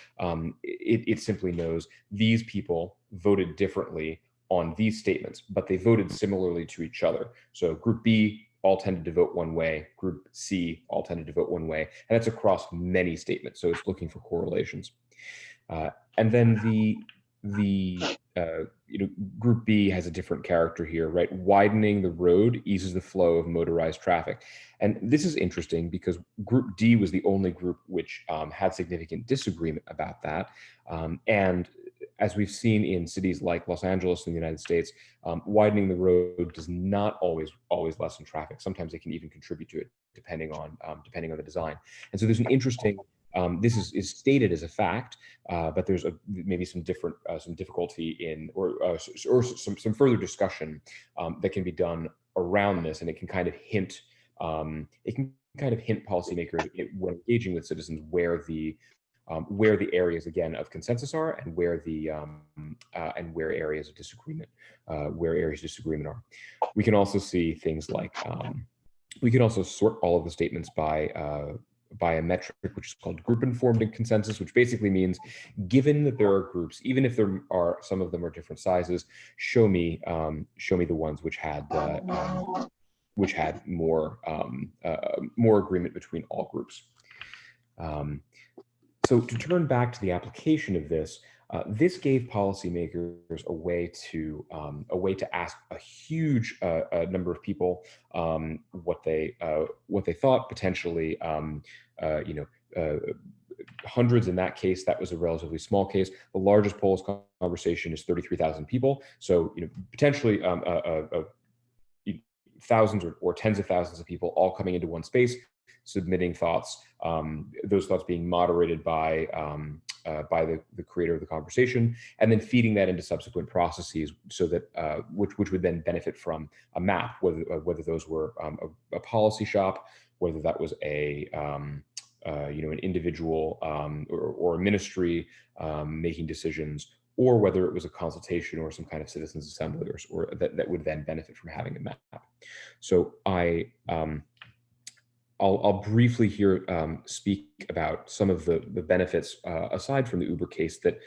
It simply knows these people voted differently on these statements, but they voted similarly to each other. So group B all tended to vote one way, group C all tended to vote one way, and that's across many statements. So it's looking for correlations. And then group B has a different character here, right? Widening the road eases the flow of motorized traffic. And this is interesting because group D was the only group which had significant disagreement about that. And as we've seen in cities like Los Angeles in the United States, widening the road does not always lessen traffic. Sometimes it can even contribute to it, depending on the design. And so there's an interesting, this is stated as a fact, but there's maybe some difficulty in, or some further discussion that can be done around this, and it can kind of hint policymakers when engaging with citizens where the areas again of consensus are, and where areas of disagreement are. We can also see things like we can also sort all of the statements by a metric which is called group informed consensus, which basically means, given that there are groups, even if there are some of them are different sizes, show me the ones which had more agreement between all groups. So to turn back to the application of this, this gave policymakers a way to ask a huge number of people what they thought, potentially hundreds in that case. That was a relatively small case. The largest Polis conversation is 33,000 people. So potentially thousands or tens of thousands of people all coming into one space, submitting thoughts, those thoughts being moderated by the creator of the conversation, and then feeding that into subsequent processes, so that which would then benefit from a map, whether those were a policy shop, whether that was an individual or a ministry making decisions, or whether it was a consultation or some kind of citizens assembly, or that would then benefit from having a map. So I'll briefly here speak about some of the benefits aside from the Uber case that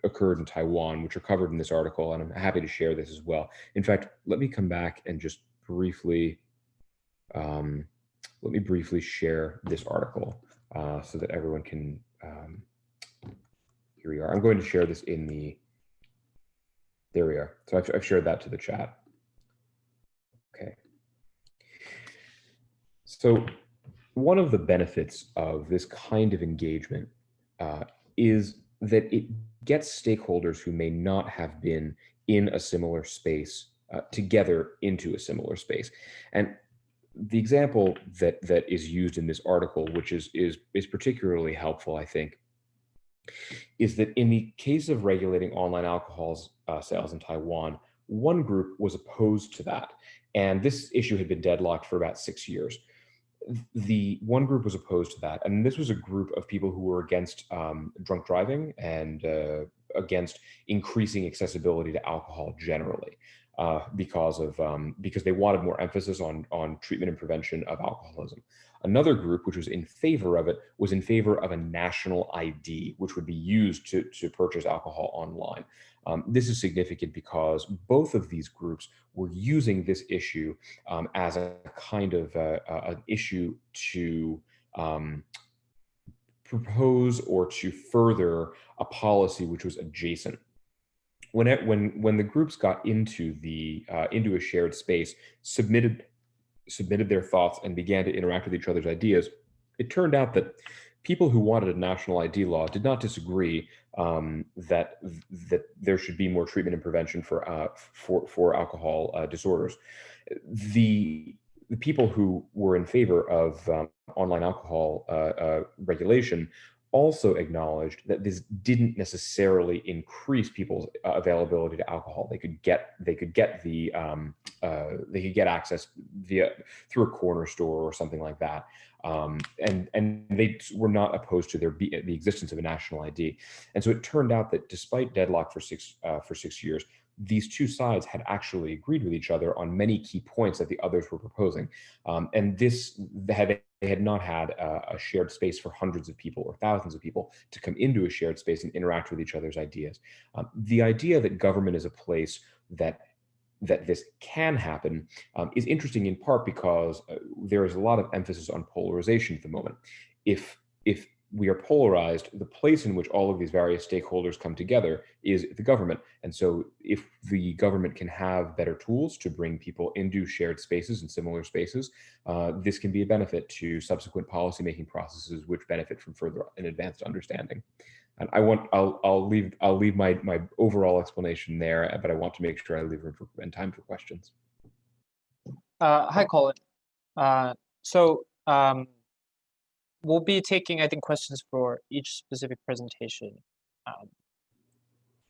occurred in Taiwan, which are covered in this article, and I'm happy to share this as well. In fact, let me come back and just briefly share this article so that everyone can. Here we are. I'm going to share this in the. There we are. So I've shared that to the chat. Okay. So one of the benefits of this kind of engagement is that it gets stakeholders who may not have been in a similar space together into a similar space. And the example that is used in this article, which is particularly helpful, I think, is that in the case of regulating online alcohol sales in Taiwan, one group was opposed to that. And this issue had been deadlocked for about 6 years. The one group was opposed to that. And this was a group of people who were against drunk driving and against increasing accessibility to alcohol generally, because they wanted more emphasis on treatment and prevention of alcoholism. Another group, which was in favor of it, was in favor of a national ID, which would be used to purchase alcohol online. This is significant because both of these groups were using this issue as a kind of an issue to propose or to further a policy which was adjacent. When the groups got into a shared space, submitted their thoughts and began to interact with each other's ideas, it turned out that people who wanted a national ID law did not disagree that there should be more treatment and prevention for alcohol disorders. The people who were in favor of online alcohol regulation also acknowledged that this didn't necessarily increase people's availability to alcohol. They could get access through a corner store or something like that. and they were not opposed to the existence of a national ID. And so it turned out that despite deadlock for 6 years, these two sides had actually agreed with each other on many key points that the others were proposing. And they had not had a shared space for hundreds of people or thousands of people to come into a shared space and interact with each other's ideas. The idea that government is a place that this can happen is interesting in part because there is a lot of emphasis on polarization at the moment. If we are polarized, the place in which all of these various stakeholders come together is the government. And so if the government can have better tools to bring people into shared spaces and similar spaces, this can be a benefit to subsequent policymaking processes which benefit from further and advanced understanding. And I'll leave my overall explanation there, but I want to make sure I leave room and time for questions. Hi, Colin. We'll be taking, I think, questions for each specific presentation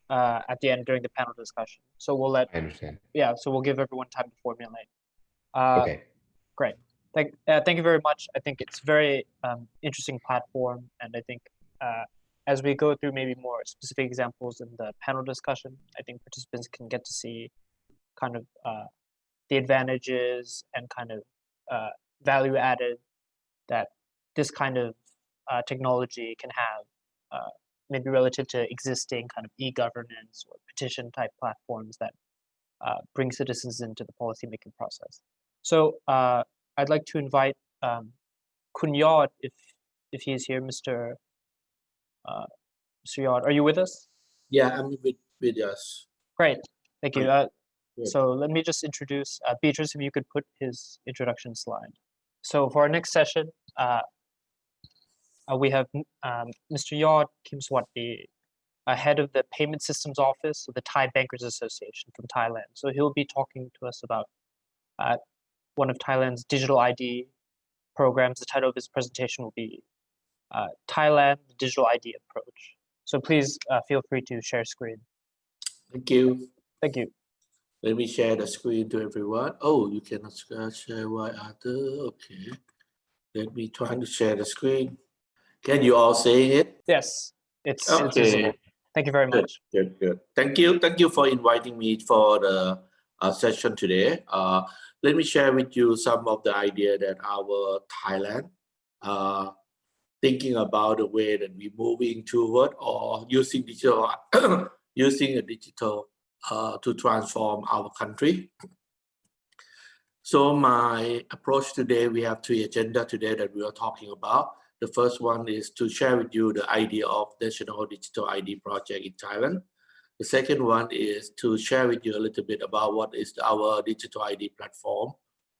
at the end during the panel discussion. So we'll let. I understand. Yeah, so we'll give everyone time to formulate. Okay. Great. Thank you very much. I think it's a very interesting platform, and I think as we go through maybe more specific examples in the panel discussion, I think participants can get to see kind of the advantages and kind of value added that this kind of technology can have, maybe relative to existing kind of e-governance or petition type platforms that bring citizens into the policymaking process. So I'd like to invite Kun Yod, if he is here, Mr. Yod. Are you with us? Yeah, I'm with us. Great, thank you. Good. So let me just introduce Beatrice, if you could put his introduction slide. So for our next session, we have Mr. Yod Kimswati, head of the Payment Systems Office of the Thai Bankers Association from Thailand. So he'll be talking to us about one of Thailand's digital ID programs. The title of his presentation will be Thailand, the Digital ID Approach. So please feel free to share screen. Thank you. Thank you. Let me share the screen to everyone. Oh, you cannot share while other. Okay. Let me try to share the screen. Can you all see it? Yes, it's okay. visible. Thank you very much. Good. Thank you for inviting me for the session today. Let me share with you some of the idea that our Thailand thinking about the way that we're moving toward or using digital to transform our country. So my approach today, we have three agenda today that we are talking about. The first one is to share with you the idea of National Digital ID Project in Thailand. The second one is to share with you a little bit about what is our digital ID platform,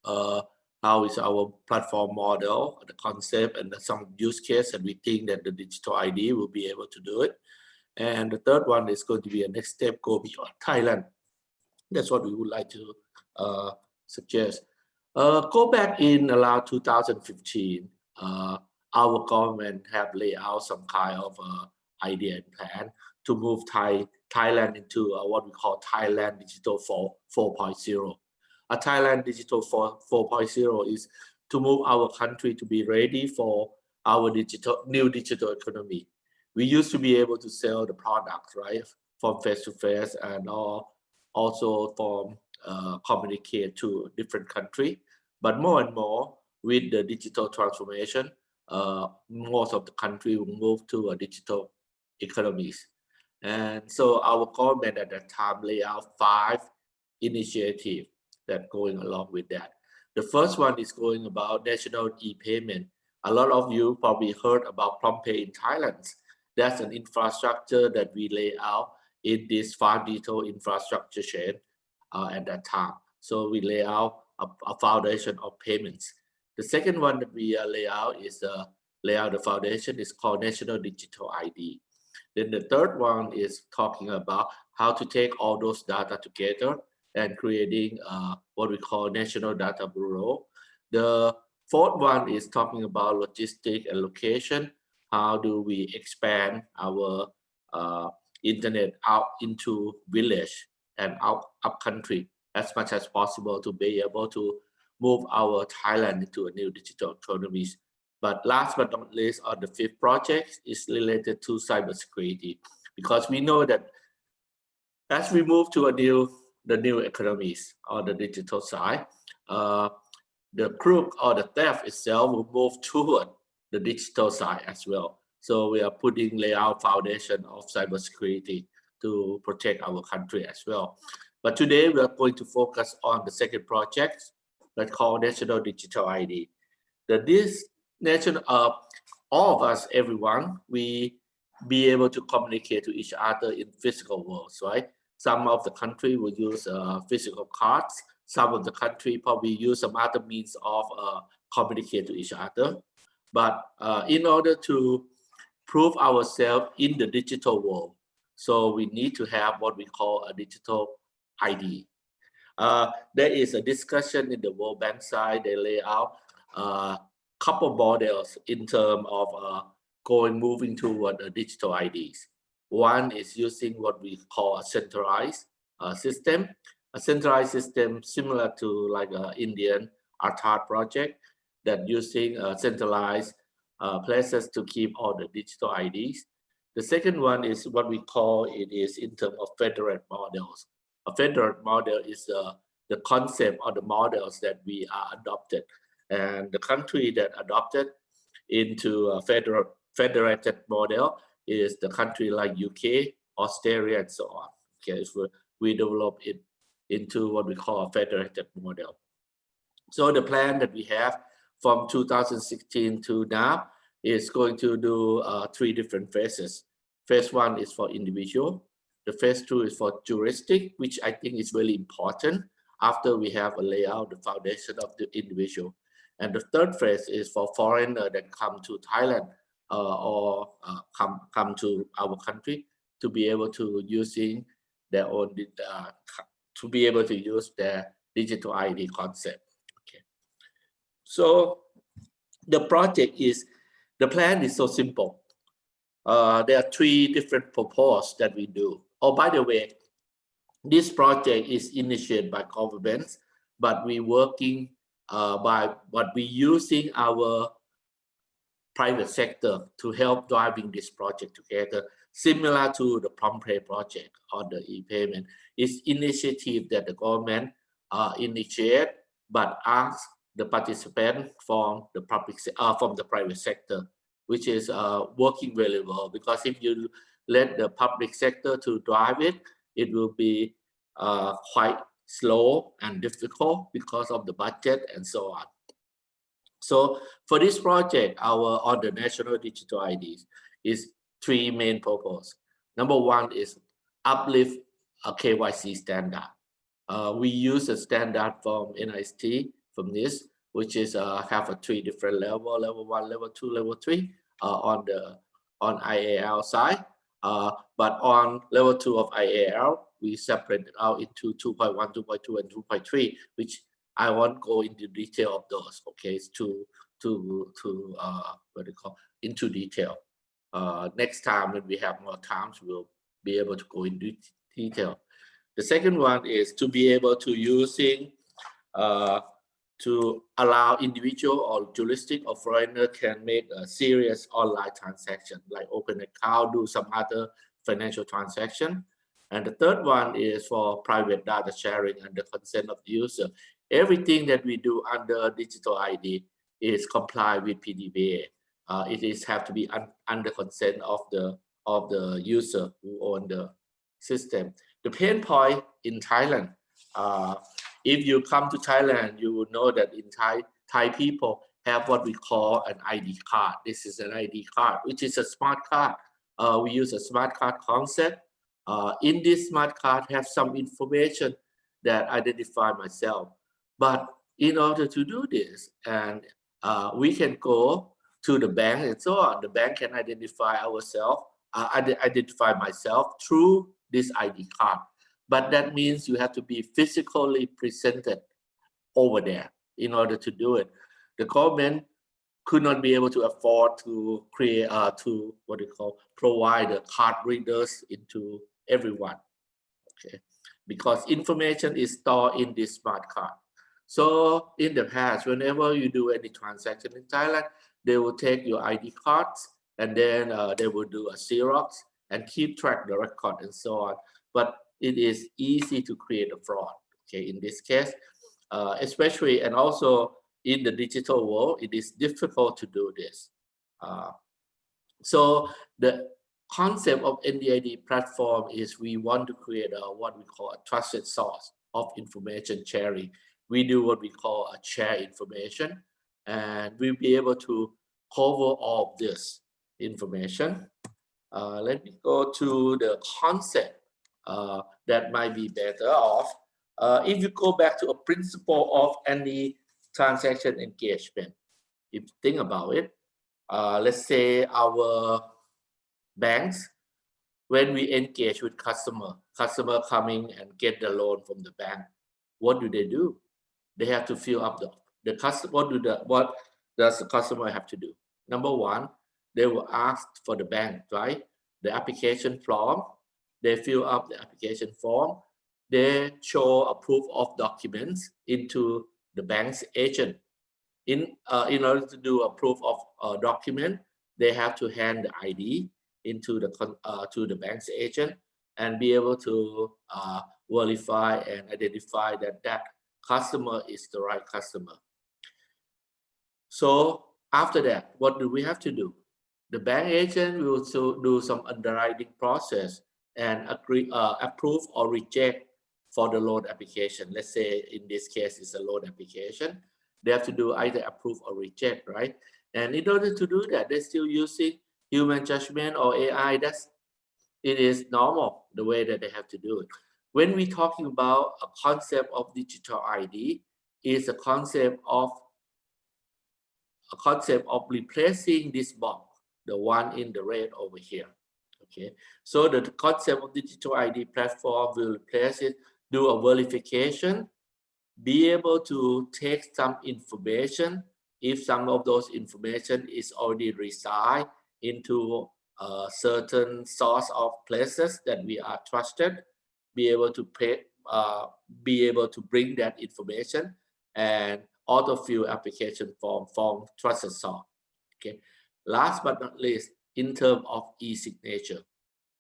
how is our platform model, the concept, and some use case that we think that the digital ID will be able to do it. And the third one is going to be a next step, go beyond Thailand. That's what we would like to suggest. Go back in around 2015, our government have laid out some kind of idea and plan to move Thailand into what we call Thailand Digital 4.0. A Thailand Digital 4.0 is to move our country to be ready for our new digital economy. We used to be able to sell the products, right, from face to face, and also from communicate to different country. But more and more with the digital transformation, most of the country will move to a digital economies. And so our government at that time laid out 5 initiatives that going along with that. The first one is going about national e-payment. A lot of you probably heard about PromptPay in Thailand. That's an infrastructure that we lay out in this 5 digital infrastructure chain at that time. So we lay out a foundation of payments. The second one that we lay out is the foundation is called National Digital ID. Then the third one is talking about how to take all those data together and creating what we call National Data Bureau. The fourth one is talking about logistics and location. How do we expand our internet out into village and out up country as much as possible to be able to move our Thailand into a new digital economy But last but not least, on the fifth project is related to cybersecurity, because we know that as we move to the new economies on the digital side, the crook or the theft itself will move toward the digital side as well. So we are putting layout foundation of cybersecurity to protect our country as well. But today we are going to focus on the second project that's called National Digital ID. This national, all of us, everyone, we be able to communicate to each other in physical worlds, right? Some of the country will use physical cards. Some of the country probably use some other means of communicate to each other. But in order to prove ourselves in the digital world, so we need to have what we call a digital ID. There is a discussion in the World Bank side. They lay out a couple models in terms of moving toward digital IDs. One is using what we call a centralized system. A centralized system similar to like Indian Aadhaar project that using centralized places to keep all the digital IDs. The second one is what we call it is in terms of federal models. A federal model is the concept or the models that we are adopted. And the country that adopted into a federated model is the country like UK, Australia, and so on. Okay, so we develop it into what we call a federated model. So the plan that we have from 2016 to now is going to do 3 different phases. Phase 1 is for individual. The phase 2 is for juristic, which I think is really important after we have a layout, the foundation of the individual. And the third phase is for foreigner that come to Thailand or come to our country to be able to using their own, to be able to use their digital ID concept. Okay. So the plan is so simple. There are 3 different proposals that we do. Oh, by the way, this project is initiated by governments, but we working we using our private sector to help driving this project together, similar to the Prompt Pay project on the e-payment. It's initiative that the government initiate, but ask the participant from the private sector, which is working very well. Because if you let the public sector to drive it, it will be quite slow and difficult because of the budget and so on. So for this project, on the national digital IDs is 3 main purposes. Number 1 is uplift a KYC standard. We use a standard from NIST from this, which is have a 3 different level 1, level 2, level 3 on IAL side. But on level 2 of IAL, we separate it out into 2.1, 2.2, and 2.3, which I won't go into detail of those. Okay, it's into detail. Next time when we have more times, we'll be able to go into detail. The second one is to be able to using to allow individual or juristic or foreigner can make a serious online transaction, like open account, do some other financial transaction. And the third one is for private data sharing and the consent of the user. Everything that we do under digital ID is comply with PDPA. It is have to be under consent of the user who own the system. The pain point in Thailand, if you come to Thailand, you will know that in Thai people have what we call an ID card. This is an ID card, which is a smart card. We use a smart card concept. In this smart card have some information that identify myself. But in order to do this, and we can go to the bank and so on. The bank can identify ourselves, identify myself through this ID card. But that means you have to be physically presented over there in order to do it. The government could not be able to afford to create, to what they call, provide the card readers into everyone, okay? Because information is stored in this smart card. So in the past, whenever you do any transaction in Thailand, they will take your ID cards and then they will do a Xerox and keep track the record and so on. But it is easy to create a fraud, okay, in this case, especially, and also in the digital world, it is difficult to do this. So the concept of NDID platform is we want to create what we call a trusted source of information sharing. We do what we call a share information, and we'll be able to cover all of this information. Let me go to the concept that might be better off. If you go back to a principle of any transaction engagement, if you think about it, let's say our banks, when we engage with customer coming and get the loan from the bank, what do? They have to fill up the customer. What does the customer have to do? Number one, they will ask for the bank, right? The application form. They fill up the application form. They show a proof of documents into the bank's agent. In order to do a proof of document, they have to hand the ID into to the bank's agent and be able to verify and identify that that customer is the right customer. So after that, what do we have to do? The bank agent will do some underwriting process and approve or reject for the loan application. Let's say in this case it's a loan application. They have to do either approve or reject, right? And in order to do that, they're still using human judgment or AI. It is normal the way that they have to do it. When we're talking about a concept of digital ID, is a concept of replacing this box, the one in the red over here. Okay, so the concept of digital ID platform will replace it, do a verification, be able to take some information if some of those information is already reside into a certain source of places that we are trusted, be able to bring that information and autofill application form from trusted source. Okay, last but not least, in terms of e-signature,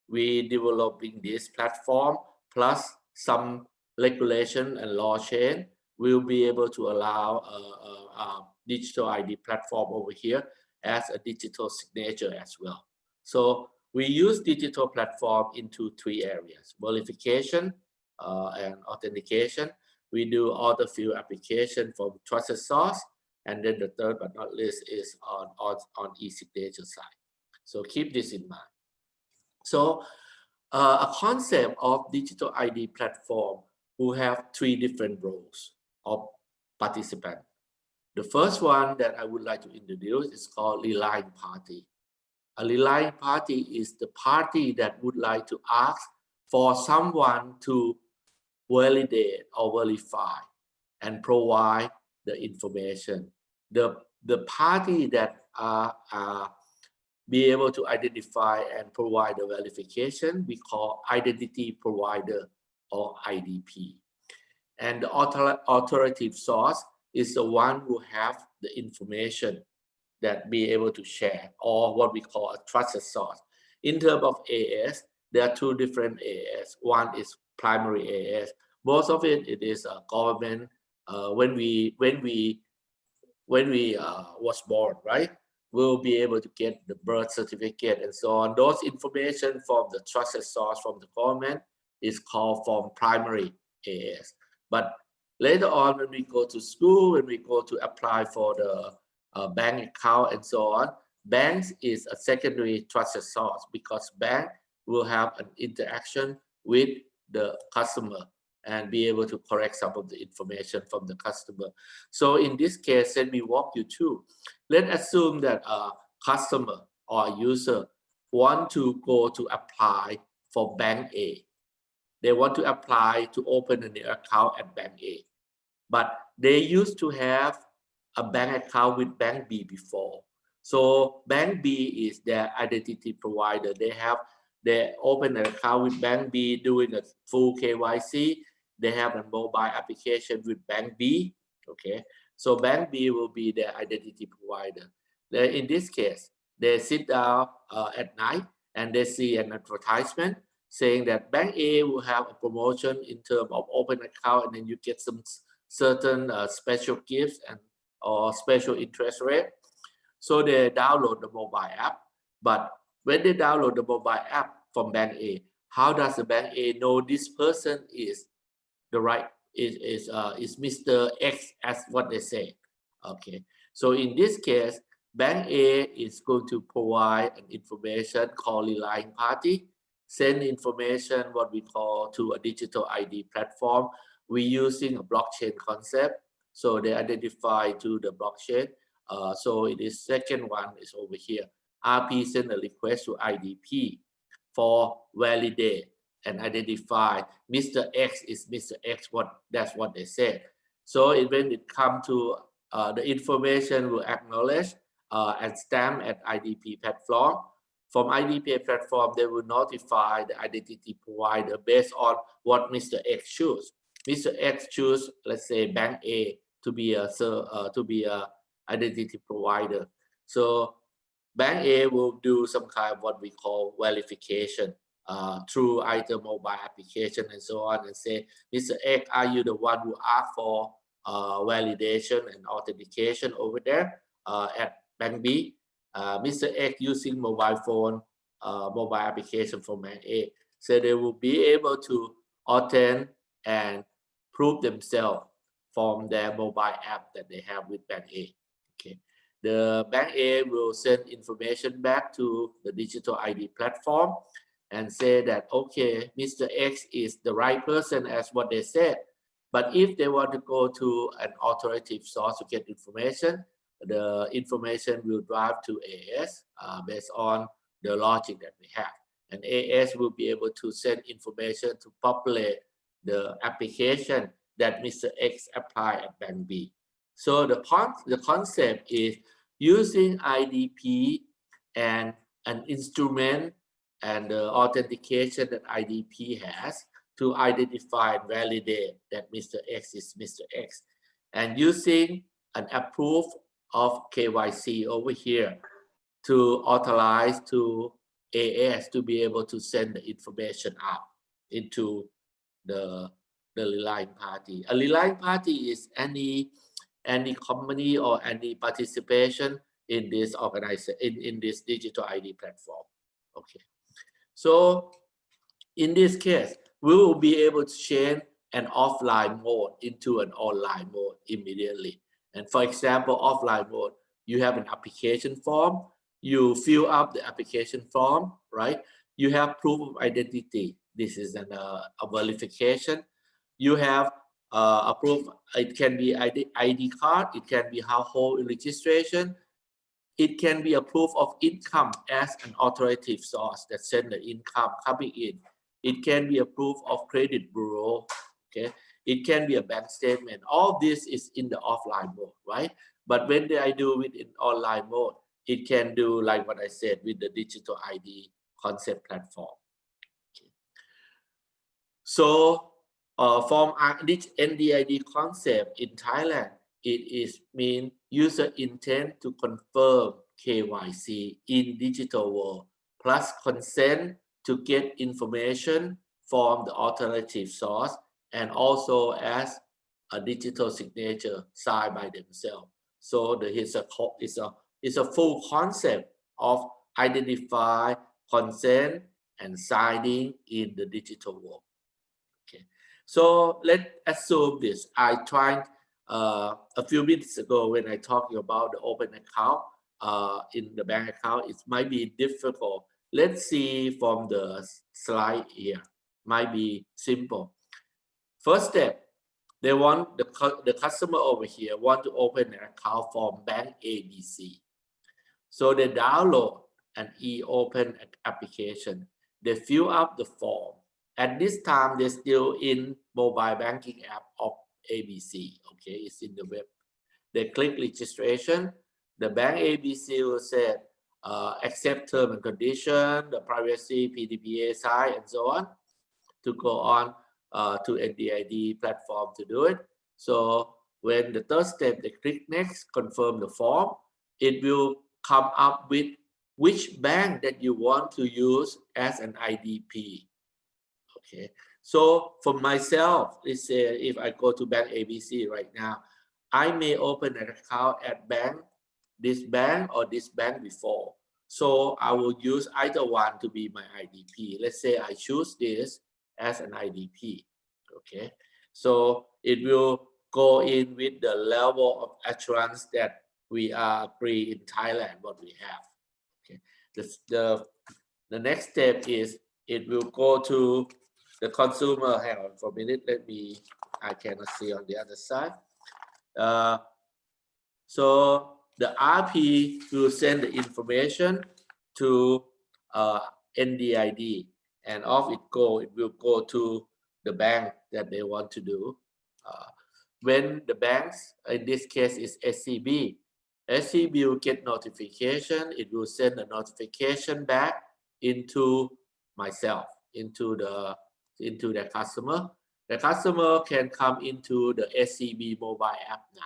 we developing this platform plus some regulation and law change will be able to allow a digital ID platform over here as a digital signature as well. So we use digital platform into 3 areas: verification and authentication. We do autofill application from trusted source, and then the third but not least is on e-signature side. So keep this in mind. So a concept of digital ID platform will have 3 different roles of participant. The first one that I would like to introduce is called relying party. A relying party is the party that would like to ask for someone to validate or verify and provide the information. The party that be able to identify and provide the verification we call identity provider or IDP. And the authoritative source is the one who have the information that be able to share, or what we call a trusted source. In terms of AS, there are 2 different AS. One is primary AS. Most of it is a government. When we was born, right? We'll be able to get the birth certificate and so on. Those information from the trusted source from the government is called from primary AS. But later on, when we go to school, when we go to apply for the bank account and so on, banks is a secondary trusted source because bank will have an interaction with the customer and be able to correct some of the information from the customer. So in this case, let me walk you through. Let's assume that a customer or a user want to go to apply for bank A. They want to apply to open a new account at bank A, but they used to have a bank account with bank B before. So bank B is their identity provider. They open an account with bank B doing a full KYC. They have a mobile application with bank B. Okay, so bank B will be their identity provider. In this case, they sit down at night and they see an advertisement saying that Bank A will have a promotion in terms of open account, and then you get some certain special gifts and or special interest rate. So they download the mobile app. But when they download the mobile app from Bank A, how does the Bank A know this person is the right is Mr. X as what they say? Okay. So in this case, Bank A is going to provide an information called relying party, send information what we call to a digital ID platform. We're using a blockchain concept, so they identify to the blockchain. So it is second one is over here. RP send a request to IDP for validate and identify Mr. X is Mr. X. That's what they said. So when it comes to the information will acknowledge and stamp at IDP platform. From IDP platform, they will notify the identity provider based on what Mr. X choose. Mr. X choose, let's say, Bank A to be a identity provider. So Bank A will do some kind of what we call verification through either mobile application and so on, and say, Mr. X, are you the one who asked for validation and authentication over there at Bank B? Mr. X using mobile phone, mobile application from Bank A. So they will be able to authenticate and prove themselves from their mobile app that they have with Bank A. Okay. The Bank A will send information back to the digital ID platform and say that, okay, Mr. X is the right person as what they said. But if they want to go to an authoritative source to get information, the information will drive to AS based on the logic that we have. And AS will be able to send information to populate the application that Mr. X applied at Bank B. So the concept is using IDP and an instrument and the authentication that IDP has to identify and validate that Mr. X is Mr. X, and using an approve of KYC over here to authorize to AS to be able to send the information out into the relying party. A relying party is any company or any participation in this organization in this digital ID platform. Okay, so in this case, we will be able to change an offline mode into an online mode immediately. And for example, offline mode, you have an application form, you fill up the application form, right? You have proof of identity. This is a verification. You have a proof, it can be ID card, it can be household registration, it can be a proof of income as an authoritative source that send the income coming in. It can be a proof of credit bureau, okay? It can be a bank statement. All this is in the offline mode, right? But when I do it in online mode, it can do like what I said with the digital ID concept platform. Okay. So from this NDID concept in Thailand, it is mean user intent to confirm KYC in digital world, plus consent to get information from the authoritative source, and also as a digital signature signed by themselves. So it's a full concept of identify, consent, and signing in the digital world. Okay, so let's assume this. I tried a few minutes ago when I talking about the open account in the bank account. It might be difficult. Let's see from the slide here. Might be simple. First step, they want the customer over here want to open an account from Bank ABC. So they download an e-open application. They fill up the form. At this time, they're still in mobile banking app of ABC. Okay, it's in the web. They click registration. The Bank ABC will say accept term and condition, the privacy, PDPA side, and so on, to go on to NDID platform to do it. So when the third step, they click next, confirm the form, it will come up with which bank that you want to use as an IDP. Okay, so for myself, let's say if I go to bank ABC right now, I may open an account at this bank or this bank before. So I will use either one to be my IDP. Let's say I choose this as an IDP. Okay, so it will go in with the level of assurance that we are agree in Thailand what we have. Okay, the next step is it will go to the consumer. Hang on for a minute. I cannot see on the other side. So the RP will send the information to NDID, and off it will go to the bank that they want to do. When the banks, in this case is SCB, SCB will get notification. It will send a notification back into myself, into the customer. The customer can come into the SCB mobile app now.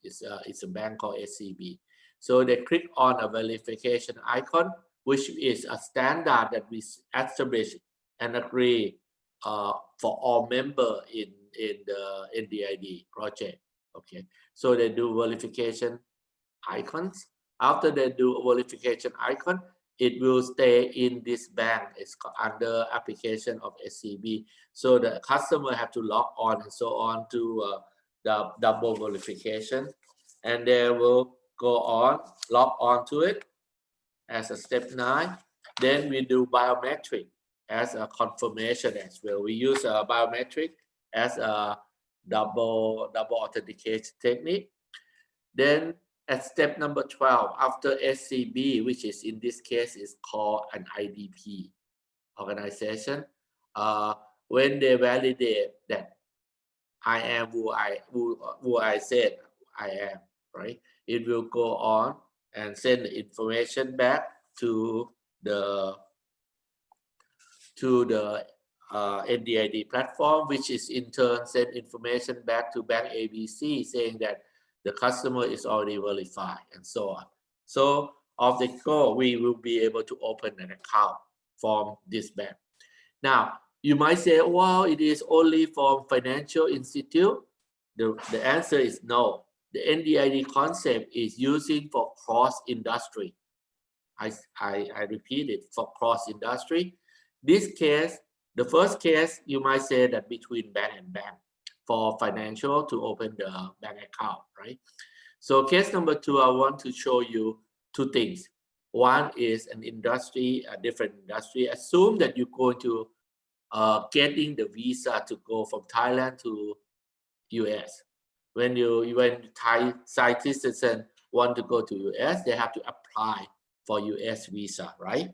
It's a bank called SCB. So they click on a verification icon, which is a standard that we establish and agree for all members in the NDID project. Okay, so they do verification icons. After they do a verification icon, it will stay in this bank. It's under application of SCB. So the customer have to log on and so on to the double verification, and they will go on, log on to it as a step 9. Then we do biometric as a confirmation as well. We use a biometric as a double authentication technique. Then at step number 12, after SCB, which is in this case is called an IDP organization, when they validate that I am who I said I am, right? It will go on and send the information back to the NDID platform, which is in turn send information back to Bank ABC saying that the customer is already verified and so on. So of the goal, we will be able to open an account from this bank. Now, you might say, well, it is only from financial institute. The answer is no. The NDID concept is using for cross-industry. I repeat it, for cross-industry. This case, the first case, you might say that between bank and bank for financial to open the bank account, right? So case number 2, I want to show you 2 things. One is an industry, a different industry. Assume that you're going to getting the visa to go from Thailand to US. When Thai citizens want to go to US, they have to apply for US visa, right?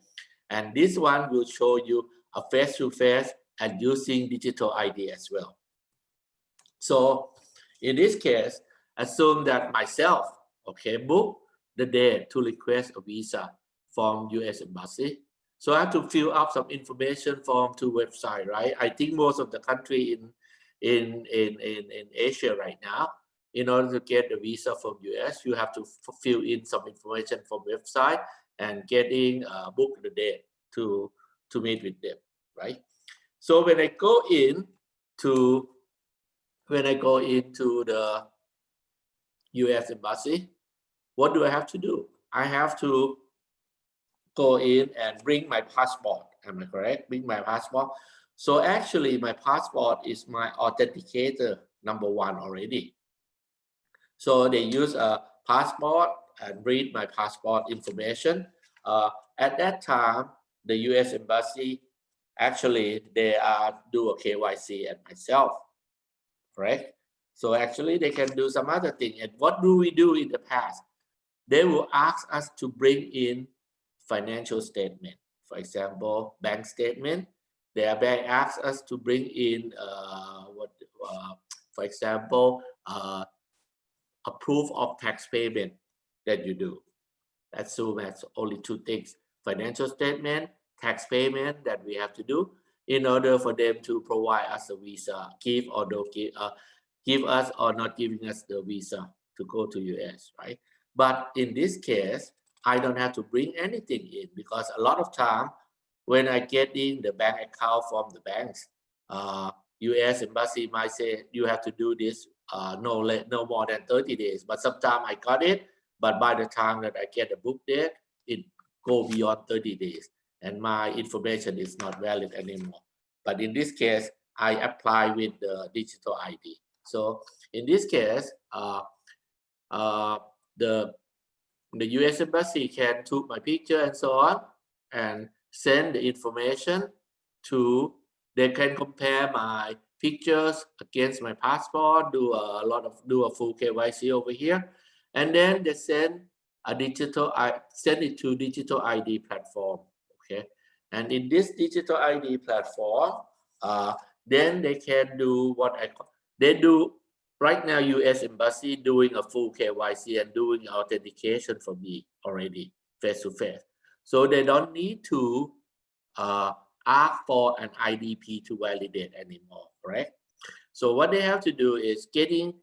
And this one will show you a face-to-face and using digital ID as well. So in this case, assume that myself, okay, book the date to request a visa from US Embassy. So I have to fill up some information form to website, right? I think most of the country in Asia right now, in order to get the visa from US, you have to fill in some information from website and getting book the date to meet with them, right? So when I go into the US Embassy, what do I have to do? I have to go in and bring my passport. Am I correct? Bring my passport. So actually, my passport is my authenticator number 1 already. So they use a passport and read my passport information. At that time, the US Embassy, actually, they do a KYC at myself, correct? So actually, they can do some other thing. And what do we do in the past? They will ask us to bring in financial statement. For example, bank statement. Their bank asks us to bring in for example, a proof of tax payment that you do. Assume that's only 2 things: financial statement, tax payment that we have to do in order for them to provide us a visa, give or don't give us or not giving us the visa to go to US, right? But in this case, I don't have to bring anything in, because a lot of time when I get in the bank account from the banks, U.S. Embassy might say you have to do this no more than 30 days. But sometimes I got it, but by the time that I get the book date, it go beyond 30 days, and my information is not valid anymore. But in this case, I apply with the digital ID. So in this case, the U.S. Embassy can took my picture and so on, and send the information to, they can compare my pictures against my passport, do a full KYC over here, and then they send it to digital ID platform. Okay, and in this digital ID platform, then they can do what they do. Right now, U.S. Embassy doing a full KYC and doing authentication for me already face to face. So they don't need to ask for an IDP to validate anymore, correct? So what they have to do is getting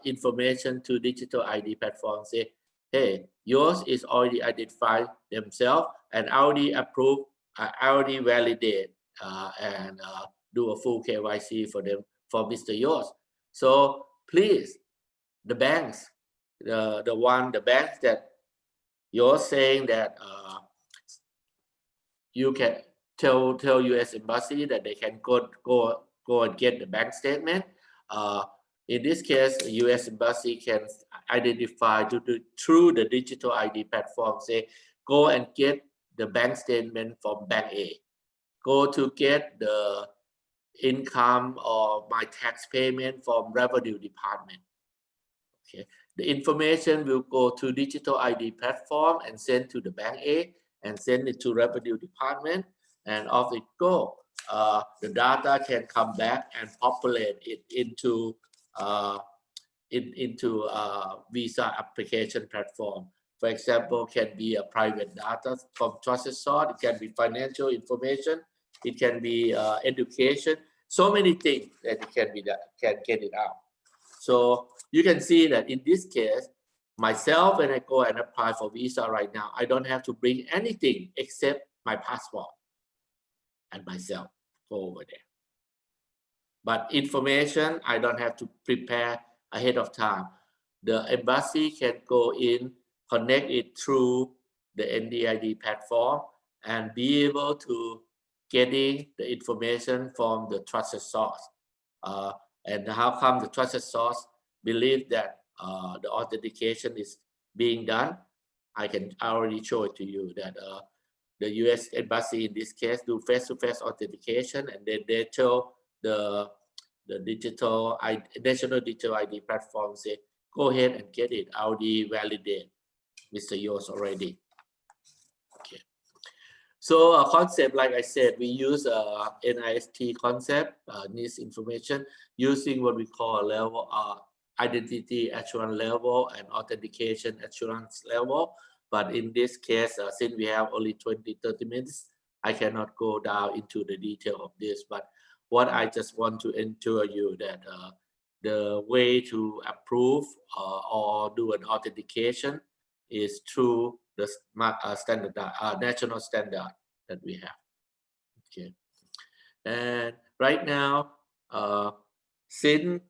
information to digital ID platform, say, hey, yours is already identified themselves and already approved, already validate and do a full KYC for them, for Mr. Yours. So please, the banks, the banks that you're saying that you can tell U.S. Embassy that they can go and get the bank statement. In this case, U.S. Embassy can identify through the digital ID platform, say, go and get the bank statement from Bank A. Go to get the income or my tax payment from Revenue Department. Okay, the information will go to digital ID platform and send to the Bank A and send it to Revenue Department, and off it go. The data can come back and populate it into visa application platform. For example, can be a private data from trusted source. It can be financial information. It can be education. So many things that it can get it out. So you can see that in this case, myself, when I go and apply for visa right now, I don't have to bring anything except my passport and myself. Go over there. But information, I don't have to prepare ahead of time. The embassy can go in, connect it through the NDID platform, and be able to getting the information from the trusted source. And how come the trusted source believe that the authentication is being done? I already show it to you that the U.S. Embassy in this case do face-to-face authentication, and then they show the digital national digital ID platform, say, go ahead and get it. I already validate Mr. Yours already. Okay. So a concept, like I said, we use NIST concept, needs information, using what we call a level identity assurance level and authentication assurance level. But in this case, since we have only 20-30 minutes, I cannot go down into the detail of this. But what I just want to ensure you that the way to approve or do an authentication is through the standard, national standard that we have. Okay, and right now, since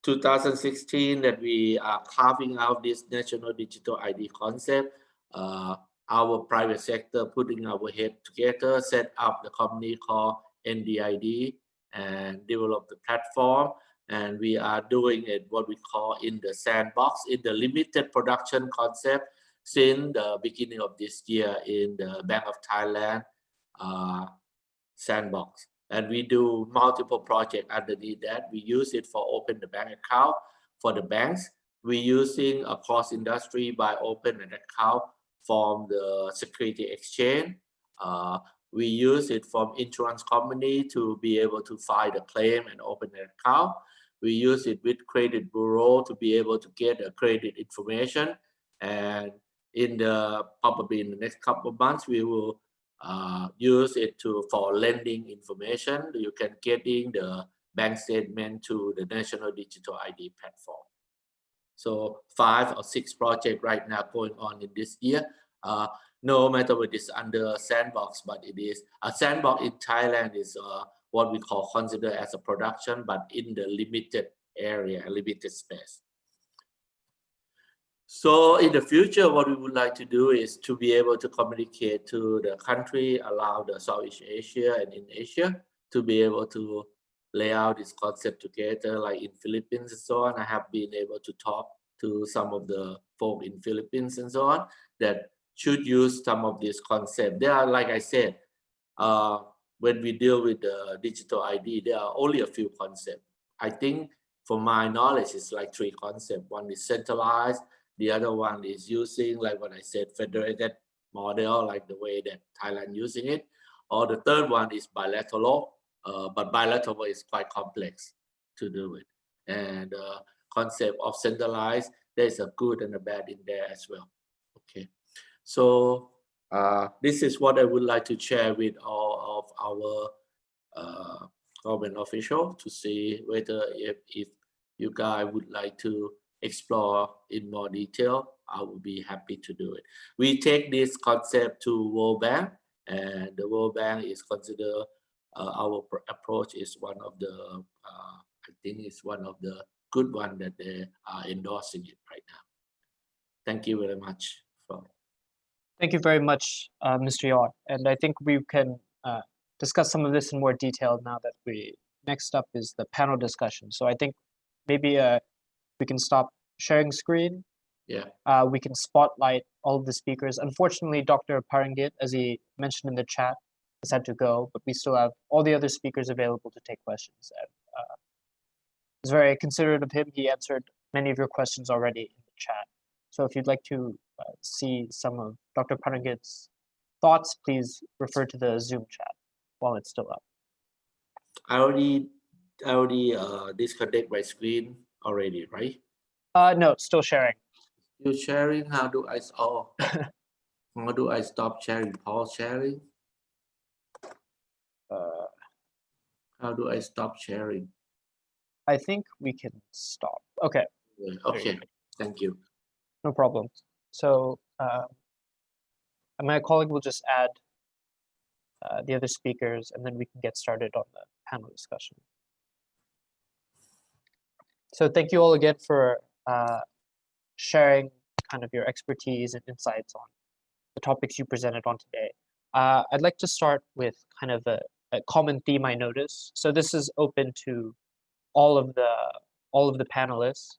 2016 that we are carving out this national digital ID concept, our private sector putting our head together, set up the company called NDID and develop the platform. And we are doing it what we call in the sandbox, in the limited production concept since the beginning of this year in the Bank of Thailand sandbox. And we do multiple projects underneath that. We use it for open the bank account for the banks. We're using across industry by open an account from the security exchange. We use it from insurance company to be able to file a claim and open an account. We use it with credit bureau to be able to get a credit information. And probably in the next couple of months, we will use it for lending information. You can get in the bank statement to the National Digital ID platform. So 5 or 6 projects right now going on in this year. No matter what is under sandbox, but it is a sandbox in Thailand is what we call consider as a production, but in the limited area, limited space. So in the future, what we would like to do is to be able to communicate to the country around the Southeast Asia and in Asia to be able to lay out this concept together, like in Philippines and so on. I have been able to talk to some of the folk in Philippines and so on that should use some of this concept. There are, like I said, when we deal with the digital ID, there are only a few concepts. I think from my knowledge, it's like 3 concepts. One is centralized. The other one is using, like what I said, federated model, like the way that Thailand using it. Or the third one is bilateral, but bilateral is quite complex to do with. And concept of centralized, there's a good and a bad in there as well. Okay, so this is what I would like to share with all of our government officials to see whether if you guys would like to explore in more detail, I will be happy to do it. We take this concept to World Bank, and the World Bank is considered our approach is one of the I think it's one of the good one that they are endorsing it right now. Thank you very much. Thank you very much, Mr. Yor. And I think we can discuss some of this in more detail now that next up is the panel discussion. So I think maybe we can stop sharing screen. Yeah. We can spotlight all of the speakers. Unfortunately, Dr. Parangit, as he mentioned in the chat, has had to go, but we still have all the other speakers available to take questions. And it's very considerate of him. He answered many of your questions already in the chat. So if you'd like to see some of Dr. Parangit's thoughts, please refer to the Zoom chat while it's still up. I already disconnect my screen already, right? No, still sharing. You're sharing. How do I? Oh, how do I stop sharing? Pause sharing. How do I stop sharing? I think we can stop. Okay. Okay. Thank you. No problem. So my colleague will just add the other speakers, and then we can get started on the panel discussion. So thank you all again for sharing kind of your expertise and insights on the topics you presented on today. I'd like to start with kind of a common theme I noticed. So this is open to all of the panelists.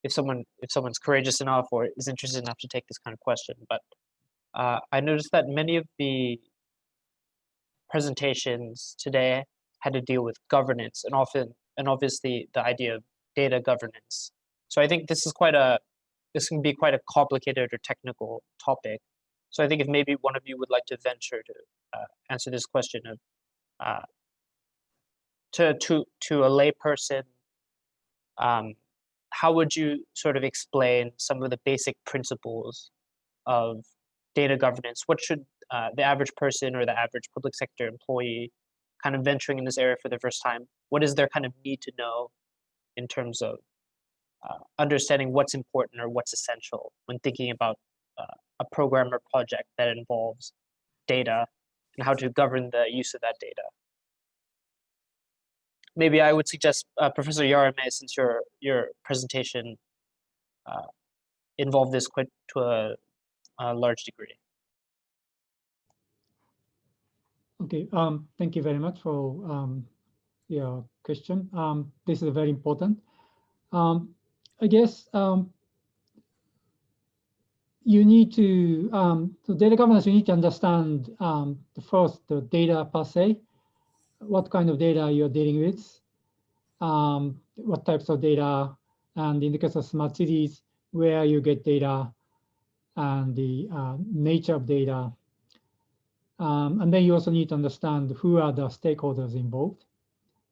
If someone's courageous enough or is interested enough to take this kind of question, but I noticed that many of the presentations today had to deal with governance and obviously the idea of data governance. So I think this can be quite a complicated or technical topic. So I think if maybe one of you would like to venture to answer this question of to a layperson, how would you sort of explain some of the basic principles of data governance? What should the average person or the average public sector employee kind of venturing in this area for the first time, what is their kind of need to know in terms of understanding what's important or what's essential when thinking about a program or project that involves data and how to govern the use of that data? Maybe I would suggest Professor Yarame, since your presentation involved this quite to a large degree. Okay, thank you very much for your question. This is very important. I guess you need to, so data governance, you need to understand the data per se, what kind of data you're dealing with, what types of data, and in the case of smart cities, where you get data, and the nature of data. And then you also need to understand who are the stakeholders involved.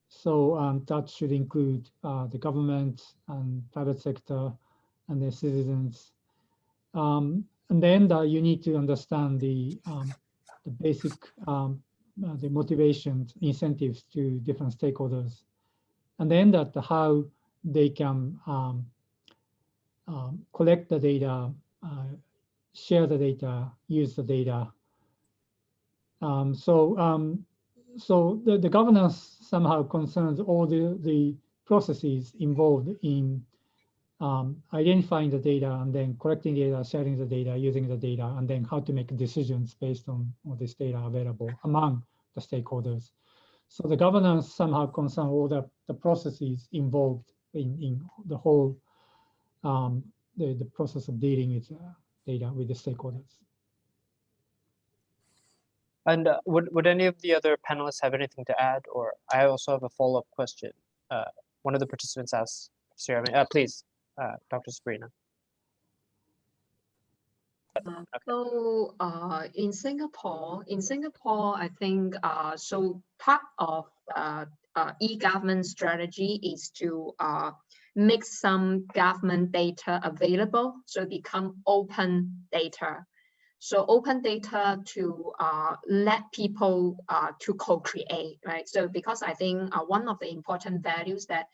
So that should include the government and private sector and the citizens. And then you need to understand the basic the motivations, incentives to different stakeholders, and then how they can collect the data, share the data, use the data. So the governance somehow concerns all the processes involved in identifying the data and then collecting data, sharing the data, using the data, and then how to make decisions based on all this data available among the stakeholders. So the governance somehow concerns all the processes involved in the whole the process of dealing with data with the stakeholders. And would any of the other panelists have anything to add? Or I also have a follow-up question. One of the participants asked, please, Dr. Sabrina. So in Singapore, I think so part of e-government strategy is to make some government data available, so become open data. So open data to let people to co-create, right? So because I think one of the important values that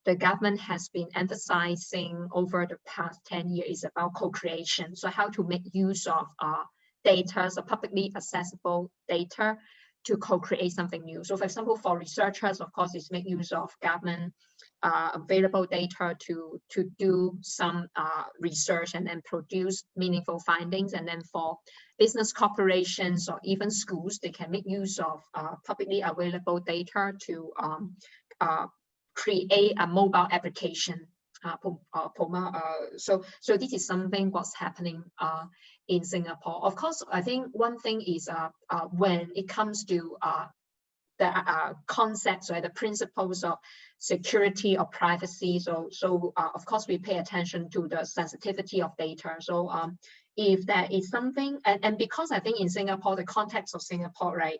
the government has been emphasizing over the past 10 years is about co-creation. So how to make use of data, so publicly accessible data to co-create something new. So for example, for researchers, of course, it's make use of government available data to do some research and then produce meaningful findings. And then for business corporations or even schools, they can make use of publicly available data to create a mobile application. So this is something what's happening in Singapore. Of course, I think one thing is when it comes to the concepts or the principles of security or privacy. So of course we pay attention to the sensitivity of data. So if there is something, and because I think in Singapore, the context of Singapore, right,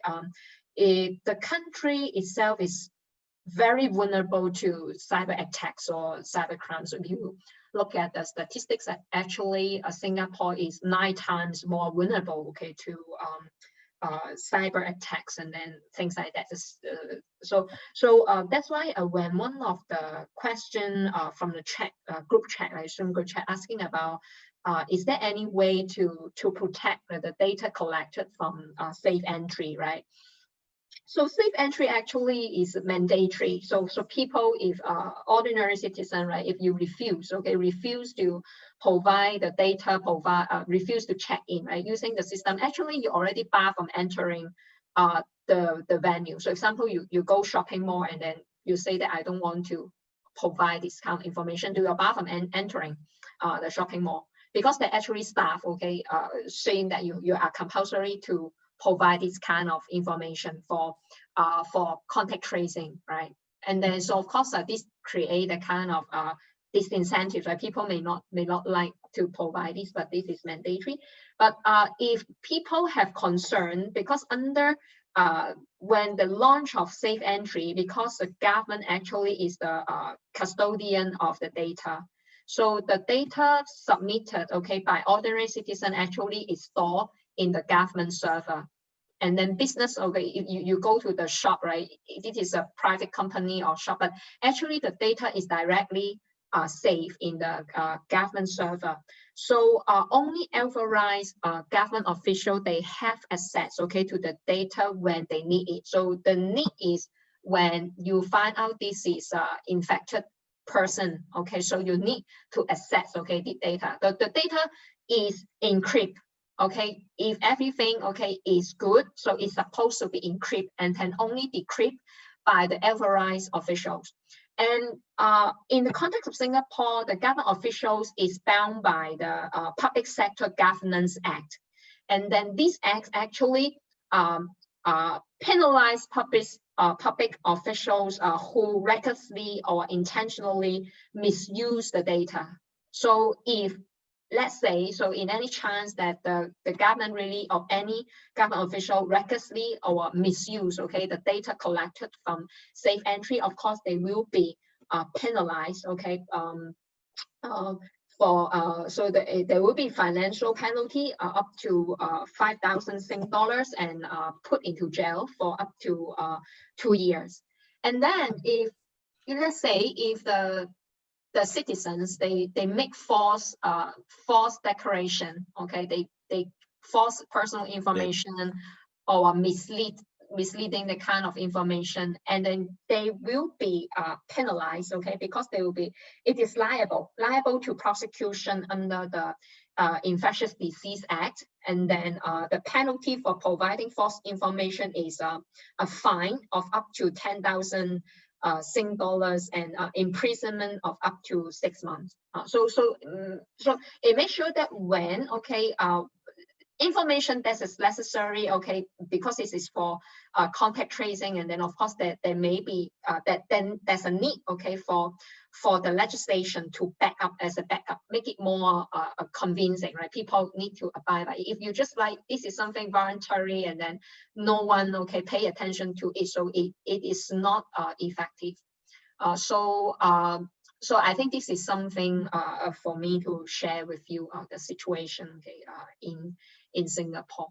the country itself is very vulnerable to cyber attacks or cyber crimes. So if you look at the statistics, actually Singapore is 9 times more vulnerable, okay, to cyber attacks and then things like that. So that's why when one of the question from the chat group chat, right, Zoom group chat, asking about is there any way to protect the data collected from safe entry, right? So safe entry actually is mandatory. So people, if ordinary citizen, right, if you refuse to provide the data, refuse to check in, right, using the system, actually you already barred from entering the venue. So example, you go shopping mall and then you say that I don't want to provide this kind of information, to your barred from entering the shopping mall, because they actually staff, okay, saying that you are compulsory to provide this kind of information for contact tracing, right? And then so of course this create a kind of disincentive, right? People may not like to provide this, but this is mandatory. But if people have concern, because under when the launch of safe entry, because the government actually is the custodian of the data. So the data submitted, okay, by ordinary citizen actually is stored in the government server. And then business, okay, if you go to the shop, right, it is a private company or shop, but actually the data is directly saved in the government server. So only authorized government official, they have access, okay, to the data when they need it. So the need is when you find out this is infected person, okay, so you need to access, okay, the data. The data is encrypted. Okay, if everything, okay, is good, so it's supposed to be encrypted and can only decrypt by the authorized officials. And in the context of Singapore, the government officials is bound by the Public Sector Governance Act. And then this act actually penalize public officials who recklessly or intentionally misuse the data. So if, let's say, so in any chance that the government really or any government official recklessly or misuse, okay, the data collected from safe entry, of course they will be penalized, okay, so there will be financial penalty up to 5,000 Sing dollars and put into jail for up to 2 years. And then if let's say if the the citizens, they make false declaration. Okay, they false personal information or misleading the kind of information, and then they will be penalized, okay, because it is liable to prosecution under the Infectious Disease Act, and then the penalty for providing false information is a fine of up to 10,000 Sing dollars and imprisonment of up to 6 months. So it makes sure that when information that is necessary, okay, because this is for contact tracing, and then of course there may be then there's a need, okay, for the legislation to back up as a backup, make it more convincing, right? People need to abide by it. If you just like this is something voluntary and then no one pay attention to it, so it is not effective. So I think this is something for me to share with you the situation, okay, in Singapore.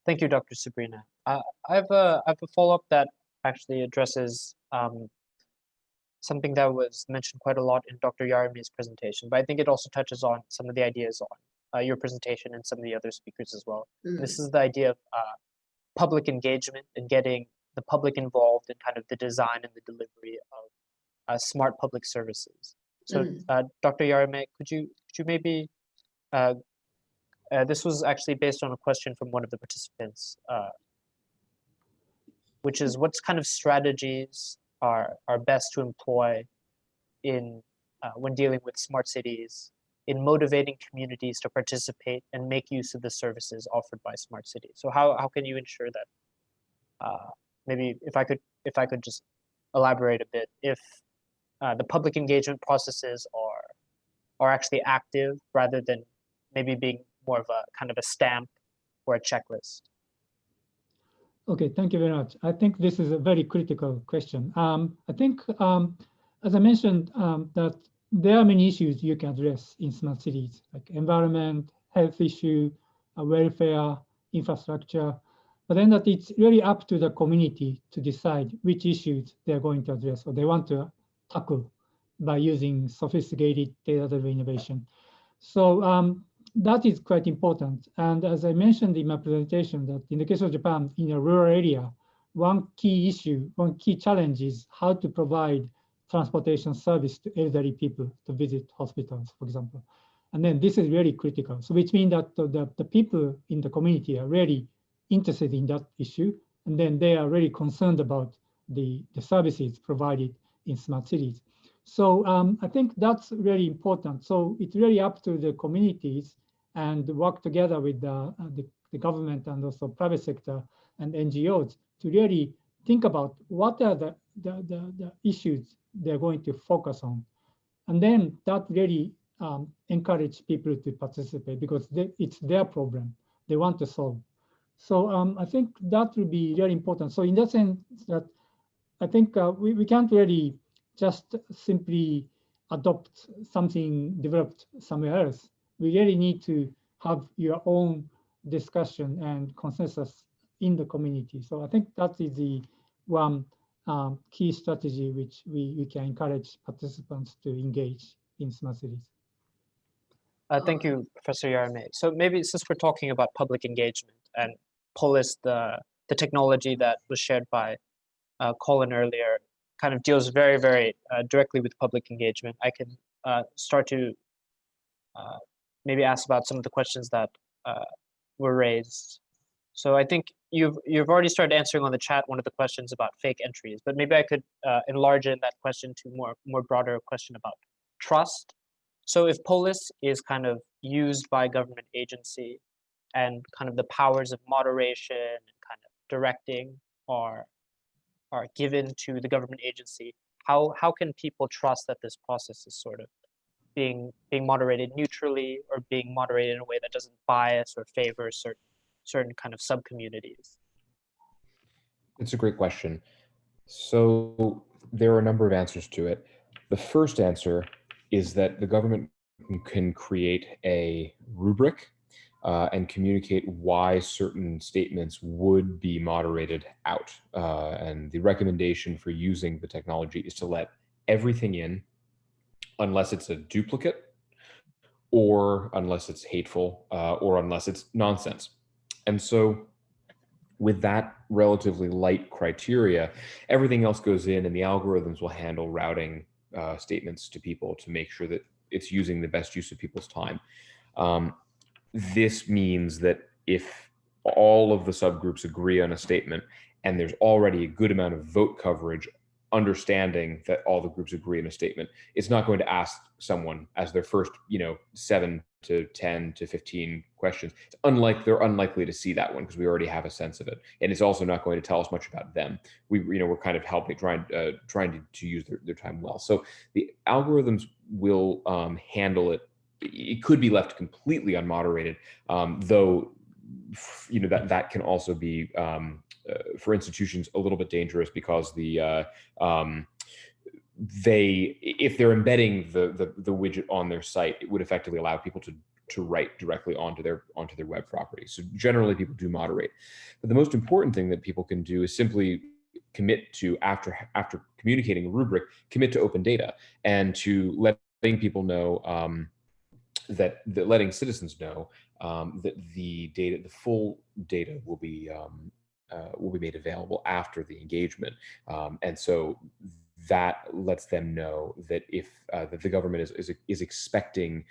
Thank you, Dr. Sabrina. I have a follow-up that actually addresses something that was mentioned quite a lot in Dr. Yarami's presentation, but I think it also touches on some of the ideas on your presentation and some of the other speakers as well. This is the idea of public engagement and getting the public involved in kind of the design and the delivery of smart public services. So, Dr. Yarami, could you maybe this was actually based on a question from one of the participants, which is what kind of strategies are best to employ in when dealing with smart cities, in motivating communities to participate and make use of the services offered by smart cities. So how can you ensure that? Maybe if I could just elaborate a bit, if the public engagement processes are actually active rather than maybe being more of a kind of a stamp or a checklist. Okay, thank you very much. I think this is a very critical question. I think, as I mentioned, that there are many issues you can address in smart cities, like environment, health issue, welfare, infrastructure, but then that it's really up to the community to decide which issues they're going to address or they want to tackle by using sophisticated data-driven innovation. So that is quite important. And as I mentioned in my presentation, that in the case of Japan, in a rural area, one key challenge is how to provide transportation service to elderly people to visit hospitals, for example. And then this is really critical. So which means that the people in the community are really interested in that issue. And then they are really concerned about the services provided in smart cities. So I think that's really important. So it's really up to the communities and work together with the government and also private sector and NGOs to really think about what are the issues they're going to focus on. And then that really encourage people to participate because it's their problem they want to solve. So I think that will be really important. So in that sense, that I think we can't really just simply adopt something developed somewhere else. We really need to have your own discussion and consensus in the community. So I think that is the one key strategy which we can encourage participants to engage in smart cities. Thank you, Professor Yarami. So maybe since we're talking about public engagement and Polis, the technology that was shared by Colin earlier, kind of deals very, very directly with public engagement. I can start to maybe ask about some of the questions that were raised. So I think you've already started answering on the chat one of the questions about fake entries, but maybe I could enlarge in that question to more broader question about trust. So if Polis is kind of used by a government agency and kind of the powers of moderation and kind of directing are given to the government agency, how can people trust that this process is sort of being moderated neutrally or being moderated in a way that doesn't bias or favor certain kind of sub-communities? It's a great question. So there are a number of answers to it. The first answer is that the government can create a rubric and communicate why certain statements would be moderated out. And the recommendation for using the technology is to let everything in unless it's a duplicate, or unless it's hateful, or unless it's nonsense. And so with that relatively light criteria, everything else goes in, and the algorithms will handle routing statements to people to make sure that it's using the best use of people's time. This means that if all of the subgroups agree on a statement and there's already a good amount of vote coverage, understanding that all the groups agree on a statement, it's not going to ask someone as their first, 7 to 10 to 15 questions. They're unlikely to see that one because we already have a sense of it, and it's also not going to tell us much about them. We're kind of trying to use their time well. So the algorithms will handle it. It could be left completely unmoderated, though that can also be for institutions a little bit dangerous, because if they're embedding the widget on their site, it would effectively allow people to write directly onto their web property. So generally people do moderate, but the most important thing that people can do is simply commit to, after communicating a rubric, commit to open data, and to letting people know letting citizens know that the full data will be made available after the engagement, and so that lets them know that if that the government is expecting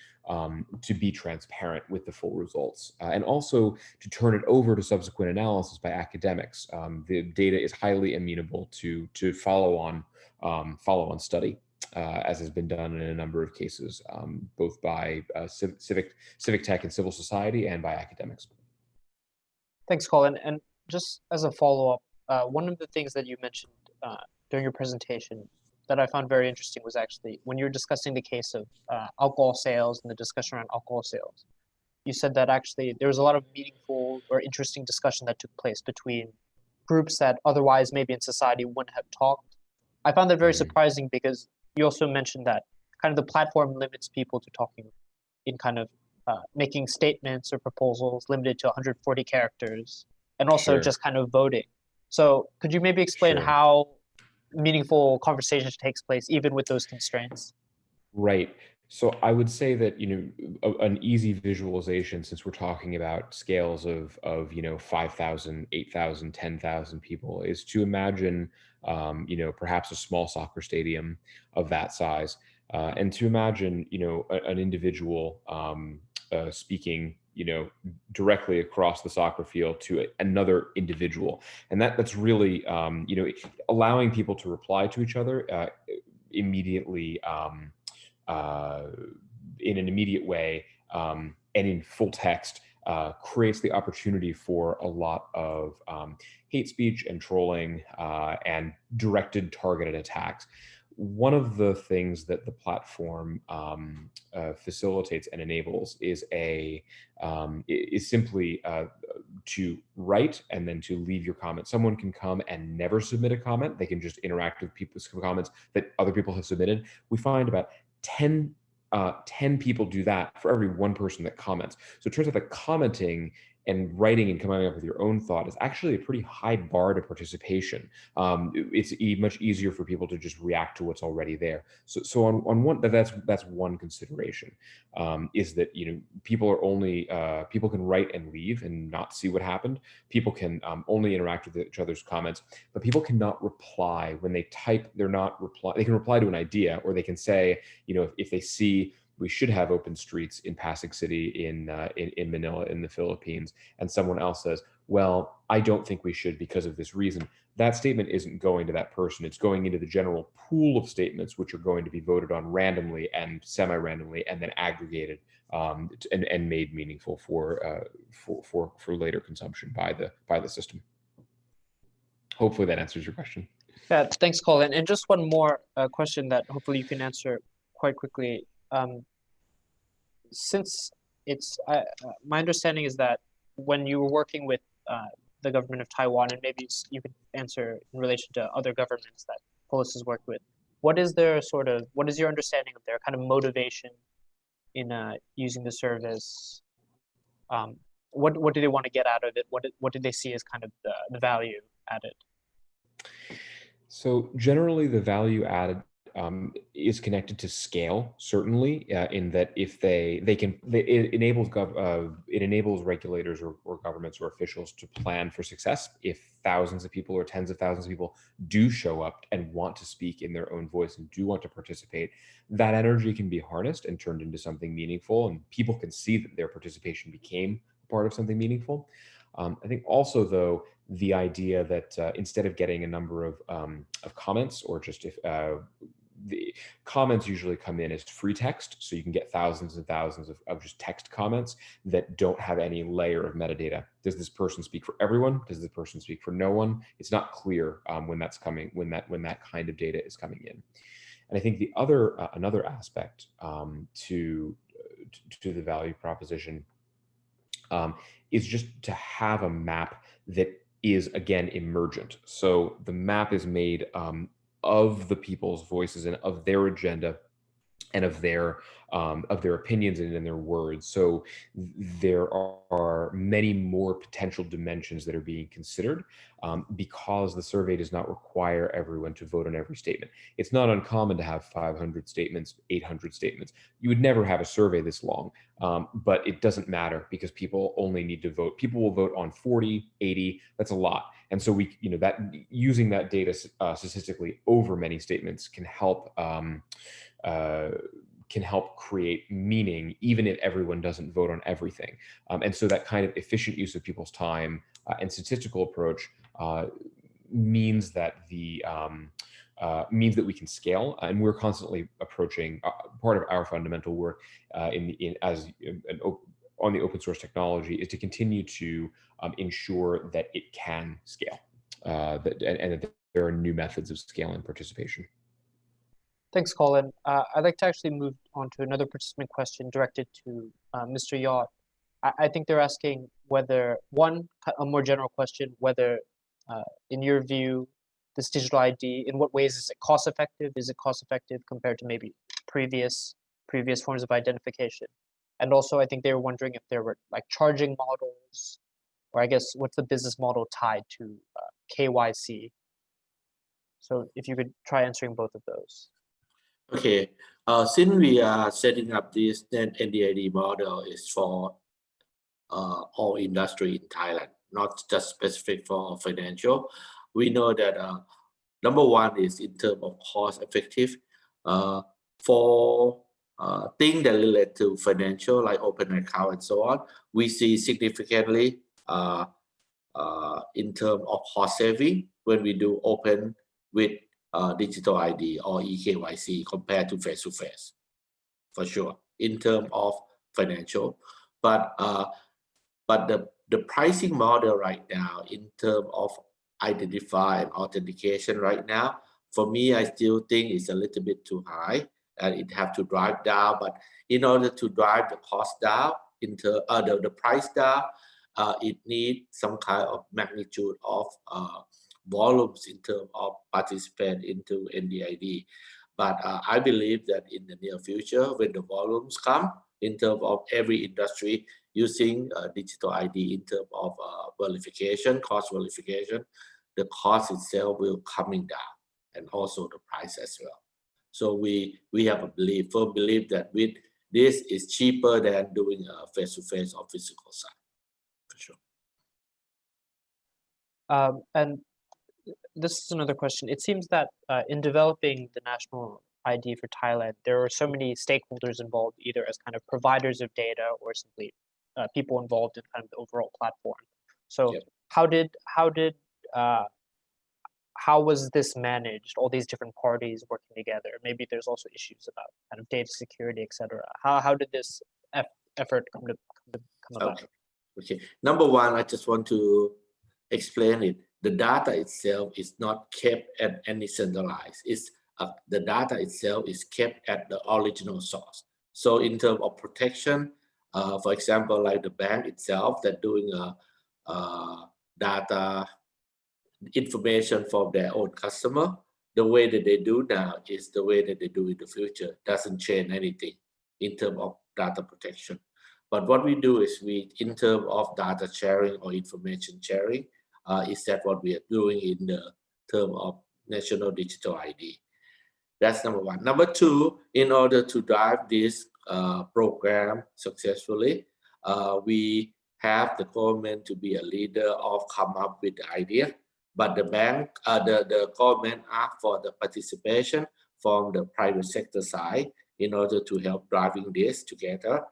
to be transparent with the full results, and also to turn it over to subsequent analysis by academics. The data is highly amenable to follow-on study, as has been done in a number of cases, both by civic tech and civil society, and by academics. Thanks, Colin. And just as a follow-up, one of the things that you mentioned during your presentation that I found very interesting was actually when you were discussing the case of alcohol sales and the discussion around alcohol sales. You said that actually there was a lot of meaningful or interesting discussion that took place between groups that otherwise maybe in society wouldn't have talked. I found that very surprising, because you also mentioned that kind of the platform limits people to talking in kind of making statements or proposals limited to 140 characters, and also just kind of voting. So could you maybe explain how meaningful conversation takes place even with those constraints? Right. So I would say that, an easy visualization, since we're talking about scales of 5,000, 8,000, 10,000 people, is to imagine, perhaps a small soccer stadium of that size, and to imagine, an individual speaking, directly across the soccer field to another individual. And that's really, allowing people to reply to each other immediately, in an immediate way, and in full text, creates the opportunity for a lot of hate speech and trolling, and directed, targeted attacks. One of the things that the platform facilitates and enables is simply to write and then to leave your comment. Someone can come and never submit a comment. They can just interact with people's comments that other people have submitted. We find about 10 people do that for every one person that comments. So it turns out that commenting and writing and coming up with your own thought is actually a pretty high bar to participation. It's much easier for people to just react to what's already there. So on one, that's one consideration, is that people are only people can write and leave and not see what happened. People can only interact with each other's comments, but people cannot reply when they type. They're not reply. They can reply to an idea, or they can say, if they see we should have open streets in Pasig City in Manila in the Philippines, and someone else says, well, I don't think we should because of this reason. That statement isn't going to that person. It's going into the general pool of statements, which are going to be voted on randomly and semi-randomly, and then aggregated and made meaningful for later consumption by the system. Hopefully that answers your question. Yeah, thanks, Colin. And just one more question that hopefully you can answer quite quickly. Since it's my understanding is that when you were working with the government of Taiwan, and maybe you could answer in relation to other governments that Polis has worked with, what is your understanding of their kind of motivation in using the service? What do they want to get out of it? What do they see as kind of the value added? So generally, the value added is connected to scale, certainly, in that if it enables regulators or governments or officials to plan for success. If thousands of people or tens of thousands of people do show up and want to speak in their own voice and do want to participate, that energy can be harnessed and turned into something meaningful, and people can see that their participation became part of something meaningful. I think also, though, the idea that instead of getting a number of comments, or just if the comments usually come in as free text, so you can get thousands and thousands of just text comments that don't have any layer of metadata. Does this person speak for everyone? Does this person speak for no one? It's not clear when that's coming, when that kind of data is coming in. And I think the other another aspect to the value proposition is just to have a map that is, again, emergent. So the map is made of the people's voices and of their agenda and of their opinions and in their words. So there are many more potential dimensions that are being considered because the survey does not require everyone to vote on every statement. It's not uncommon to have 500 statements, 800 statements. You would never have a survey this long, but it doesn't matter because people only need to vote. People will vote on 40, 80, that's a lot. And so we, that using that data statistically over many statements can help create meaning, even if everyone doesn't vote on everything. And so that kind of efficient use of people's time and statistical approach means that we can scale, and we're constantly approaching part of our fundamental work on the open source technology is to continue to ensure that it can scale, and that there are new methods of scaling participation. Thanks, Colin. I'd like to actually move on to another participant question directed to Mr. Yacht. I think they're asking whether, a more general question, whether in your view, this digital ID, in what ways is it cost effective? Is it cost effective compared to maybe previous forms of identification? And also, I think they were wondering if there were like charging models, or I guess what's the business model tied to KYC? So if you could try answering both of those. Okay, since we are setting up this NDID model is for all industry in Thailand, not just specific for financial. We know that number one is in terms of cost effective. For things that relate to financial, like open account and so on, we see significantly in terms of cost saving when we do open with digital ID or eKYC compared to face-to-face, for sure, in terms of financial. But the pricing model right now, in terms of identify and authentication right now, for me, I still think it's a little bit too high, and it have to drive down. But in order to drive the cost down, the price down, it needs some kind of magnitude of volumes in terms of participant into NDID. But I believe that in the near future, when the volumes come in terms of every industry using digital ID in terms of verification, cost verification, the cost itself will coming down, and also the price as well. So we have a firm belief that with this is cheaper than doing a face-to-face or physical side, for sure. And this is another question. It seems that in developing the national ID for Thailand, there are so many stakeholders involved, either as kind of providers of data or simply people involved in kind of the overall platform. So yep. How was this managed? All these different parties working together. Maybe there's also issues about kind of data security, etc. How did this effort come about? Okay. Number one, I just want to explain it. The data itself is not kept at any centralized. The data itself is kept at the original source. So in terms of protection, for example, like the bank itself that doing data information for their own customer, the way that they do now is the way that they do in the future. Doesn't change anything in terms of data protection. But what we do is in terms of data sharing or information sharing, is that what we are doing in the term of national digital ID. That's number one. Number two, in order to drive this program successfully, we have the government to be a leader of come up with the idea, but the government asked for the participation from the private sector side in order to help driving this together,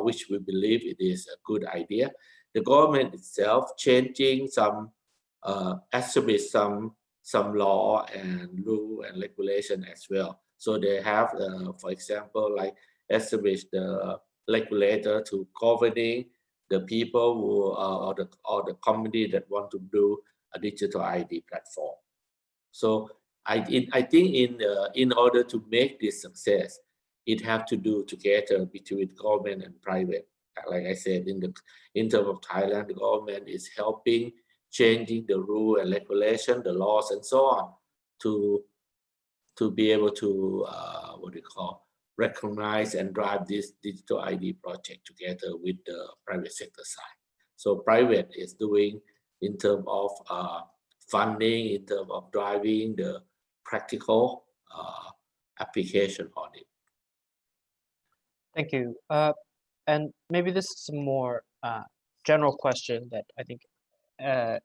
which we believe it is a good idea. The government itself changing establish some law and rule and regulation as well. So they have, for example, like establish the regulator to governing the people who or the company that want to do a digital ID platform. So I think in order to make this success, it have to do together between government and private. Like I said, in terms of Thailand, the government is helping changing the rule and regulation, the laws and so on to be able to recognize and drive this digital ID project together with the private sector side. So private is doing in terms of funding, in terms of driving the practical application on it. Thank you. And maybe this is a more general question that I think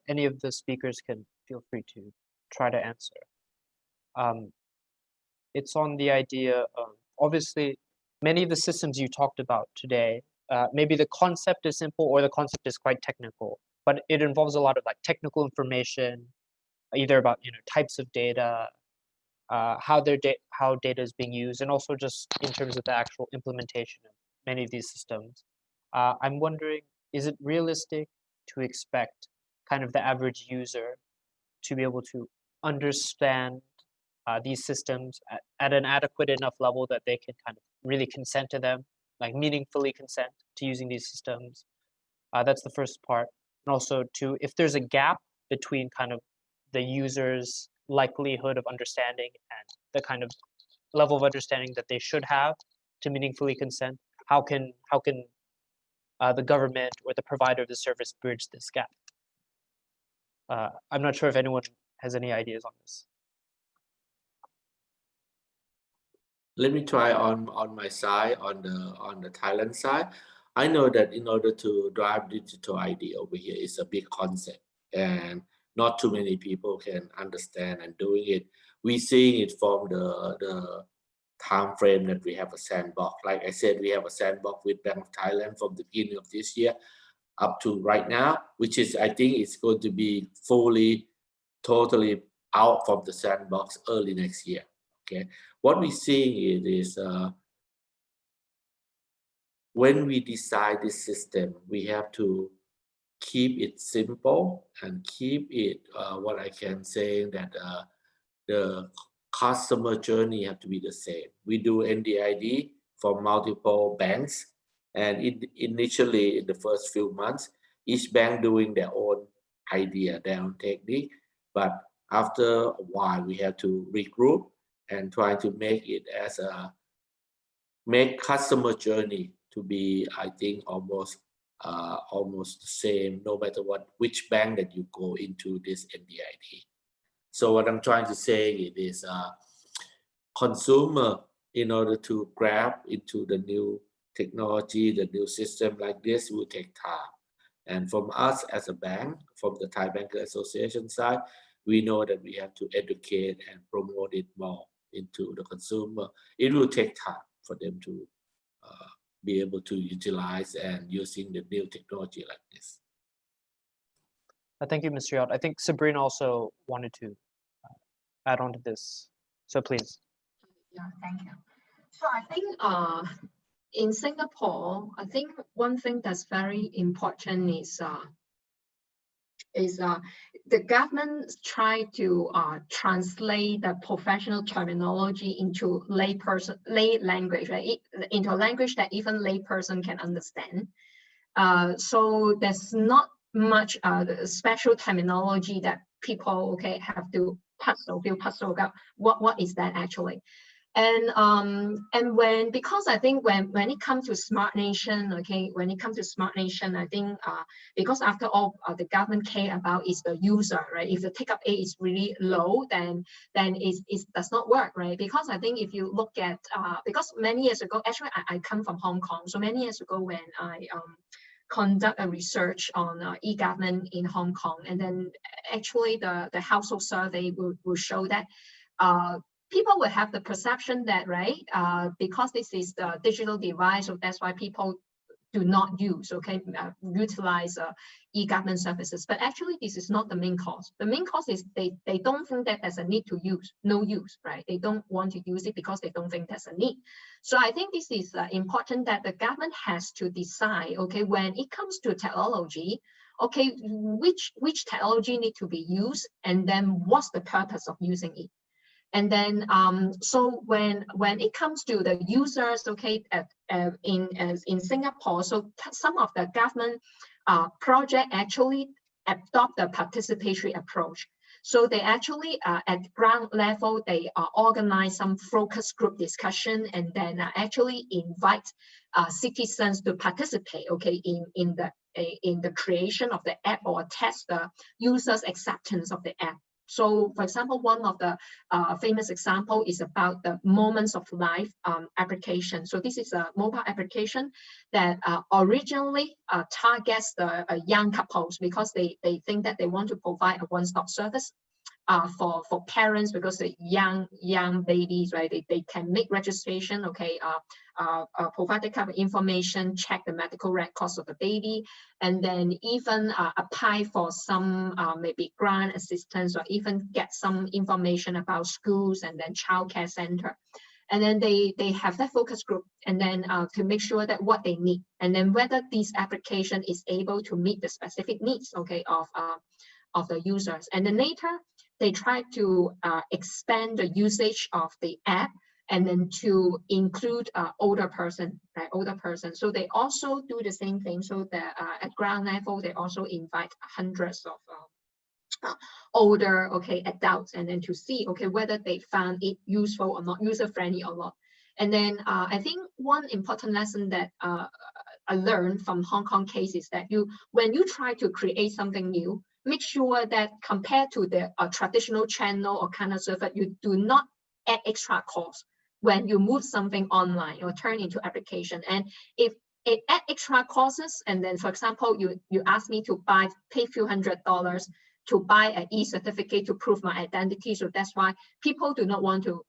any of the speakers can feel free to try to answer. It's on the idea of, obviously, many of the systems you talked about today, maybe the concept is simple or the concept is quite technical, but it involves a lot of like technical information, either about types of data, how data is being used, and also just in terms of the actual implementation of many of these systems. I'm wondering, is it realistic to expect kind of the average user to be able to understand these systems at an adequate enough level that they can kind of really consent to them, like meaningfully consent to using these systems? That's the first part. And also if there's a gap between kind of the user's likelihood of understanding and the kind of level of understanding that they should have to meaningfully consent, how can the government or the provider of the service bridge this gap? I'm not sure if anyone has any ideas on this. Let me try on my side, on the Thailand side. I know that in order to drive digital ID over here is a big concept, and not too many people can understand and doing it. We seeing it from the time frame that we have a sandbox. Like I said, we have a sandbox with Bank of Thailand from the beginning of this year up to right now, which is, I think it's going to be totally out from the sandbox early next year. Okay, what we're seeing is when we design this system, we have to keep it simple and keep it what I can say that the customer journey have to be the same. We do NDID for multiple banks, and initially in the first few months, each bank doing their own idea, their own technique, but after a while we have to regroup and try to make it as make customer journey to be, I think, almost the same, no matter which bank that you go into this NDID. So what I'm trying to say is consumer, in order to grab into the new technology, the new system like this will take time. And from us as a bank, from the Thai Banker Association side, we know that we have to educate and promote it more into the consumer. It will take time for them to be able to utilize and using the new technology like this. Thank you, Mr. Yot. I think Sabrina also wanted to add on to this. So please. Yeah, thank you. So I think in Singapore, I think one thing that's very important is the government try to translate the professional terminology into lay language, right? Into a language that even lay person can understand. So there's not much special terminology that people have to feel puzzled about what is that actually. And when, because I think when it comes to smart nation, okay, when it comes to smart nation, I think because after all, the government care about is the user, right? If the take-up rate is really low, then it does not work, right? Because I think if you look at because many years ago, actually I come from Hong Kong, so many years ago when I conduct a research on e-government in Hong Kong, and then actually the household survey will show that people will have the perception that, right, because this is the digital device, so that's why people do not use, okay, utilize e-government services. But actually, this is not the main cause. The main cause is they don't think that there's a need to use, no use, right? They don't want to use it because they don't think there's a need. So I think this is important that the government has to decide, okay, when it comes to technology, okay, which technology need to be used, and then what's the purpose of using it. And then, so when it comes to the users, okay, in Singapore, so some of the government project actually adopt the participatory approach. So they actually, at ground level, they organize some focus group discussion, and then actually invite citizens to participate, okay, in the creation of the app, or test the users' acceptance of the app. So, for example, one of the famous example is about the Moments of Life application. So this is a mobile application that originally targets the young couples, because they think that they want to provide a one-stop service for parents, because the young babies, right, they can make registration, okay, provide the kind of information, check the medical records of the baby, and then even apply for some maybe grant assistance, or even get some information about schools and then childcare center. And then they have that focus group, and then to make sure that what they need, and then whether this application is able to meet the specific needs, okay, of the users. And then later, they try to expand the usage of the app, and then to include older person, right? Older person. So they also do the same thing. So that at ground level, they also invite hundreds of older, okay, adults, and then to see, okay, whether they found it useful or not, user friendly or not. And then I think one important lesson that I learned from Hong Kong case is that when you try to create something new, make sure that compared to the traditional channel or kind of server, you do not add extra cost when you move something online or turn into application. And if it add extra costs, and then, for example, you ask me to pay a few $100s to buy an e-certificate to prove my identity. So that's why people do not want to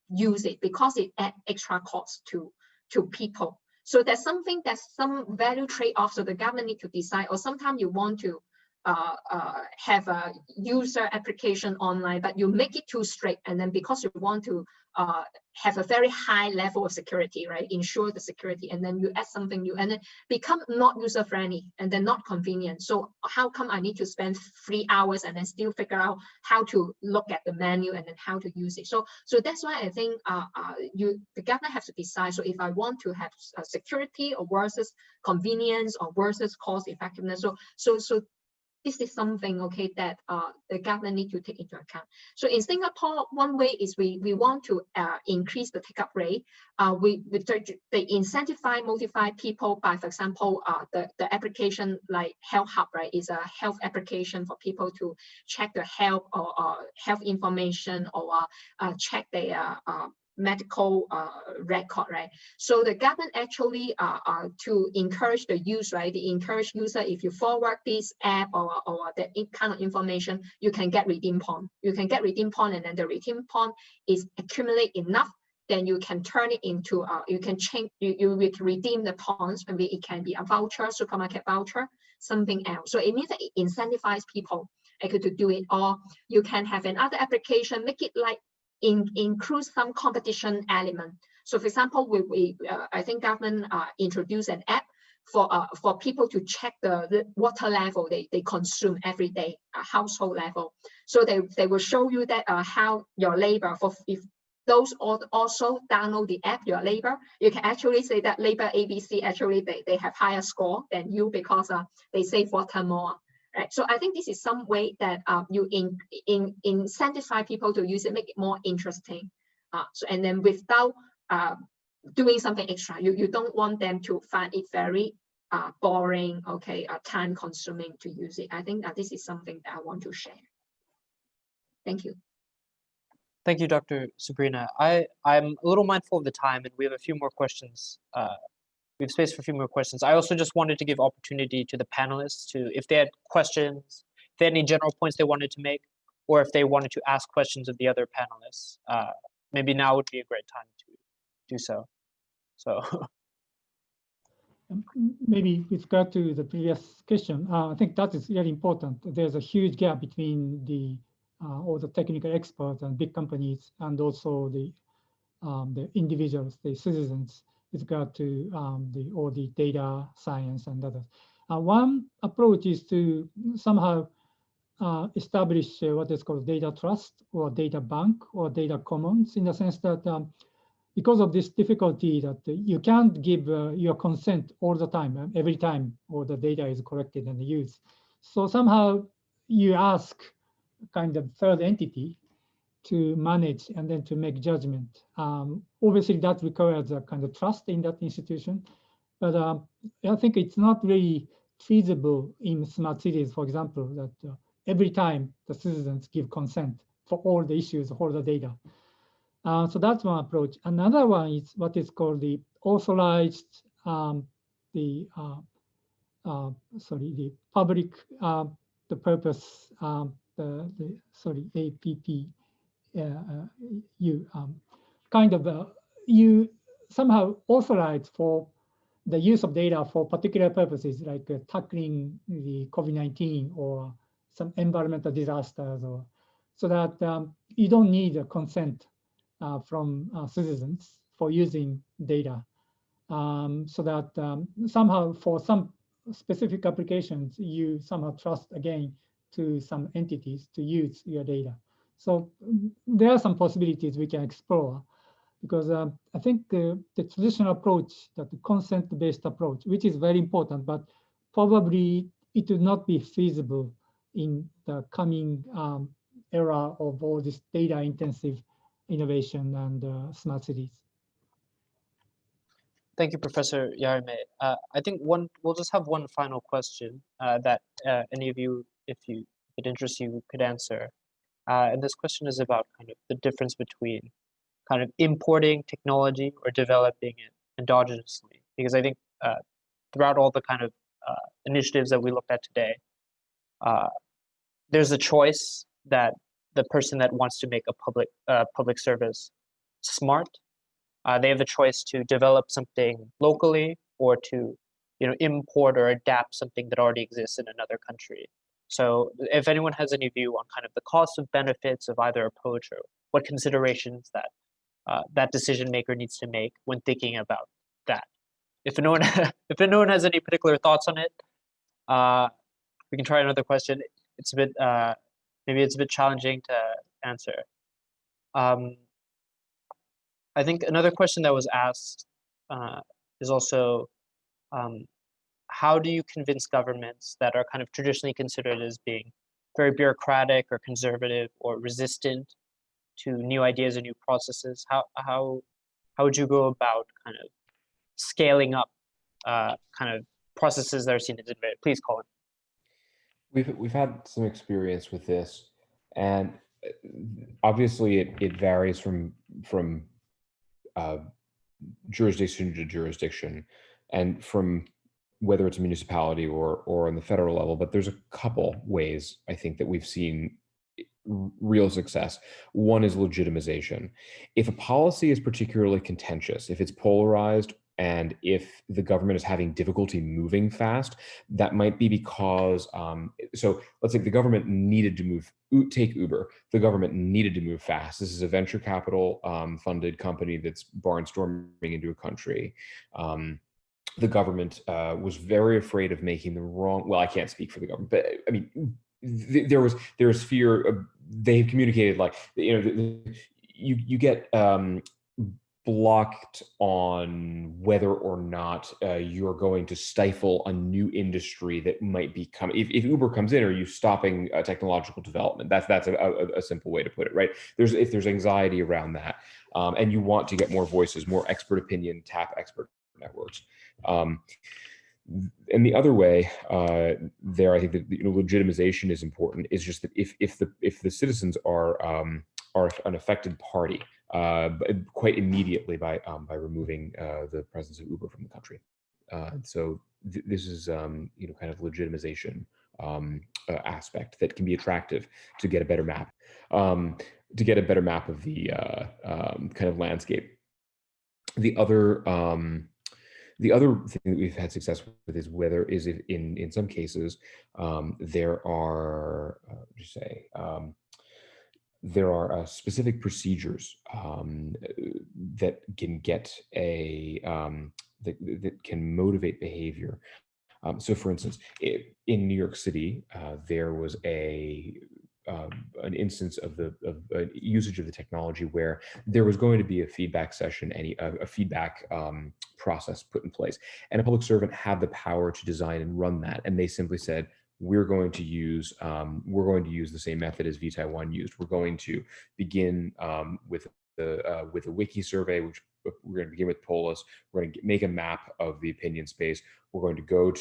use it, because it add extra cost to people. So there's some value trade-off. So the government need to decide, or sometimes you want to have a user application online, but you make it too strict, and then because you want to have a very high level of security, right? Ensure the security, and then you add something new, and then become not user friendly, and then not convenient. So how come I need to spend 3 hours and then still figure out how to look at the menu and then how to use it? So that's why I think the government has to decide. So if I want to have security or versus convenience or versus cost effectiveness, so this is something, okay, that the government need to take into account. So in Singapore, one way is we want to increase the take-up rate. They incentivize, motivate people by, for example, the application like Health Hub, right, is a health application for people to check their health or health information, or check their medical record, right? So the government actually to encourage the use, right? They encourage user, if you forward this app or that kind of information, you can get redeem point. You can get redeem point, and then the redeem point is accumulate enough, then you can turn it into you can change, you redeem the points. Maybe it can be a voucher, supermarket voucher, something else. So it means that it incentivizes people to do it. Or you can have another application, make it like include some competition element. So for example, I think government introduced an app for people to check the water level they consume every day, household level. So they will show you that how your labor, if those also download the app, your labor, you can actually say that labor ABC, actually they have higher score than you, because they save water more. Right. So I think this is some way that you incentivize people to use it, make it more interesting. And then without doing something extra, you don't want them to find it very boring, okay, time consuming to use it. I think that this is something that I want to share. Thank you. Thank you, Dr. Sabrina. I'm a little mindful of the time, and we have a few more questions. We have space for a few more questions. I also just wanted to give opportunity to the panelists to, if they had questions, if they had any general points they wanted to make, or if they wanted to ask questions of the other panelists. Maybe now would be a great time to do so. Maybe with regard to the previous question, I think that is really important. There's a huge gap between the all the technical experts and big companies, and also the individuals, the citizens, with regard to all the data science and others. One approach is to somehow establish what is called data trust or data bank or data commons, in the sense that because of this difficulty that you can't give your consent all the time, every time all the data is collected and used. So somehow you ask kind of third entity to manage and then to make judgment. Obviously that requires a kind of trust in that institution, but I think it's not really feasible in smart cities, for example, that every time the citizens give consent for all the issues, all the data. So that's one approach. Another one is what is called the authorized, the public, the purpose, APP, you kind of you somehow authorize for the use of data for particular purposes, like tackling the COVID-19 or some environmental disasters, or so that you don't need a consent from citizens for using data, so that somehow for some specific applications, you somehow trust again to some entities to use your data. So there are some possibilities we can explore, because I think the traditional approach, that the consent-based approach, which is very important, but probably it will not be feasible in the coming era of all this data-intensive innovation and smart cities. Thank you, Professor Yarime. I think we'll just have one final question that any of you, if it interests you, could answer. And this question is about kind of the difference between kind of importing technology or developing it endogenously. Because I think throughout all the kind of initiatives that we looked at today, there's a choice that the person that wants to make a public service smart, they have a choice to develop something locally or to import or adapt something that already exists in another country. So if anyone has any view on kind of the cost of benefits of either approach, or what considerations that that decision maker needs to make when thinking about that. If no one has any particular thoughts on it, we can try another question. It's a bit maybe it's a bit challenging to answer. I think another question that was asked is also, how do you convince governments that are kind of traditionally considered as being very bureaucratic or conservative or resistant to new ideas and new processes? How would you go about kind of scaling up kind of processes that are seen as innovative? Please, Colin. We've had some experience with this, and obviously it varies from jurisdiction to jurisdiction, and from whether it's a municipality or on the federal level. But there's a couple ways I think that we've seen real success. One is legitimization. If a policy is particularly contentious, if it's polarized, and if the government is having difficulty moving fast, that might be because, so let's say the government needed to take Uber. The government needed to move fast. This is a venture capital funded company that's barnstorming into a country. The government was very afraid of making the wrong, well, I can't speak for the government, but I mean, there was fear. They've communicated, like, you get blocked on whether or not you're going to stifle a new industry that might become, if Uber comes in, are you stopping technological development? That's a simple way to put it, right? If there's anxiety around that, and you want to get more voices, more expert opinion, tap expert networks. And the other way there, I think that legitimization is important. Is just that if the citizens are an affected party quite immediately by removing the presence of Uber from the country, so this is kind of legitimization aspect that can be attractive to get a better map, of the kind of landscape. The other thing that we've had success with is if in some cases there are specific procedures that can get that can motivate behavior. So, for instance, in New York City, there was an instance of usage of the technology where there was going to be a feedback session, a feedback process put in place, and a public servant had the power to design and run that, and they simply said, we're going to use the same method as VTai 1 used. We're going to begin with a wiki survey, which we're going to begin with Polis. We're going to make a map of the opinion space. We're going to go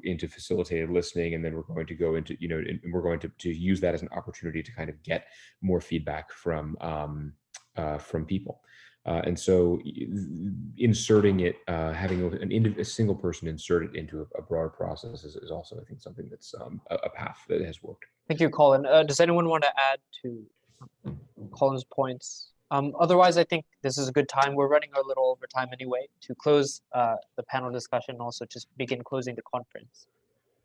into facilitated listening, and then we're going to go into, and we're going to use that as an opportunity to kind of get more feedback from people. And so inserting it, having a single person insert it into a broader process is also, I think, something that's a path that has worked. Thank you, Colin. Does anyone want to add to Colin's points? Otherwise, I think this is a good time. We're running a little over time anyway to close the panel discussion, and also just begin closing the conference.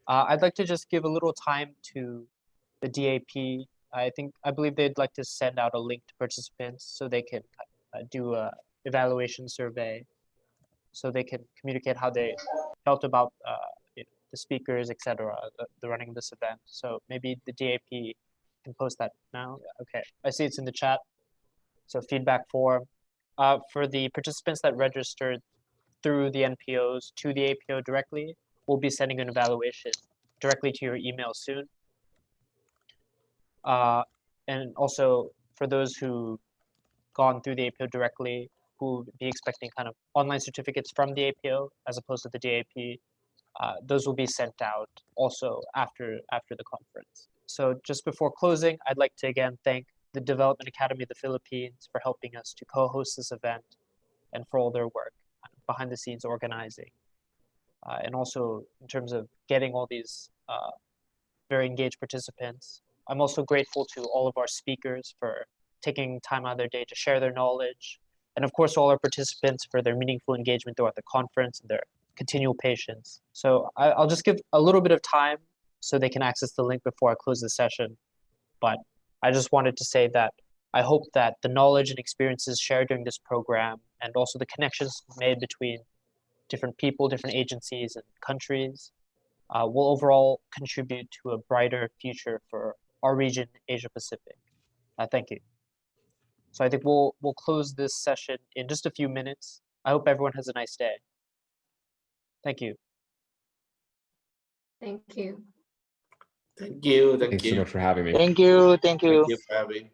I'd like to just give a little time to the DAP. I believe they'd like to send out a link to participants so they can do a evaluation survey, so they can communicate how they felt about the speakers, etc., the running of this event. So maybe the DAP can post that now. Okay, I see it's in the chat. So feedback form. For the participants that registered through the NPOs to the APO directly, we'll be sending an evaluation directly to your email soon. And also for those who gone through the APO directly, who would be expecting kind of online certificates from the APO as opposed to the DAP, those will be sent out also after the conference. So just before closing, I'd like to again thank the Development Academy of the Philippines for helping us to co-host this event and for all their work behind the scenes organizing. And also in terms of getting all these very engaged participants. I'm also grateful to all of our speakers for taking time out of their day to share their knowledge. And of course, all our participants for their meaningful engagement throughout the conference and their continual patience. So I'll just give a little bit of time so they can access the link before I close the session. But I just wanted to say that I hope that the knowledge and experiences shared during this program and also the connections made between different people, different agencies and countries will overall contribute to a brighter future for our region, Asia Pacific. Thank you. So I think we'll close this session in just a few minutes. I hope everyone has a nice day. Thank you. Thank you. Thank Thanks you. so much for having me. Thank you. Thank you. Thank you for having.